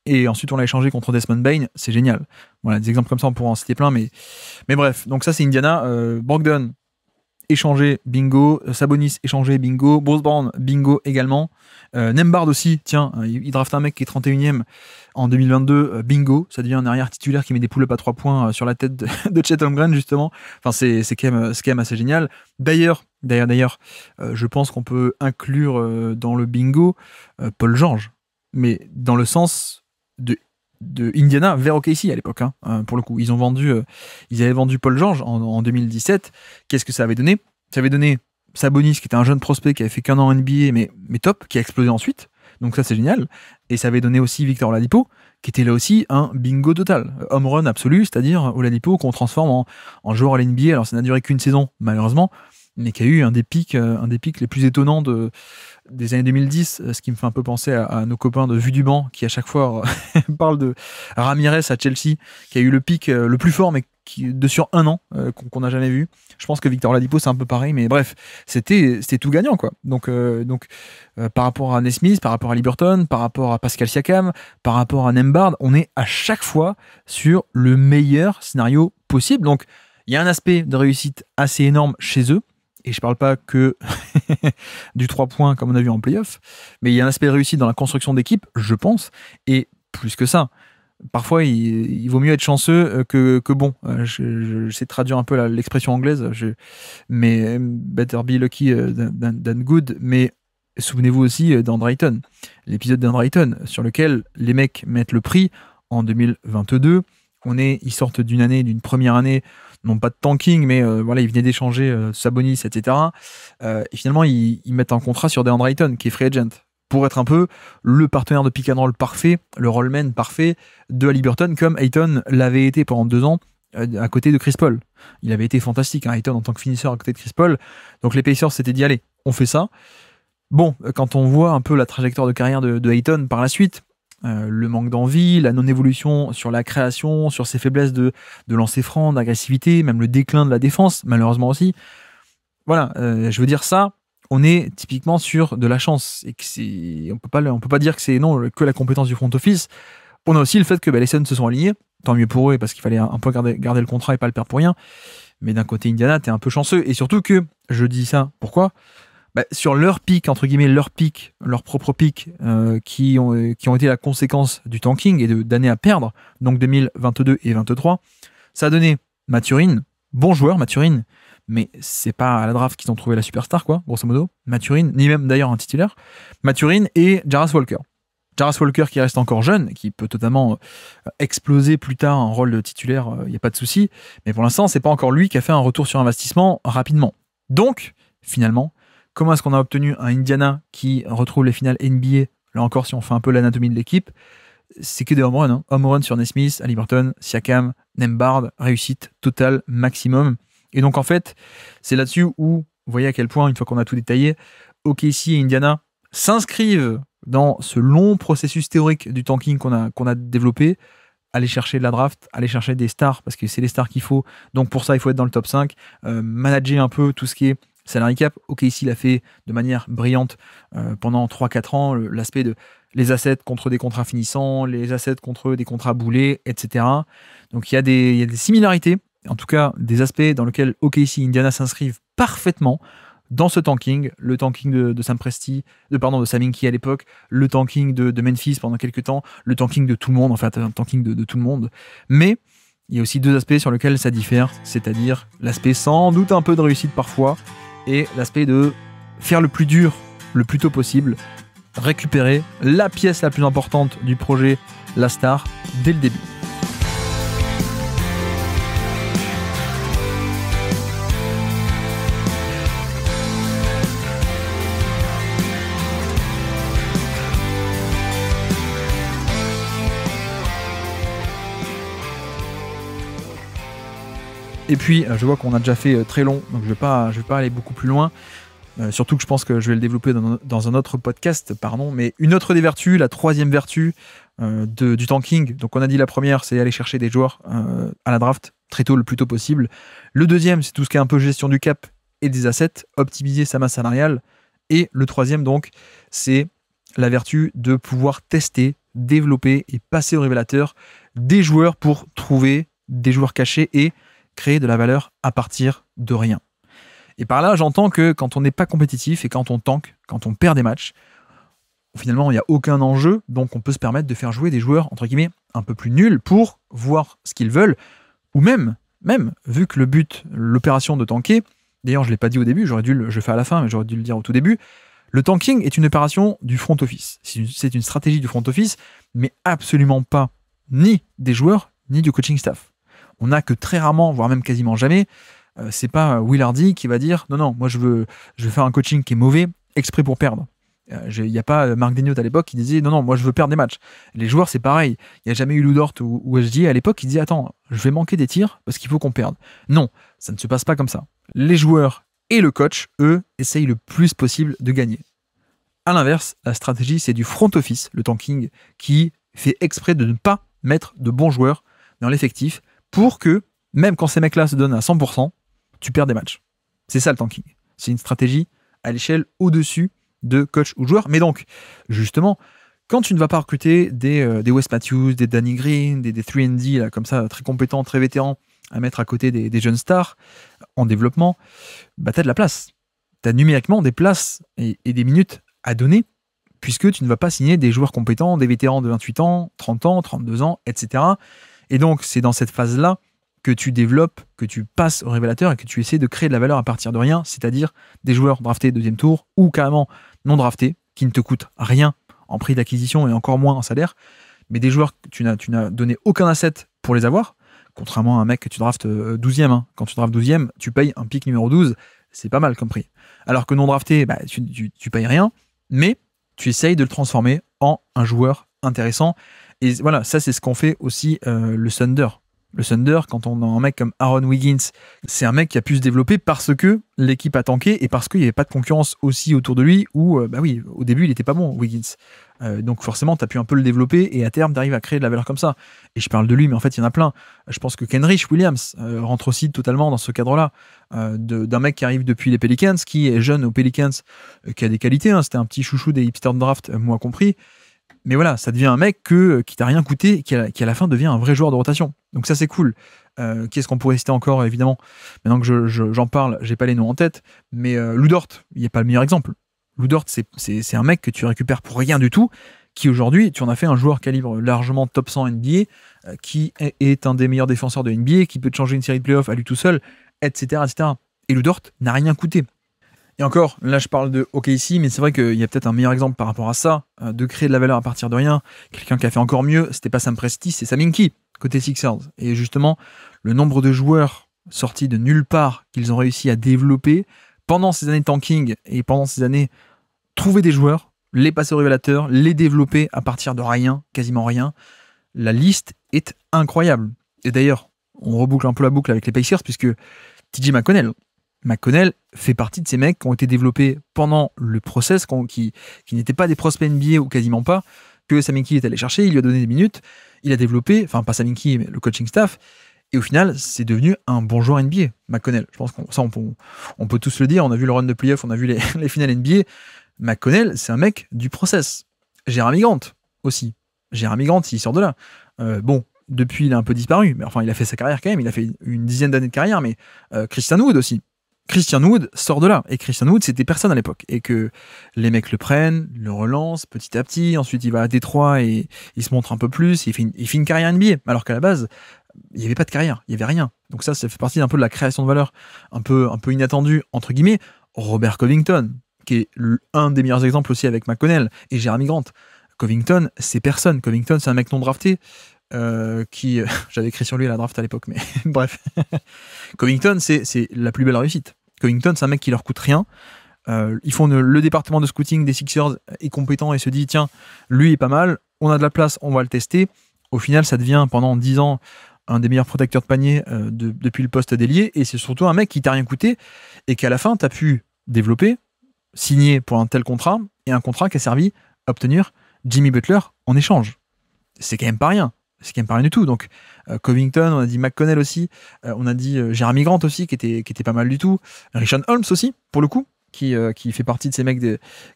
[SPEAKER 1] et ensuite on l'a échangé contre Desmond Bane, c'est génial. Voilà, des exemples comme ça, on pourra en citer plein, mais bref. Donc ça, c'est Indiana. Brogdon, échangé, bingo. Sabonis, échangé, bingo. Bruce Brown, bingo également. Nembhard aussi, tiens, il draft un mec qui est 31e en 2022, bingo, ça devient un arrière titulaire qui met des pull-ups à 3 points sur la tête de Chet Holmgren, justement. Enfin, c'est quand même assez génial. D'ailleurs, je pense qu'on peut inclure dans le bingo Paul George, mais dans le sens de Indiana vers OKC à l'époque, hein, pour le coup. Ils avaient vendu Paul George en 2017. Qu'est-ce que ça avait donné? Ça avait donné Sabonis, qui était un jeune prospect qui avait fait qu'1 an NBA, mais top, qui a explosé ensuite. Donc ça, c'est génial. Et ça avait donné aussi Victor Oladipo, qui était là aussi un bingo total. Home run absolu, c'est-à-dire Oladipo qu'on transforme en joueur à l'NBA. Alors ça n'a duré qu'une saison, malheureusement. mais qui a eu un des pics les plus étonnants des années 2010, ce qui me fait un peu penser à nos copains de Vue du Banc, qui à chaque fois parlent de Ramirez à Chelsea, qui a eu le pic le plus fort, mais sur un an, qu'on n'a jamais vu. Je pense que Victor Oladipo, c'est un peu pareil, mais bref, c'était tout gagnant, quoi. Donc par rapport à Nesmith, par rapport à Liberton, par rapport à Pascal Siakam, par rapport à Nembhard, on est à chaque fois sur le meilleur scénario possible. Donc, il y a un aspect de réussite assez énorme chez eux, et je parle pas que du 3 points comme on a vu en playoff, mais il y a un aspect de réussite dans la construction d'équipe, je pense, et plus que ça. Parfois, il vaut mieux être chanceux que bon. J'essaie de traduire un peu l'expression anglaise, mais better be lucky than good. Mais souvenez-vous aussi d'Andre Ayton, l'épisode d'Andre Ayton, sur lequel les mecs mettent le prix en 2022. Ils sortent d'une première année, non pas de tanking, mais voilà, ils venaient d'échanger Sabonis, etc. Et finalement, ils mettent un contrat sur DeAndre Ayton, qui est free agent, pour être un peu le partenaire de pick and roll parfait, le rollman parfait de Haliburton, comme Ayton l'avait été pendant 2 ans à côté de Chris Paul. Il avait été fantastique, hein, Ayton, en tant que finisseur à côté de Chris Paul. Donc les Pacers s'étaient dit, allez, on fait ça. Bon, quand on voit un peu la trajectoire de carrière de Ayton par la suite, le manque d'envie, la non-évolution sur la création, sur ses faiblesses de lancer franc, d'agressivité, même le déclin de la défense, malheureusement aussi. Voilà, je veux dire ça, on est typiquement sur de la chance, et que on peut pas dire que c'est que la compétence du front office. On a aussi le fait que les Suns se sont alignés, tant mieux pour eux, parce qu'il fallait un peu garder le contrat et pas le perdre pour rien. Mais d'un côté, Indiana, t'es un peu chanceux, et surtout que, je dis ça, pourquoi ? Sur leur pic, entre guillemets, leur propre pic, qui ont été la conséquence du tanking et d'années à perdre, donc 2022 et 2023, ça a donné Mathurin, bon joueur Mathurin, mais c'est pas à la draft qu'ils ont trouvé la superstar, quoi, grosso modo. Mathurin, ni même d'ailleurs un titulaire. Mathurin et Jarras Walker. Jarras Walker qui reste encore jeune, qui peut totalement exploser plus tard en rôle de titulaire, il n'y a pas de souci, mais pour l'instant, c'est pas encore lui qui a fait un retour sur investissement rapidement. Donc, finalement, comment est-ce qu'on a obtenu un Indiana qui retrouve les finales NBA, là encore si on fait un peu l'anatomie de l'équipe, c'est que des home runs, hein. Home run sur Nesmith, Haliburton, Siakam, Nembhard, réussite totale, maximum. Et donc en fait, c'est là-dessus où, vous voyez à quel point, une fois qu'on a tout détaillé, OKC et Indiana s'inscrivent dans ce long processus théorique du tanking qu'on a développé, aller chercher de la draft, aller chercher des stars, parce que c'est les stars qu'il faut, donc pour ça il faut être dans le top 5, manager un peu tout ce qui est salary cap. OKC l'a fait de manière brillante pendant 3-4 ans, l'aspect de les assets contre des contrats finissants, les assets contre des contrats boulés, etc. Donc il y a des similarités, en tout cas des aspects dans lesquels OKC et Indiana s'inscrivent parfaitement dans ce tanking, le tanking de Sam Presti, de Sam Hinkie à l'époque, le tanking de Memphis pendant quelques temps, le tanking de tout le monde, en fait un tanking de tout le monde. Mais il y a aussi 2 aspects sur lesquels ça diffère, c'est-à-dire l'aspect sans doute un peu de réussite parfois, et l'aspect de faire le plus dur le plus tôt possible, récupérer la pièce la plus importante du projet, la star, dès le début. Et puis, je vois qu'on a déjà fait très long, donc je vais pas aller beaucoup plus loin. Surtout que je pense que je vais le développer dans un autre podcast, mais une autre des vertus, la 3e vertu du tanking. Donc on a dit la première, c'est aller chercher des joueurs à la draft très tôt, le plus tôt possible. Le 2e, c'est tout ce qui est un peu gestion du cap et des assets, optimiser sa masse salariale. Et le 3e, donc, c'est la vertu de pouvoir tester, développer et passer au révélateur des joueurs pour trouver des joueurs cachés et créer de la valeur à partir de rien. Et par là, j'entends que quand on n'est pas compétitif et quand on tank, quand on perd des matchs, finalement, il n'y a aucun enjeu, donc on peut se permettre de faire jouer des joueurs, entre guillemets, un peu plus nuls pour voir ce qu'ils veulent, ou même, vu que le but, l'opération de tanker, d'ailleurs, je ne l'ai pas dit au début, je le fais à la fin, mais j'aurais dû le dire au tout début, le tanking est une opération du front office. C'est une stratégie du front office, mais absolument pas ni des joueurs, ni du coaching staff. On n'a que très rarement, voire même quasiment jamais, c'est pas Will Hardy qui va dire non, moi je veux faire un coaching qui est mauvais exprès pour perdre. Il n'y a pas Marc Daigneault à l'époque qui disait non, moi je veux perdre des matchs. Les joueurs, c'est pareil. Il n'y a jamais eu Lou Dort ou SGA à l'époque qui disait attends, je vais manquer des tirs parce qu'il faut qu'on perde. Non, ça ne se passe pas comme ça. Les joueurs Et le coach, eux, essayent le plus possible de gagner. À l'inverse, la stratégie, c'est du front office, le tanking, qui fait exprès de ne pas mettre de bons joueurs dans l'effectif pour que, même quand ces mecs-là se donnent à 100%, tu perds des matchs. C'est ça le tanking. C'est une stratégie à l'échelle au-dessus de coach ou joueur. Mais donc, justement, quand tu ne vas pas recruter des Wes Matthews, des Danny Green, des 3&D, là, comme ça, très compétents, très vétérans, à mettre à côté des jeunes stars en développement, bah, tu as de la place. Tu as numériquement des places et des minutes à donner, puisque tu ne vas pas signer des joueurs compétents, des vétérans de 28 ans, 30 ans, 32 ans, etc. Et donc, c'est dans cette phase-là que tu développes, que tu passes au révélateur et que tu essaies de créer de la valeur à partir de rien, c'est-à-dire des joueurs draftés deuxième tour ou carrément non draftés, qui ne te coûtent rien en prix d'acquisition et encore moins en salaire, mais des joueurs que tu n'as donné aucun asset pour les avoir, contrairement à un mec que tu draftes 12e. Hein. Quand tu draftes 12e, tu payes un pick numéro 12, c'est pas mal comme prix. Alors que non drafté, bah, tu payes rien, mais tu essayes de le transformer en un joueur intéressant. Et voilà, ça c'est ce qu'on fait aussi le Thunder. Le Thunder, quand on a un mec comme Aaron Wiggins, c'est un mec qui a pu se développer parce que l'équipe a tanké et parce qu'il n'y avait pas de concurrence aussi autour de lui où, bah oui, au début, il n'était pas bon, Wiggins. Donc forcément, tu as pu un peu le développer et à terme, tu arrives à créer de la valeur comme ça. Et je parle de lui, mais en fait, il y en a plein. Je pense que Kenrich Williams rentre aussi totalement dans ce cadre-là, d'un mec qui arrive depuis les Pelicans, qui est jeune aux Pelicans, qui a des qualités. Hein, c'était un petit chouchou des hipsters de draft, moi compris. Mais voilà, ça devient un mec qui t'a rien coûté et qui à la fin devient un vrai joueur de rotation. Donc ça, c'est cool. Qui est-ce qu'on pourrait citer encore, évidemment? Maintenant que j'en parle, j'ai pas les noms en tête, mais Lou Dort, il n'y a pas le meilleur exemple. Lou Dort, c'est un mec que tu récupères pour rien du tout, qui aujourd'hui, tu en as fait un joueur calibre largement top 100 NBA, qui est un des meilleurs défenseurs de NBA, qui peut te changer une série de playoffs à lui tout seul, etc., etc. Et Lou Dort n'a rien coûté. Et encore, là je parle de OKC, mais c'est vrai qu'il y a peut-être un meilleur exemple par rapport à ça, de créer de la valeur à partir de rien. Quelqu'un qui a fait encore mieux, c'était pas Sam Presti, c'est Sam Hinkie, côté Sixers. Et justement, le nombre de joueurs sortis de nulle part qu'ils ont réussi à développer pendant ces années de tanking et pendant ces années, trouver des joueurs, les passer au révélateur, les développer à partir de rien, quasiment rien. La liste est incroyable. Et d'ailleurs, on reboucle un peu la boucle avec les Pacers, puisque TJ McConnell fait partie de ces mecs qui ont été développés pendant le process, qui n'étaient pas des prospects NBA ou quasiment pas, que Sam Hinkie est allé chercher, il lui a donné des minutes, il a développé, enfin pas Sam Hinkie, mais le coaching staff, et au final, c'est devenu un bon joueur NBA, McConnell. Je pense qu'on peut tous le dire, on a vu le run de playoff, on a vu les finales NBA. McConnell, c'est un mec du process. Jeremy Grant aussi. Jeremy Grant, il sort de là. Bon, depuis, il a un peu disparu, mais enfin, il a fait sa carrière quand même, il a fait une dizaine d'années de carrière, mais Christian Wood aussi. Christian Wood sort de là. Et Christian Wood, c'était personne à l'époque. Et que les mecs le prennent, le relancent petit à petit. Ensuite, il va à Détroit et il se montre un peu plus. Il fait une carrière NBA. Alors qu'à la base, il n'y avait pas de carrière. Il n'y avait rien. Donc ça fait partie un peu de la création de valeur un peu inattendue, entre guillemets. Robert Covington, qui est un des meilleurs exemples aussi avec McConnell et Jeremy Grant. Covington, c'est personne. Covington, c'est un mec non drafté. J'avais écrit sur lui à la draft à l'époque, mais bref. Covington, c'est la plus belle réussite. Covington, c'est un mec qui leur coûte rien. Ils font le département de scouting des Sixers est compétent et se dit tiens, lui est pas mal, on a de la place, on va le tester. Au final, ça devient pendant 10 ans un des meilleurs protecteurs de panier depuis le poste d'ailier, et c'est surtout un mec qui t'a rien coûté et qu'à la fin, t'as pu développer, signer pour un tel contrat, et un contrat qui a servi à obtenir Jimmy Butler en échange. C'est quand même pas rien. C'est quand même pas rien du tout. Donc Covington, on a dit McConnell aussi, on a dit Jeremy Grant aussi, qui était pas mal du tout. Richaun Holmes aussi, pour le coup, qui fait partie de ces mecs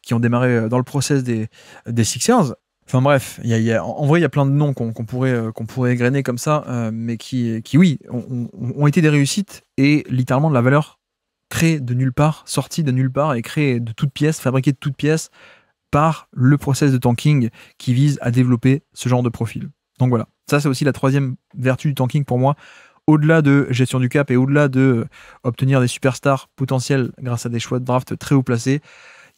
[SPEAKER 1] qui ont démarré dans le process des Sixers. Enfin bref, en vrai, il y a plein de noms qu'on pourrait égrener comme ça, mais qui oui, ont été des réussites et littéralement de la valeur créée de nulle part, sortie de nulle part et créée de toutes pièces, fabriquée de toutes pièces par le process de tanking qui vise à développer ce genre de profil. Donc voilà, ça c'est aussi la troisième vertu du tanking pour moi, au-delà de gestion du cap et au-delà de obtenir des superstars potentiels grâce à des choix de draft très haut placés,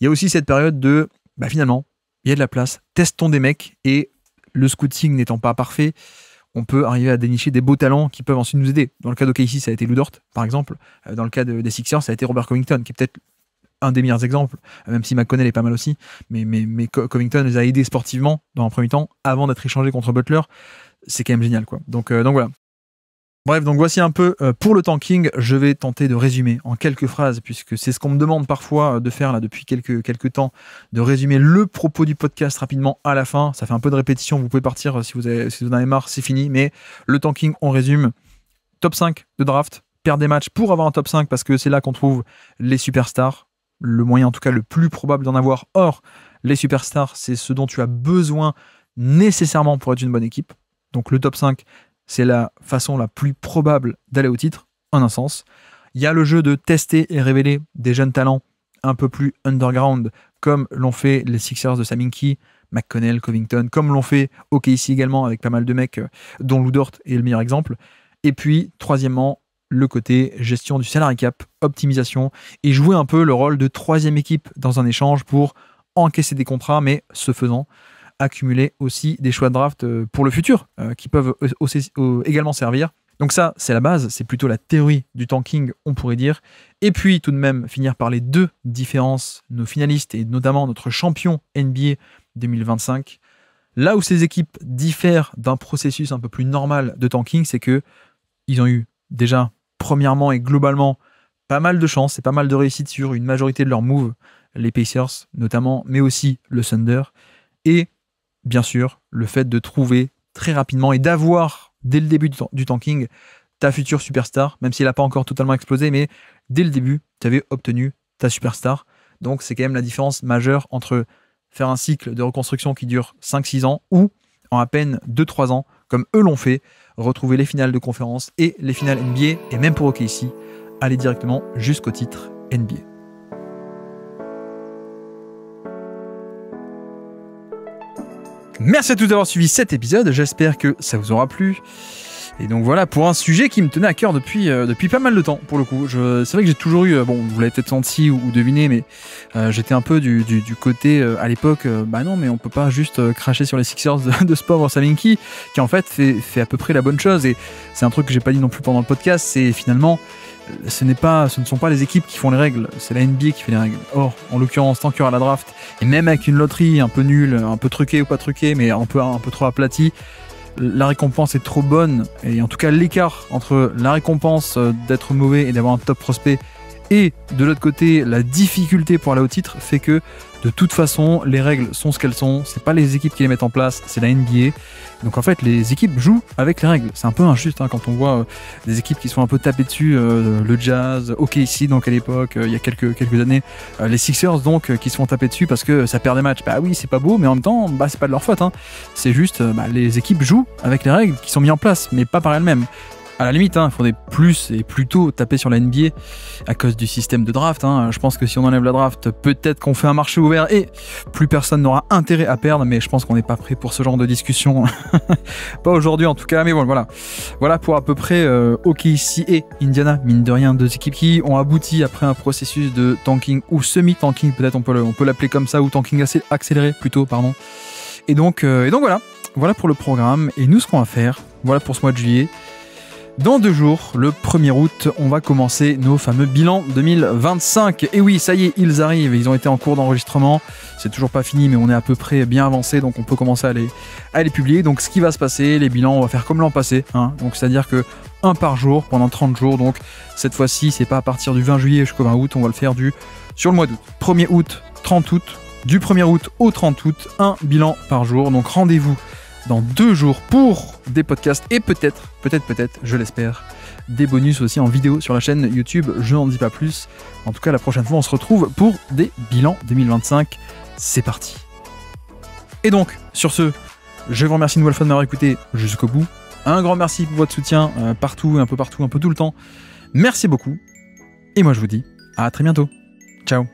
[SPEAKER 1] il y a aussi cette période de, finalement, il y a de la place, testons des mecs, et le scouting n'étant pas parfait, on peut arriver à dénicher des beaux talents qui peuvent ensuite nous aider. Dans le cas d'OKC, ça a été Lou Dort, par exemple. Dans le cas des Sixers, ça a été Robert Covington, qui est peut-être un des meilleurs exemples, même si McConnell est pas mal aussi, mais Covington les a aidés sportivement dans un premier temps, avant d'être échangé contre Butler. C'est quand même génial, quoi. Donc voilà. Bref, donc voici un peu pour le tanking. Je vais tenter de résumer en quelques phrases, puisque c'est ce qu'on me demande parfois de faire là depuis quelques temps, de résumer le propos du podcast rapidement à la fin. Ça fait un peu de répétition, vous pouvez partir si vous en avez marre, c'est fini. Mais le tanking, on résume. Top 5 de draft, perdre des matchs pour avoir un top 5, parce que c'est là qu'on trouve les superstars. Le moyen en tout cas le plus probable d'en avoir. Or, les superstars, c'est ce dont tu as besoin nécessairement pour être une bonne équipe. Donc le top 5, c'est la façon la plus probable d'aller au titre, en un sens. Il y a le jeu de tester et révéler des jeunes talents un peu plus underground, comme l'ont fait les Sixers de Sam Hinkie, McConnell, Covington, comme l'ont fait OKC également, avec pas mal de mecs, dont Lou Dort est le meilleur exemple. Et puis, troisièmement, le côté gestion du salary cap, optimisation, et jouer un peu le rôle de troisième équipe dans un échange pour encaisser des contrats, mais ce faisant, accumuler aussi des choix de draft pour le futur qui peuvent également servir. Donc ça, c'est la base, c'est plutôt la théorie du tanking, on pourrait dire. Et puis tout de même finir par les deux différences, nos finalistes et notamment notre champion NBA 2025. Là où ces équipes diffèrent d'un processus un peu plus normal de tanking, c'est que ils ont eu déjà, premièrement et globalement, pas mal de chance et pas mal de réussite sur une majorité de leurs moves, les Pacers notamment, mais aussi le Thunder. Et bien sûr, le fait de trouver très rapidement et d'avoir, dès le début du tanking, ta future superstar, même si elle n'a pas encore totalement explosé, mais dès le début, tu avais obtenu ta superstar. Donc c'est quand même la différence majeure entre faire un cycle de reconstruction qui dure 5-6 ans ou, en à peine 2-3 ans, comme eux l'ont fait, retrouver les finales de conférence et les finales NBA, et même pour OKC, aller directement jusqu'au titre NBA. Merci à tous d'avoir suivi cet épisode, j'espère que ça vous aura plu. Et donc voilà, pour un sujet qui me tenait à cœur depuis pas mal de temps, pour le coup. C'est vrai que j'ai toujours eu, bon, vous l'avez peut-être senti ou deviné, mais j'étais un peu du côté, à l'époque, bah non, mais on peut pas juste cracher sur les Sixers de ce pauvre Sam Hinkie, qui en fait fait à peu près la bonne chose. Et c'est un truc que j'ai pas dit non plus pendant le podcast, c'est finalement, ce ne sont pas les équipes qui font les règles, c'est la NBA qui fait les règles. Or, en l'occurrence, tant qu'il y aura la draft, et même avec une loterie un peu nulle, un peu truquée ou pas truquée, mais un peu trop aplatie, la récompense est trop bonne, et en tout cas l'écart entre la récompense d'être mauvais et d'avoir un top prospect et de l'autre côté la difficulté pour aller au titre fait que de toute façon les règles sont ce qu'elles sont, c'est pas les équipes qui les mettent en place, c'est la NBA. Donc en fait les équipes jouent avec les règles, c'est un peu injuste hein, quand on voit des équipes qui se font un peu taper dessus, le Jazz, OKC donc à l'époque, il y a quelques années, les Sixers donc qui se font taper dessus parce que ça perd des matchs. Bah oui c'est pas beau, mais en même temps bah, c'est pas de leur faute hein. C'est juste les équipes jouent avec les règles qui sont mises en place mais pas par elles-mêmes. À la limite, il faudrait plus et plutôt taper sur la NBA à cause du système de draft. Je pense que si on enlève la draft, peut-être qu'on fait un marché ouvert et plus personne n'aura intérêt à perdre, mais je pense qu'on n'est pas prêt pour ce genre de discussion. Pas aujourd'hui en tout cas, mais bon, voilà. Voilà pour à peu près OKC et Indiana, mine de rien, deux équipes qui ont abouti après un processus de tanking ou semi-tanking, peut-être on peut l'appeler comme ça, ou tanking assez accéléré plutôt, pardon. Et donc voilà pour le programme. Et nous, ce qu'on va faire, voilà pour ce mois de juillet. Dans 2 jours, le 1er août, on va commencer nos fameux bilans 2025. Et oui, ça y est, ils arrivent, ils ont été en cours d'enregistrement. C'est toujours pas fini, mais on est à peu près bien avancé, donc on peut commencer à les publier. Donc ce qui va se passer, les bilans, on va faire comme l'an passé. Donc c'est-à-dire que 1 par jour, pendant 30 jours. Donc cette fois-ci, c'est pas à partir du 20 juillet jusqu'au 20 août, on va le faire sur le mois d'août. 1er août, 30 août, du 1er août au 30 août, un bilan par jour. Donc rendez-vous dans 2 jours pour des podcasts et peut-être, je l'espère, des bonus aussi en vidéo sur la chaîne YouTube. Je n'en dis pas plus. En tout cas, la prochaine fois, on se retrouve pour des bilans 2025. C'est parti. Et donc, sur ce, je vous remercie une nouvelle fois de m'avoir écouté jusqu'au bout. Un grand merci pour votre soutien partout, un peu tout le temps. Merci beaucoup. Et moi, je vous dis à très bientôt. Ciao.